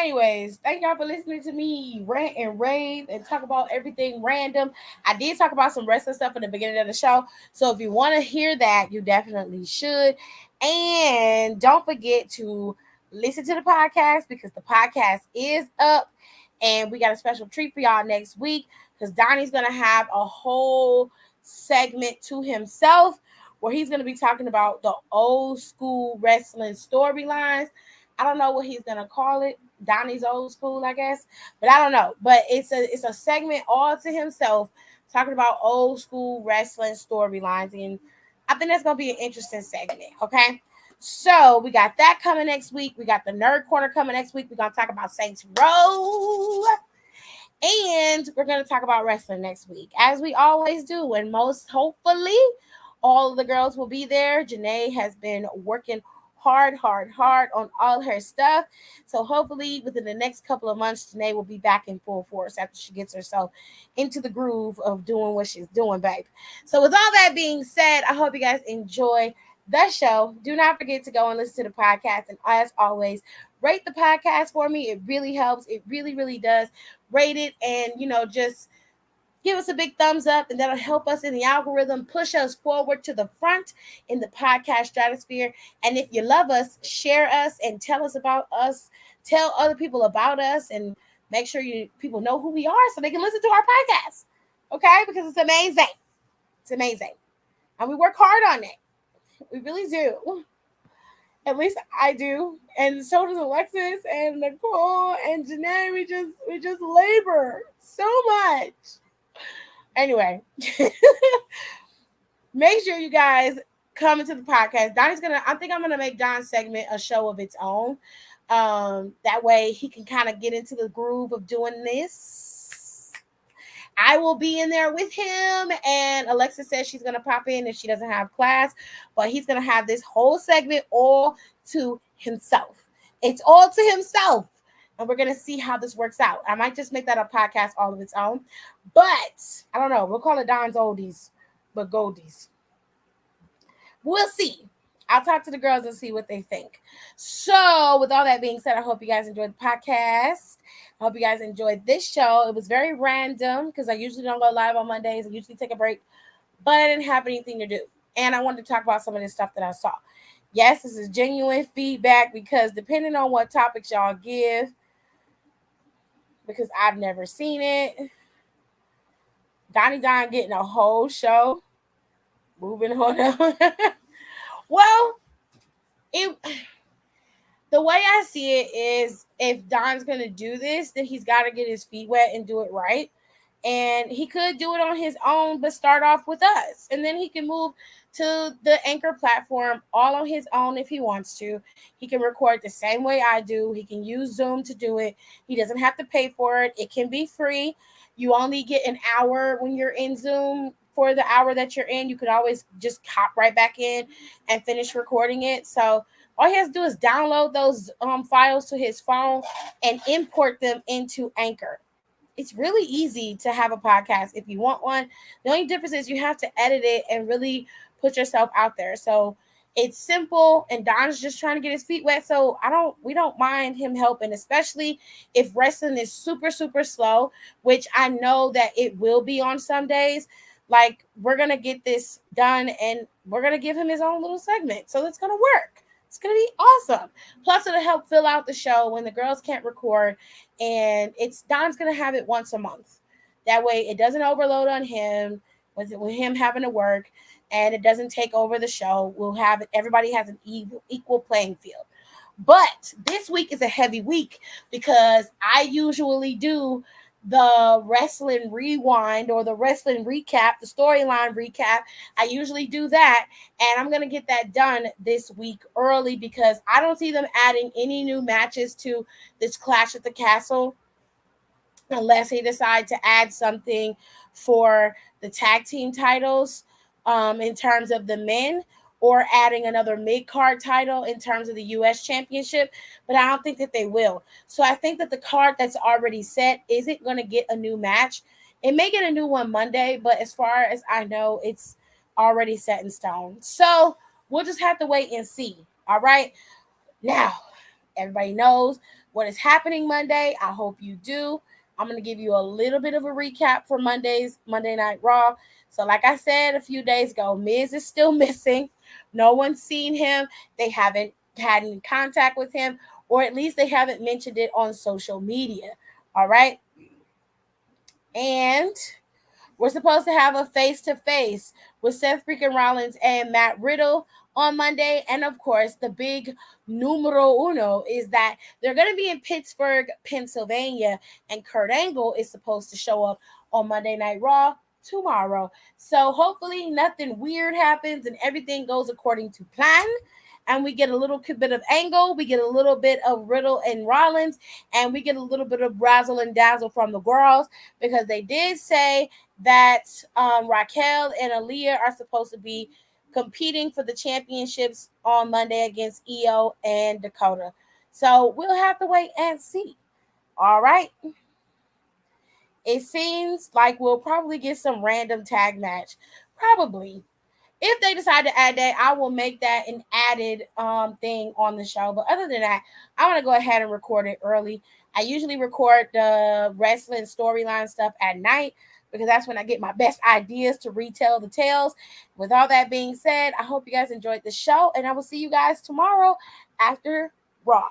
anyways, thank y'all for listening to me rant and rave and talk about everything random. I did talk about some wrestling stuff in the beginning of the show. So if you want to hear that, you definitely should. And don't forget to listen to the podcast because the podcast is up. And we got a special treat for y'all next week because Donnie's going to have a whole segment to himself where he's going to be talking about the old school wrestling storylines. I don't know what he's going to call it. Donnie's old school, I guess. But I don't know. But it's a segment all to himself talking about old school wrestling storylines. And I think that's going to be an interesting segment. Okay. So we got that coming next week. We got the Nerd Corner coming next week. We're going to talk about Saints Row. And we're going to talk about wrestling next week, as we always do. And most hopefully, all of the girls will be there. Janae has been working hard on all her stuff. So hopefully within the next couple of months, Janae will be back in full force after she gets herself into the groove of doing what she's doing, babe. So with all that being said, I hope you guys enjoy the show. Do not forget to go and listen to the podcast. And as always, rate the podcast for me. It really helps. It really, really does. Rate it and, just give us a big thumbs up, and that'll help us in the algorithm, push us forward to the front in the podcast stratosphere. And if you love us, share us and tell us about us. Tell other people about us and make sure people know who we are so they can listen to our podcast. Okay? Because it's amazing. It's amazing. And we work hard on it. We really do. At least I do. And so does Alexis and Nicole and Janae. We just labor so much. Anyway, make sure you guys come into the podcast. I think I'm gonna make Don's segment a show of its own. That way he can kind of get into the groove of doing this. I will be in there with him, and Alexa says she's gonna pop in if she doesn't have class, but he's gonna have this whole segment all to himself. It's all to himself. And we're going to see how this works out. I might just make that a podcast all of its own. But, I don't know. We'll call it Don's Oldies, but Goldies. We'll see. I'll talk to the girls and see what they think. So, with all that being said, I hope you guys enjoyed the podcast. I hope you guys enjoyed this show. It was very random because I usually don't go live on Mondays. I usually take a break. But I didn't have anything to do. And I wanted to talk about some of this stuff that I saw. Yes, this is genuine feedback because depending on what topics y'all give, because I've never seen it. Donnie Don getting a whole show. Moving on. Well, the way I see it is if Don's going to do this, then he's got to get his feet wet and do it right. And he could do it on his own, but start off with us. And then he can move to the Anchor platform all on his own if he wants to. He can record the same way I do. He can use Zoom to do it. He doesn't have to pay for it. It can be free. You only get an hour when you're in Zoom. For the hour that you're in, you could always just hop right back in and finish recording it. So all he has to do is download those files to his phone and import them into Anchor. It's really easy to have a podcast if you want one. The only difference is you have to edit it and really put yourself out there. So it's simple, and Don's just trying to get his feet wet. So we don't mind him helping, especially if wrestling is super, super slow, which I know that it will be on some days. Like, we're going to get this done, and we're going to give him his own little segment. So it's going to work. It's going to be awesome. Plus, it'll help fill out the show when the girls can't record. And Don's going to have it once a month. That way, it doesn't overload on him with him having to work, and it doesn't take over the show. We'll have it. Everybody has an equal playing field. But this week is a heavy week because I usually do the wrestling rewind or the wrestling recap, the storyline recap. I usually do that, and I'm going to get that done this week early because I don't see them adding any new matches to this Clash at the Castle unless they decide to add something for the tag team titles in terms of the men, or adding another mid-card title in terms of the U.S. Championship, but I don't think that they will. So I think that the card that's already set isn't going to get a new match. It may get a new one Monday, but as far as I know, it's already set in stone. So we'll just have to wait and see. All right? Now, everybody knows what is happening Monday. I hope you do. I'm going to give you a little bit of a recap for Monday Night Raw. So like I said a few days ago, Miz is still missing. No one's seen him. They haven't had any contact with him, or at least they haven't mentioned it on social media. All right. And we're supposed to have a face-to-face with Seth freaking Rollins and Matt Riddle on Monday. And of course, the big numero uno is that they're going to be in Pittsburgh, Pennsylvania, and Kurt Angle is supposed to show up on Monday Night Raw tomorrow. So hopefully nothing weird happens and everything goes according to plan. And we get a little bit of Angle, we get a little bit of Riddle and Rollins, and we get a little bit of razzle and dazzle from the girls, because they did say that Raquel and Aaliyah are supposed to be competing for the championships on Monday against Io and Dakota. So we'll have to wait and see. All right. It seems like we'll probably get some random tag match. Probably. If they decide to add that, I will make that an added thing on the show. But other than that, I want to go ahead and record it early. I usually record the wrestling storyline stuff at night, because that's when I get my best ideas to retell the tales. With all that being said, I hope you guys enjoyed the show, and I will see you guys tomorrow after Raw.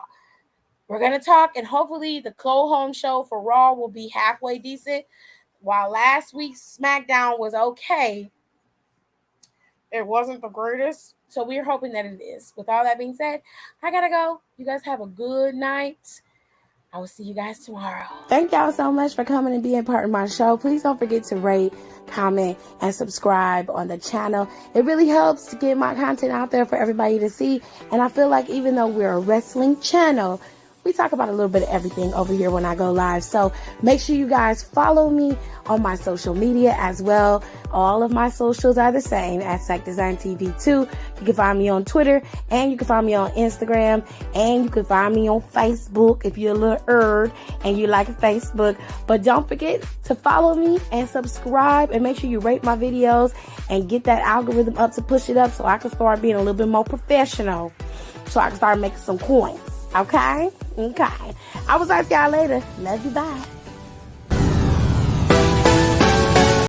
We're going to talk, and hopefully the Go Home show for Raw will be halfway decent. While last week's SmackDown was okay, it wasn't the greatest, so we're hoping that it is. With all that being said, I gotta go. You guys have a good night. I will see you guys tomorrow. Thank y'all so much for coming and being part of my show. Please don't forget to rate, comment, and subscribe on the channel. It really helps to get my content out there for everybody to see. And I feel like even though we're a wrestling channel, we talk about a little bit of everything over here when I go live. So make sure you guys follow me on my social media as well. All of my socials are the same at Psych Design TV 2. You can find me on Twitter, and you can find me on Instagram, and you can find me on Facebook if you're a little nerd and you like Facebook. But don't forget to follow me and subscribe, and make sure you rate my videos and get that algorithm up to push it up so I can start being a little bit more professional, so I can start making some coins. Okay? I will talk to y'all later. Love you. Bye.